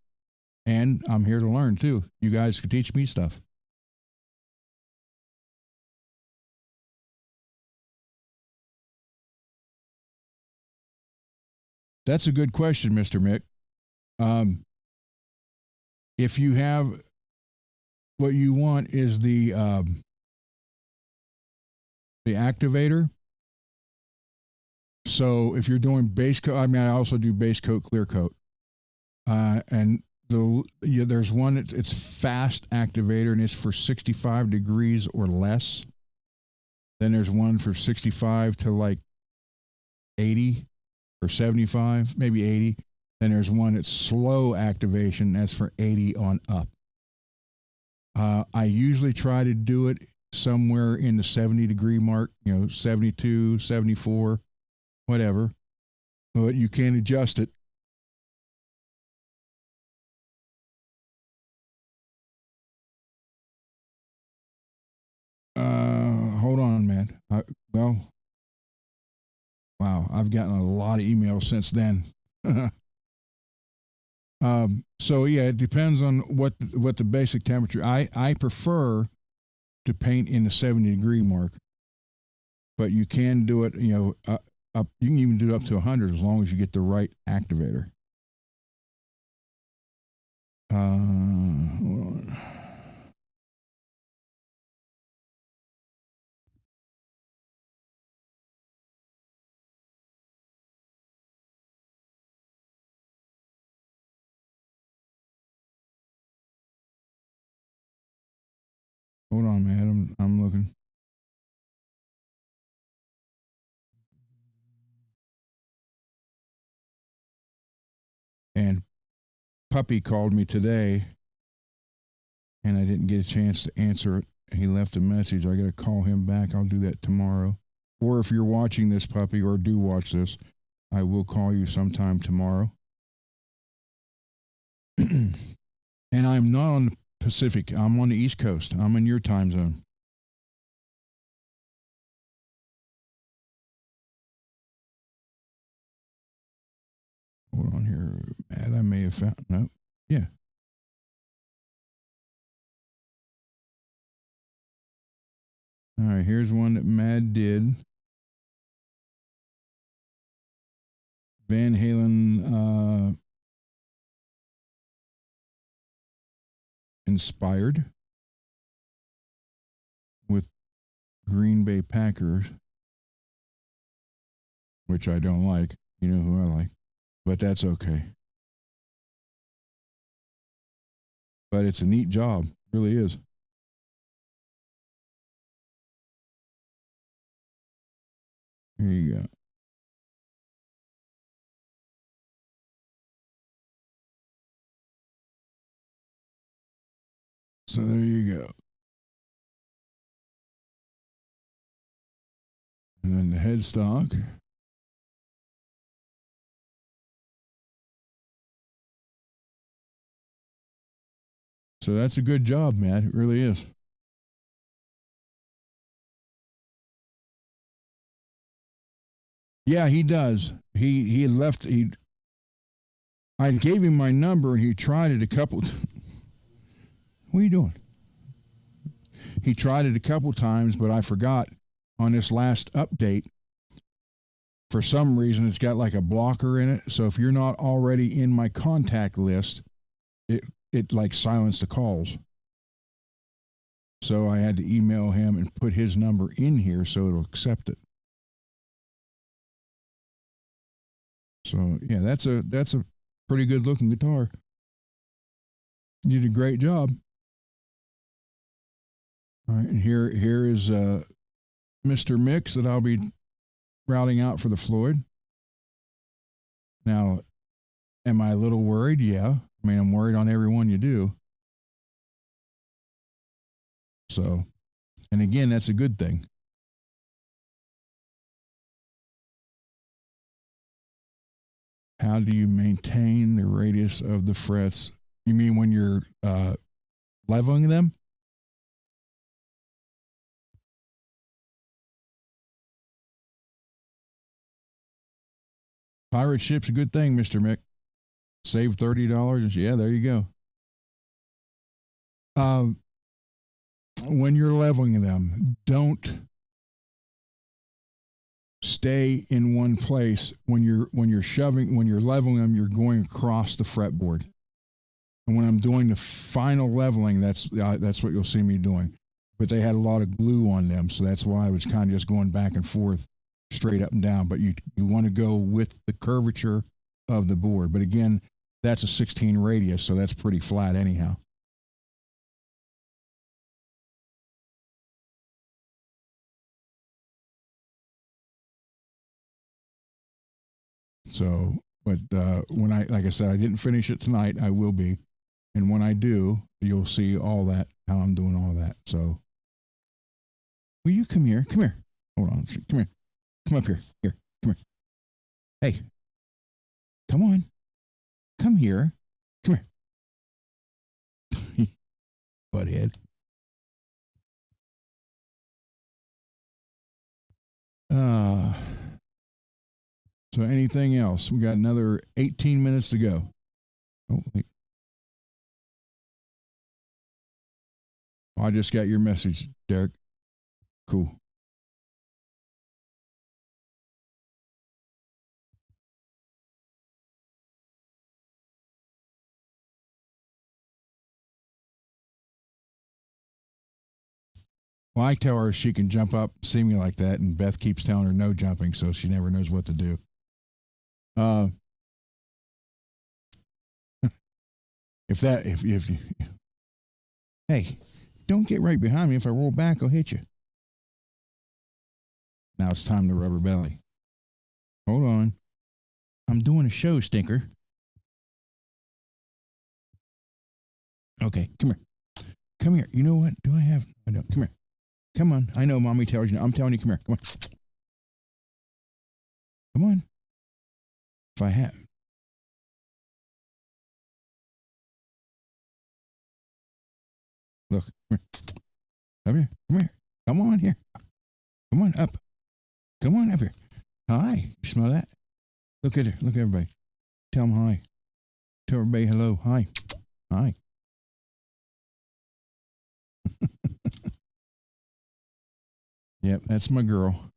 And I'm here to learn too. You guys can teach me stuff. That's a good question, Mr. Mick. If you have what you want is the activator. So if you're doing base coat, I also do base coat, clear coat, and there's one. It's fast activator, and it's for 65 degrees or less. Then there's one for 65 to 80 or 75, maybe 80. Then there's one that's slow activation. That's for 80 on up. I usually try to do it somewhere in the 70-degree mark, 72, 74, whatever. But you can adjust it Well, wow, I've gotten a lot of emails since then. So yeah, it depends on what the basic temperature. I prefer to paint in the 70-degree mark, but you can do it. Up. You can even do it up to 100 as long as you get the right activator. Hold on. Hold on, man. I'm looking. And Puppy called me today, and I didn't get a chance to answer it. He left a message. I got to call him back. I'll do that tomorrow. Or if you're watching this, Puppy, or do watch this, I will call you sometime tomorrow. And I'm not on the Pacific. I'm on the East Coast. I'm in your time zone. Hold on here. Matt, I may have found. No. Yeah. All right. Here's one that Mad did. Van Halen inspired with Green Bay Packers, which I don't like. You know who I like, but that's okay. But it's a neat job, really is. Here you go. So there you go. And then the headstock. So that's a good job, Matt. It really is. Yeah, he does. He had left. I gave him my number, and he tried it a couple. What are you doing? He tried it a couple times, but I forgot on this last update. For some reason, it's got like a blocker in it. So if you're not already in my contact list, it like silenced the calls. So I had to email him and put his number in here so it'll accept it. So yeah, that's a pretty good looking guitar. You did a great job. All right, and here is Mr. Mix that I'll be routing out for the Floyd. Now, am I a little worried? Yeah. I mean, I'm worried on every one you do. So, and again, that's a good thing. How do you maintain the radius of the frets? You mean when you're leveling them? Pirate ship's a good thing, Mr. Mick. Save $30. Yeah, there you go. When you're leveling them, don't stay in one place. When you're leveling them, you're going across the fretboard. And when I'm doing the final leveling, that's what you'll see me doing. But they had a lot of glue on them, so that's why I was kind of just going back and forth, straight up and down. But you want to go with the curvature of the board. But again, that's a 16 radius, so that's pretty flat anyhow. So, but when like I said, I didn't finish it tonight. I will be, and when I do, you'll see all that, how I'm doing all that. So, will you come here? Come here. Hold on. Come here. Come up here. Here. Come here. Hey. Come on. Come here. Come here. Butthead. Uh, so anything else? We got another 18 minutes to go. Oh, wait. I just got your message, Derek. Cool. Well, I tell her she can jump up, see me like that, and Beth keeps telling her no jumping, so she never knows what to do. Uh, if you, hey, don't get right behind me. If I roll back, I'll hit you. Now it's time to rubber belly. Hold on. I'm doing a show, stinker. Okay, come here. Come here. You know what? Do I have? I don't. Come here. Come on. I know mommy tells you. I'm telling you, come here. Come on. Come on. If I have. Look. Come here. Come here. Come here. Come on here. Come on up. Come on up here. Hi. You smell that? Look at her. Look at everybody. Tell them hi. Tell everybody hello. Hi. Hi. Yep, that's my girl.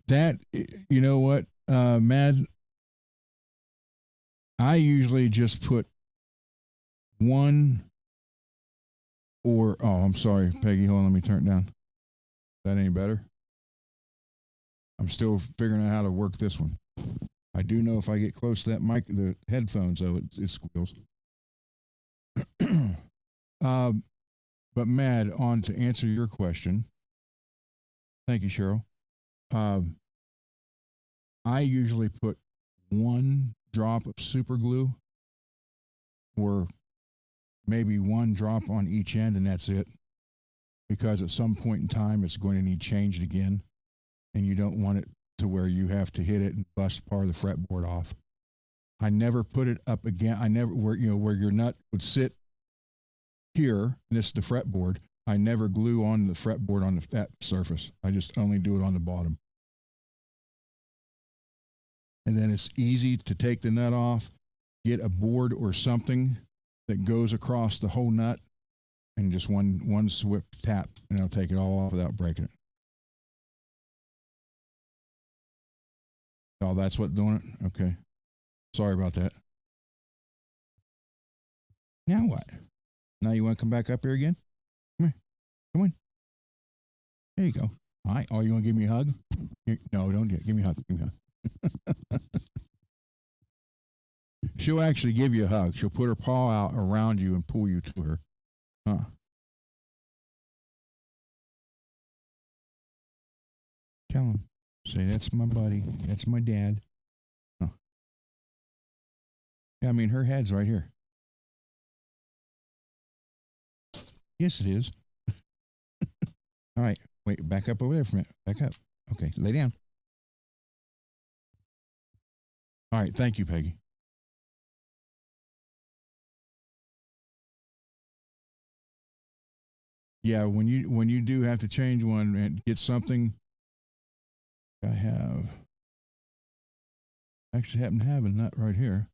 That, you know what, Mad, I usually just put one or, oh, I'm sorry, Peggy, hold on, let me turn it down. Is that any better? I'm still figuring out how to work this one. I do know if I get close to that mic, the headphones, though, it squeals. um, but Mad, on to answer your question. Thank you, Cheryl. Um, I usually put one drop of super glue or maybe one drop on each end, and that's it. Because at some point in time, it's going to need changed again, and you don't want it to where you have to hit it and bust part of the fretboard off. I never put it up again. I never where your nut would sit here, and this is the fretboard. I never glue on the fretboard on that surface. I just only do it on the bottom. And then it's easy to take the nut off, get a board or something that goes across the whole nut, and just one swift tap, and I'll take it all off without breaking it. Oh, that's what doing it? Okay. Sorry about that. Now what? Now you want to come back up here again? Come here. Come on. There you go. All right. Oh, you want to give me a hug? No, don't give me a hug. Give me a hug. She'll actually give you a hug. She'll put her paw out around you and pull you to her. Huh. Tell him. Say, that's my buddy. That's my dad. Huh. Yeah, I mean, her head's right here. Yes, it is. All right. Wait, back up over there for a minute. Back up. Okay, lay down. All right. Thank you, Peggy. Yeah, when you do have to change one and get something, I have actually happen to have a nut right here.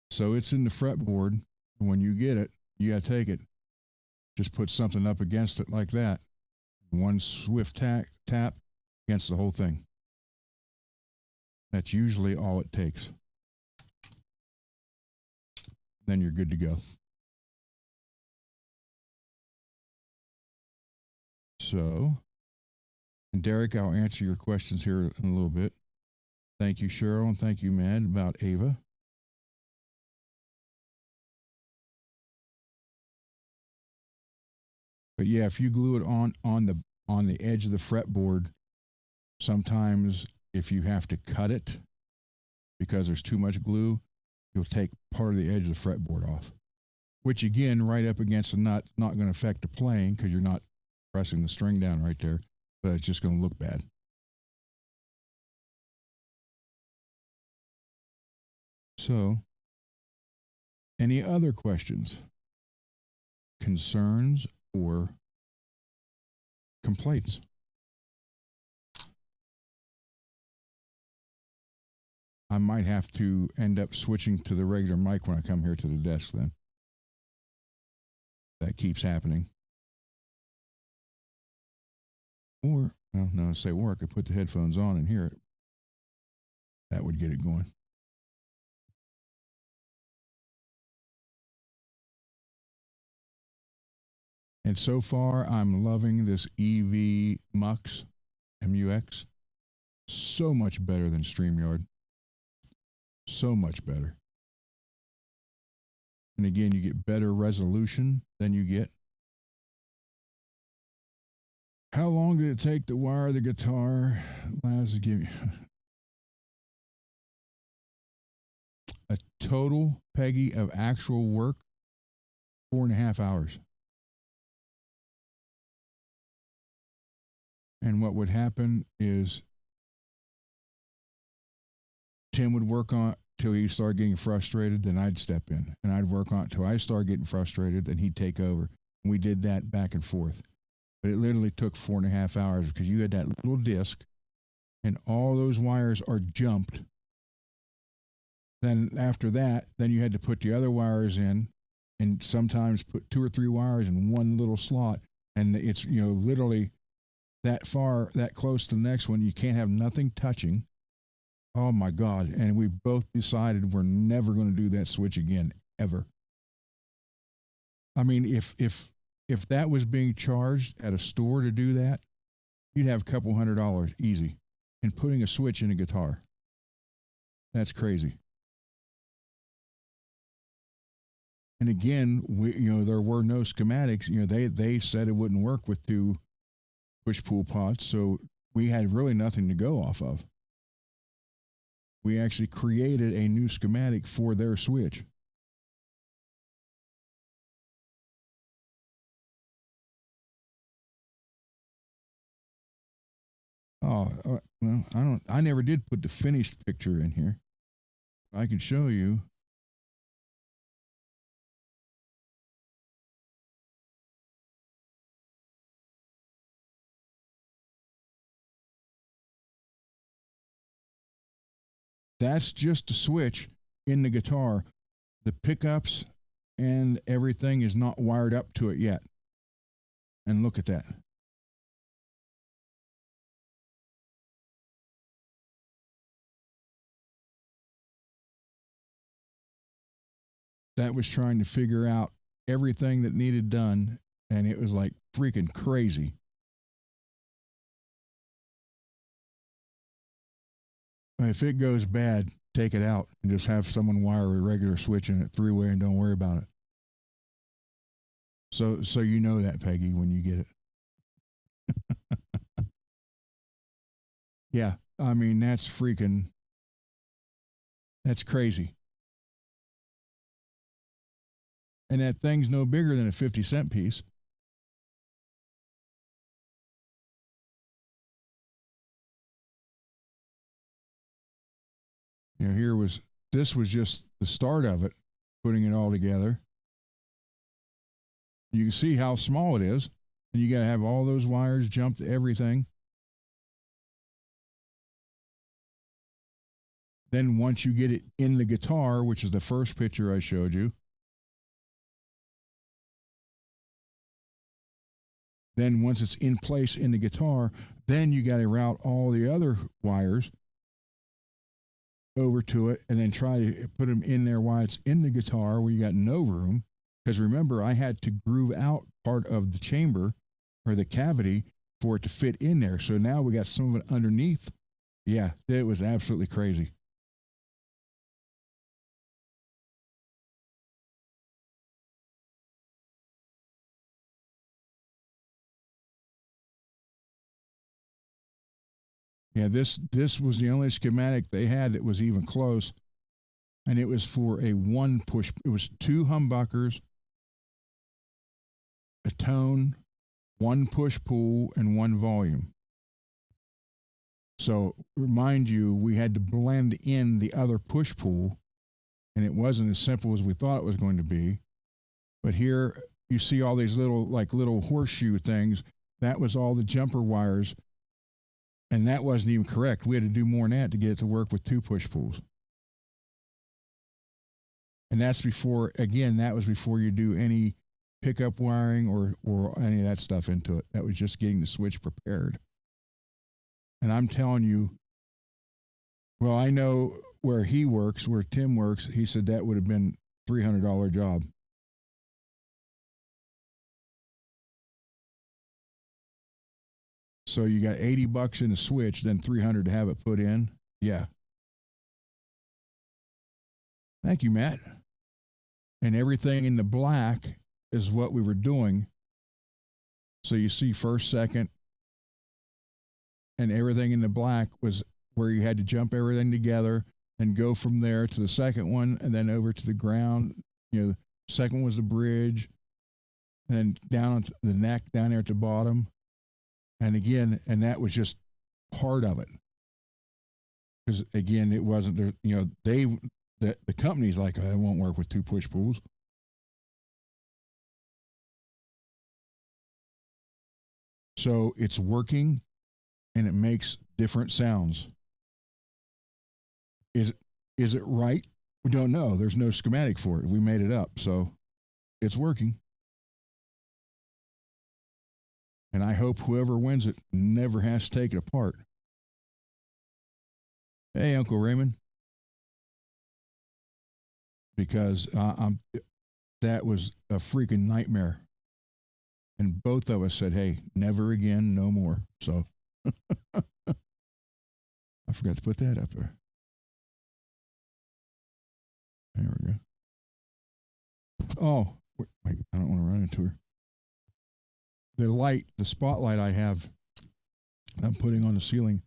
So it's in the fretboard. And when you get it, you got to take it. Just put something up against it like that. One swift tap against the whole thing. That's usually all it takes. Then you're good to go. So, and Derek, I'll answer your questions here in a little bit. Thank you, Cheryl, and thank you, Mad, about Ava. But yeah, if you glue it on the edge of the fretboard, sometimes if you have to cut it because there's too much glue, you'll take part of the edge of the fretboard off. Which again, right up against the nut, not going to affect the playing because you're not pressing the string down right there, but it's just going to look bad. So, any other questions? concerns or complaints. I might have to end up switching to the regular mic when I come here to the desk then. That keeps happening. Or, or I could put the headphones on and hear it. That would get it going. And so far, I'm loving this EV Mux, MUX. So much better than StreamYard. So much better. And again, you get better resolution than you get. How long did it take to wire the guitar? Laz, give me a total, Peggy, of actual work, 4.5 hours. And what would happen is Tim would work on it till he started getting frustrated, then I'd step in. And I'd work on it till I started getting frustrated, then he'd take over. And we did that back and forth. But it literally took 4.5 hours because you had that little disc and all those wires are jumped. Then after that, then you had to put the other wires in and sometimes put 2 or 3 wires in one little slot. And it's, literally that far, that close to the next one. You can't have nothing touching. Oh my God. And we both decided we're never going to do that switch again, ever. I mean, if that was being charged at a store to do that, you'd have a couple $100 easy. And putting a switch in a guitar. That's crazy. And again, there were no schematics. They said it wouldn't work with 2 push-pull pots, so we had really nothing to go off of. We actually created a new schematic for their switch. Oh, well, I never did put the finished picture in here. I can show you. That's just a switch in the guitar. The pickups and everything is not wired up to it yet. And look at that. That was trying to figure out everything that needed done, and it was like freaking crazy. If it goes bad, take it out and just have someone wire a regular switch in it 3-way and don't worry about it. So you know that, Peggy, when you get it. Yeah, I mean, that's crazy. And that thing's no bigger than a 50-cent piece. This was just the start of it, putting it all together. You can see how small it is, and you got to have all those wires jump to everything. Then once you get it in the guitar, which is the first picture I showed you, then once it's in place in the guitar, then you got to route all the other wires over to it and then try to put them in there while it's in the guitar where you got no room. Because remember, I had to groove out part of the chamber or the cavity for it to fit in there. So now we got some of it underneath. Yeah, it was absolutely crazy. Yeah, this was the only schematic they had that was even close. And it was for a one push. It was 2 humbuckers, a tone, 1 push pull, and 1 volume. So remind you, we had to blend in the other push pull, and it wasn't as simple as we thought it was going to be. But here you see all these little horseshoe things. That was all the jumper wires, and that wasn't even correct. We had to do more than that to get it to work with 2 push pulls. And that's before, again, that was before you do any pickup wiring or any of that stuff into it. That was just getting the switch prepared. And I'm telling you, well, I know where he works, where Tim works, he said that would have been $300 job. So you got $80 in the switch, then $300 to have it put in. Yeah. Thank you, Matt. And everything in the black is what we were doing. So you see first, second, and everything in the black was where you had to jump everything together and go from there to the second one and then over to the ground. You know, the second was the bridge, and then down onto the neck down there at the bottom. And again, and that was just part of it. Because again, it wasn't there, you know, the company's like, I won't work with 2 push pulls. So it's working and it makes different sounds. Is it right? We don't know. There's no schematic for it. We made it up. So it's working. And I hope whoever wins it never has to take it apart. Hey, Uncle Raymond. Because that was a freaking nightmare. And both of us said, hey, never again, no more. So I forgot to put that up there. There we go. Oh, wait, I don't want to run into her. The spotlight I have, I'm putting on the ceiling.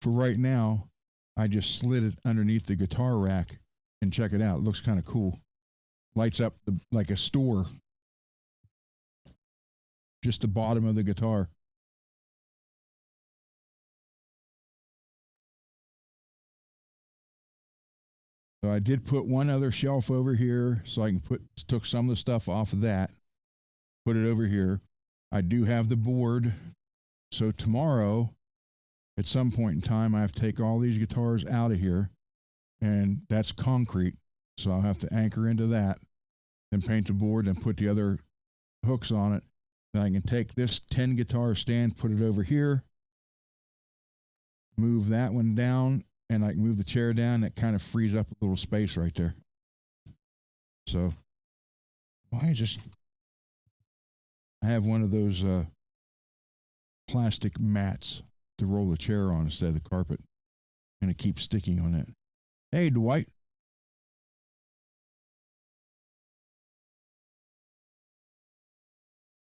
For right now, I just slid it underneath the guitar rack and check it out. It looks kind of cool. Lights up like a store. Just the bottom of the guitar. So I did put one other shelf over here so I can took some of the stuff off of that, put it over here. I do have the board. So tomorrow, at some point in time, I have to take all these guitars out of here, and that's concrete. So I'll have to anchor into that, then paint the board and put the other hooks on it. Then I can take this 10 guitar stand, put it over here, move that one down, and I can move the chair down. That kind of frees up a little space right there. So I have one of those plastic mats to roll the chair on instead of the carpet, and it keeps sticking on it. Hey, Dwight.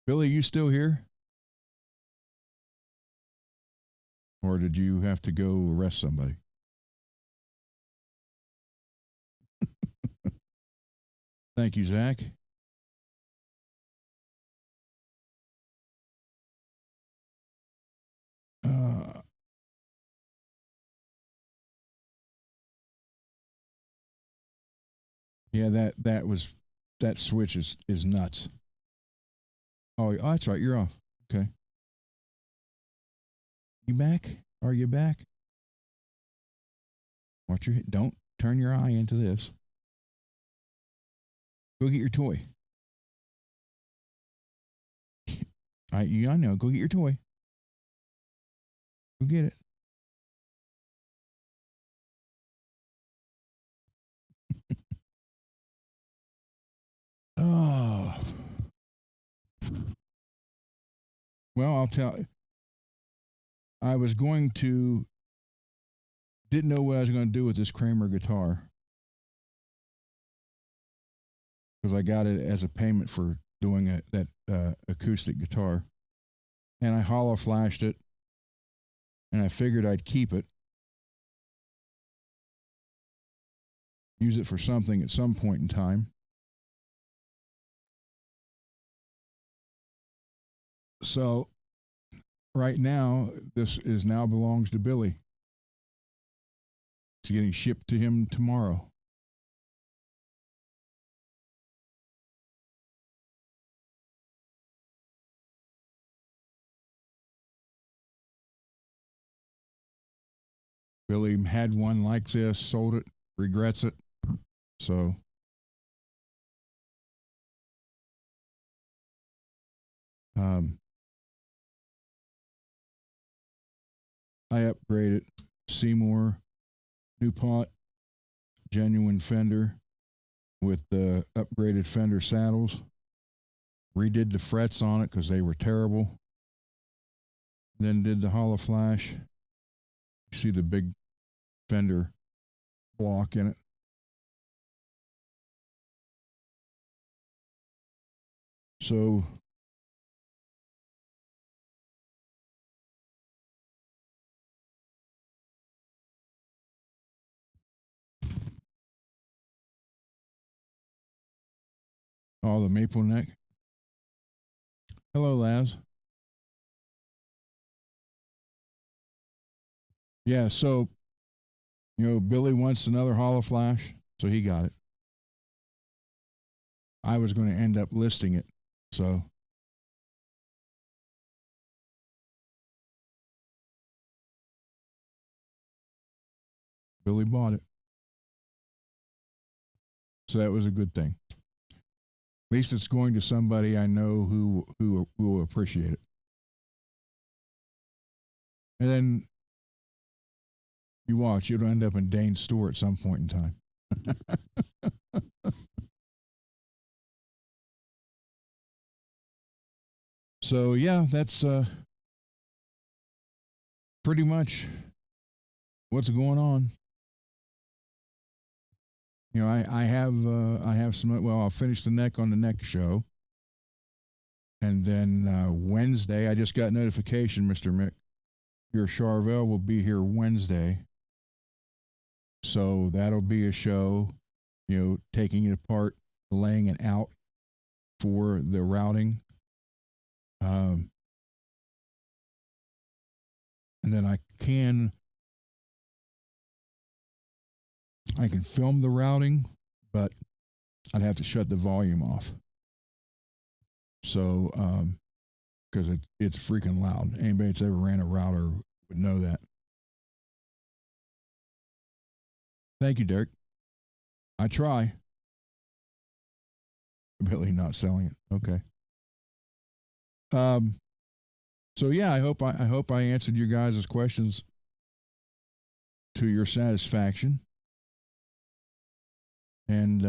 Billy, you still here? Or did you have to go arrest somebody? Thank you, Zach. Yeah, that switch is nuts. Oh, that's right. You're off. Okay. You back? Are you back? Watch your don't turn your eye into this. Go get your toy. I know. Go get your toy. Go get it. Oh. Well, I'll tell. I was going to. Didn't know what I was going to do with this Kramer guitar because I got it as a payment for doing that acoustic guitar, and I hollow flashed it, and I figured I'd keep it, use it for something at some point in time. So right now, this is now belongs to Billy. It's getting shipped to him tomorrow. Billy had one like this, sold it, regrets it. So I upgraded Seymour DuPont genuine fender with the upgraded fender saddles. Redid the frets on it because they were terrible. Then did the hollow flash. You see the big fender block in it. So all the maple neck. Hello, Laz. Yeah, so Billy wants another hollow flash, so he got it. I was going to end up listing it, so Billy bought it. So that was a good thing. At least it's going to somebody I know who will appreciate it. And then you watch, it'll end up in Dane's store at some point in time. So yeah, that's pretty much what's going on. I have some. Well, I'll finish the neck on the next show, and then Wednesday, I just got notification, Mr. Mick, your Charvel will be here Wednesday, so that'll be a show. Taking it apart, laying it out for the routing. And then I can film the routing, but I'd have to shut the volume off. So, because it's freaking loud. Anybody that's ever ran a router would know that. Thank you, Derek. I try. Really not selling it. Okay. So yeah, I hope I answered your guys' questions to your satisfaction. And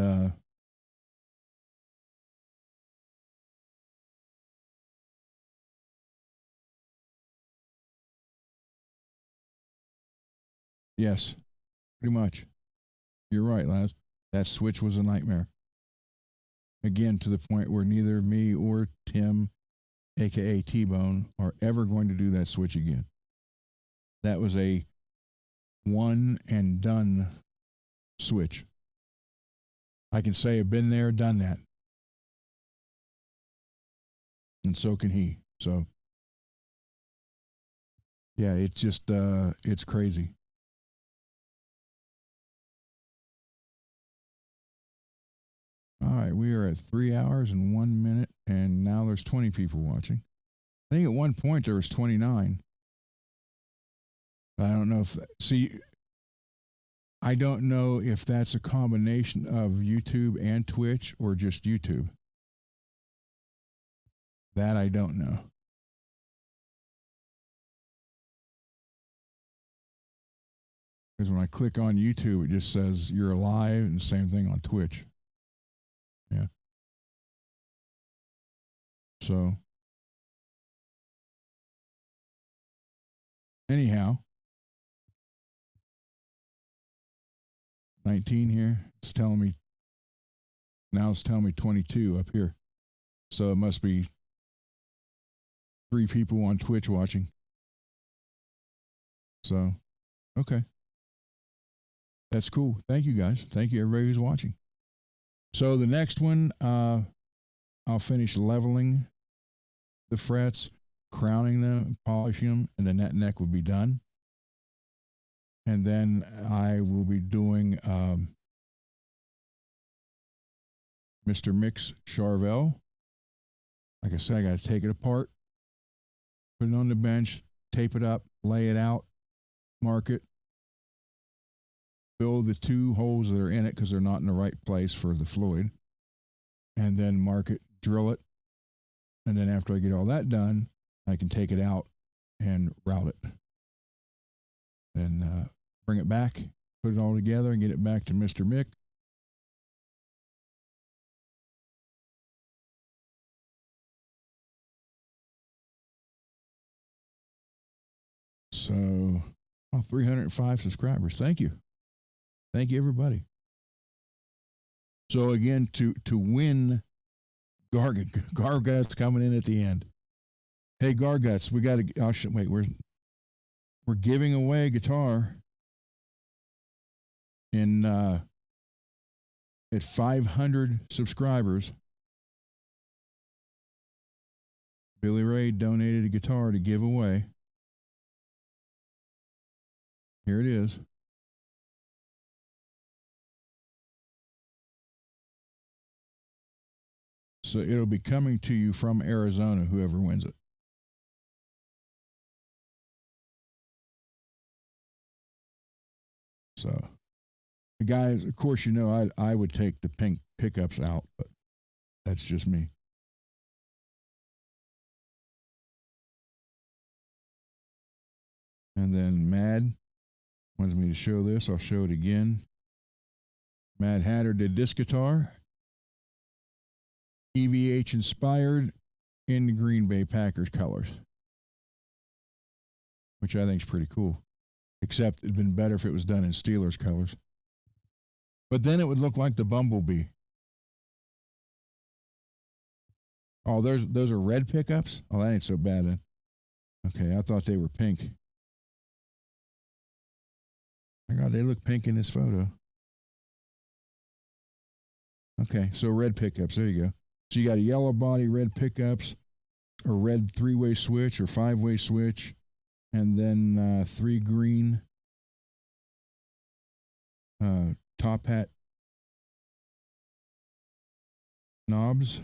yes, pretty much. You're right, Laz. That switch was a nightmare. Again, to the point where neither me or Tim, aka T-Bone, are ever going to do that switch again. That was a one and done switch. I can say I've been there, done that. And so can he. So yeah, it's just it's crazy. All right, we are at 3 hours and 1 minute, and now there's 20 people watching. I think at one point there was 29. I don't know if I don't know if that's a combination of YouTube and Twitch or just YouTube. That I don't know. Because when I click on YouTube, it just says you're live, and the same thing on Twitch. Yeah. So, anyhow, 19 here. It's telling me, now it's telling me 22 up here. So it must be 3 people on Twitch watching. So, okay. That's cool. Thank you, guys. Thank you, everybody who's watching. So the next one, I'll finish leveling the frets, crowning them, polishing them, and then that neck will be done. And then I will be doing Mr. Mick's Charvel. Like I said, I got to take it apart, put it on the bench, tape it up, lay it out, mark it, fill the two holes that are in it because they're not in the right place for the fluid, and then mark it, drill it, and then after I get all that done, I can take it out and route it, and bring it back, put it all together, and get it back to Mr. Mick. So, 305 subscribers. Thank you. Thank you, everybody. So again, to win, Garguts coming in at the end. Hey, Garguts, we got to. Wait, we're giving away a guitar in at 500 subscribers. Billy Ray donated a guitar to give away. Here it is. So it'll be coming to you from Arizona, whoever wins it. So, the guys, of course, you know, I would take the pink pickups out, but that's just me. And then Mad wants me to show this. I'll show it again. Mad Hatter did this guitar. EVH inspired in the Green Bay Packers colors, which I think is pretty cool. Except it'd been better if it was done in Steelers colors. But then it would look like the Bumblebee. Oh, those are red pickups? Oh, that ain't so bad then. Okay, I thought they were pink. My God, they look pink in this photo. Okay, so red pickups. There you go. So you got a yellow body, red pickups, a red three-way switch or five-way switch, and then 3 green top hat knobs.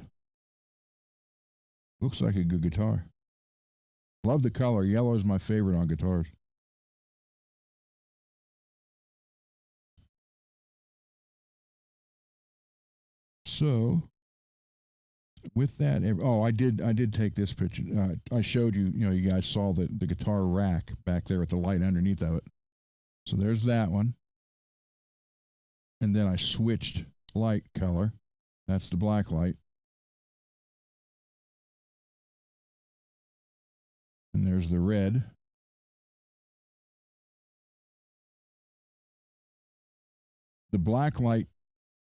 Looks like a good guitar. Love the color. Yellow is my favorite on guitars. So, with that, I did take this picture. I showed you. You know, you guys saw the guitar rack back there with the light underneath of it. So there's that one, and then I switched light color. That's the black light, and there's the red. The black light,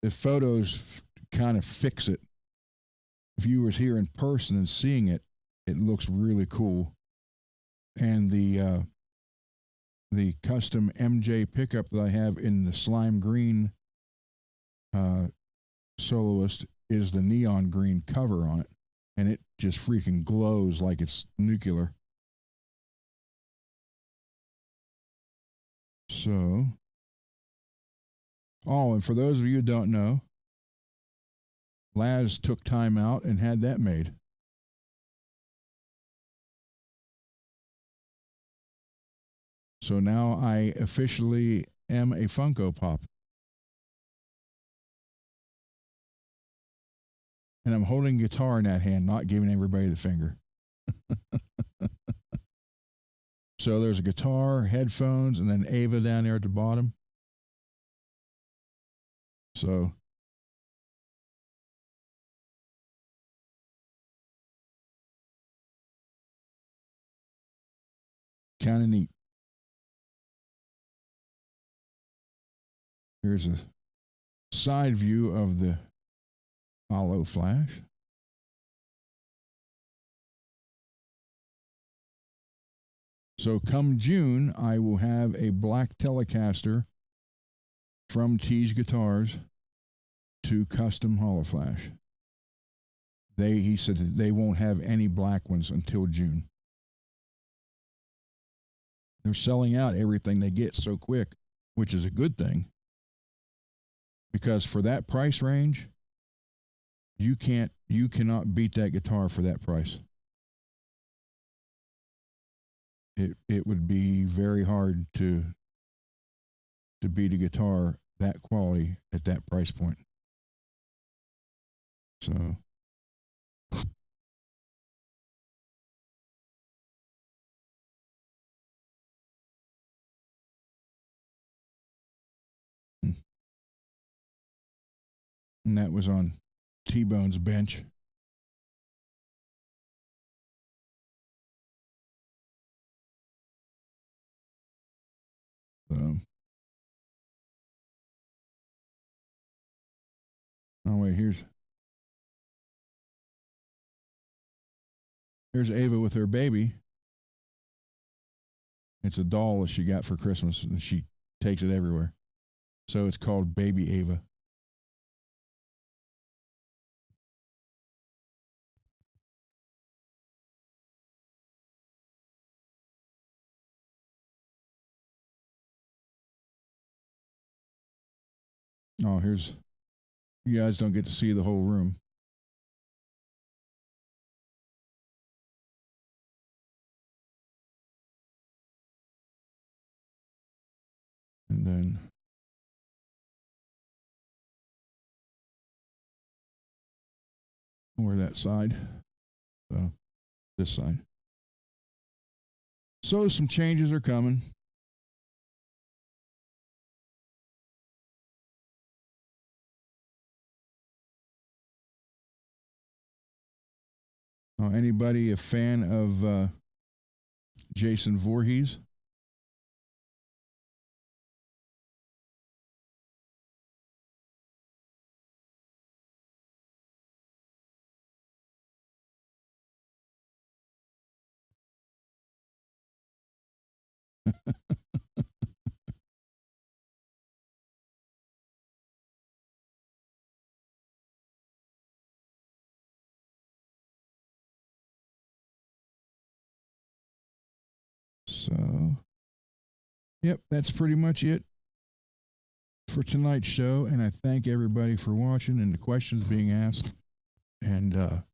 the photos kind of fix it. If you was here in person and seeing it, it looks really cool. And the custom MJ pickup that I have in the slime green Soloist is the neon green cover on it, and it just freaking glows like it's nuclear. So, and for those of you who don't know, Laz took time out and had that made. So now I officially am a Funko Pop. And I'm holding a guitar in that hand, not giving everybody the finger. So there's a guitar, headphones, and then Ava down there at the bottom. So kind of neat. Here's a side view of the hollow flash. So come June, I will have a black Telecaster from Tees Guitars to custom hollow flash. He said that they won't have any black ones until June. They're selling out everything they get so quick, which is a good thing. Because for that price range, you cannot beat that guitar for that price. It would be very hard to to beat a guitar that quality at that price point. So and that was on T-Bone's bench. So, oh wait, here's Ava with her baby. It's a doll that she got for Christmas, and she takes it everywhere. So it's called Baby Ava. Oh, here's, you guys don't get to see the whole room. And then or that side. So this side. So some changes are coming. Anybody a fan of Jason Voorhees? So, yep, that's pretty much it for tonight's show. And I thank everybody for watching and the questions being asked and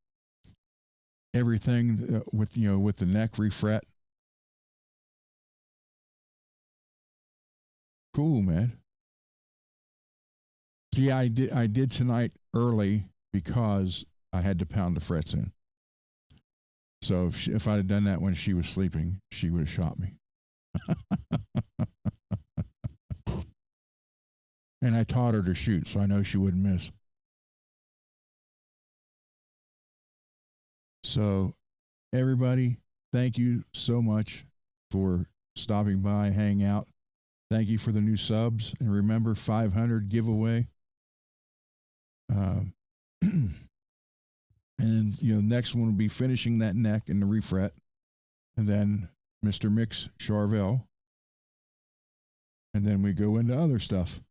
everything with with the neck refret. Cool, man. So yeah, I did tonight early because I had to pound the frets in. So if I'd have done that when she was sleeping, she would have shot me. And I taught her to shoot, so I know she wouldn't miss. So, everybody, thank you so much for stopping by, hang out. Thank you for the new subs. And remember, 500 giveaway. And, next one will be finishing that neck and the refret. And then Mr. Mix Charvel. And then we go into other stuff.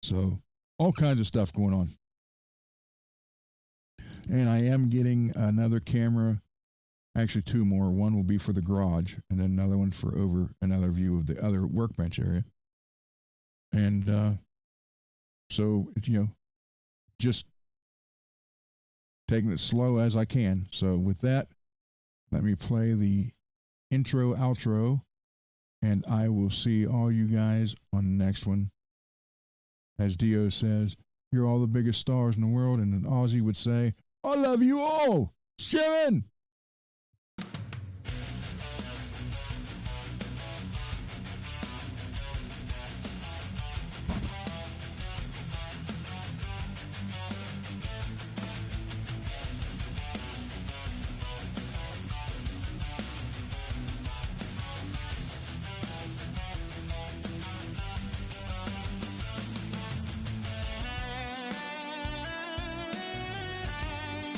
So, all kinds of stuff going on. And I am getting another camera, actually two more. One will be for the garage, and then another one for over another view of the other workbench area. And so, just taking it slow as I can. So with that, let me play the intro, outro, and I will see all you guys on the next one. As Dio says, you're all the biggest stars in the world, and an Aussie would say, I love you all. Sharon!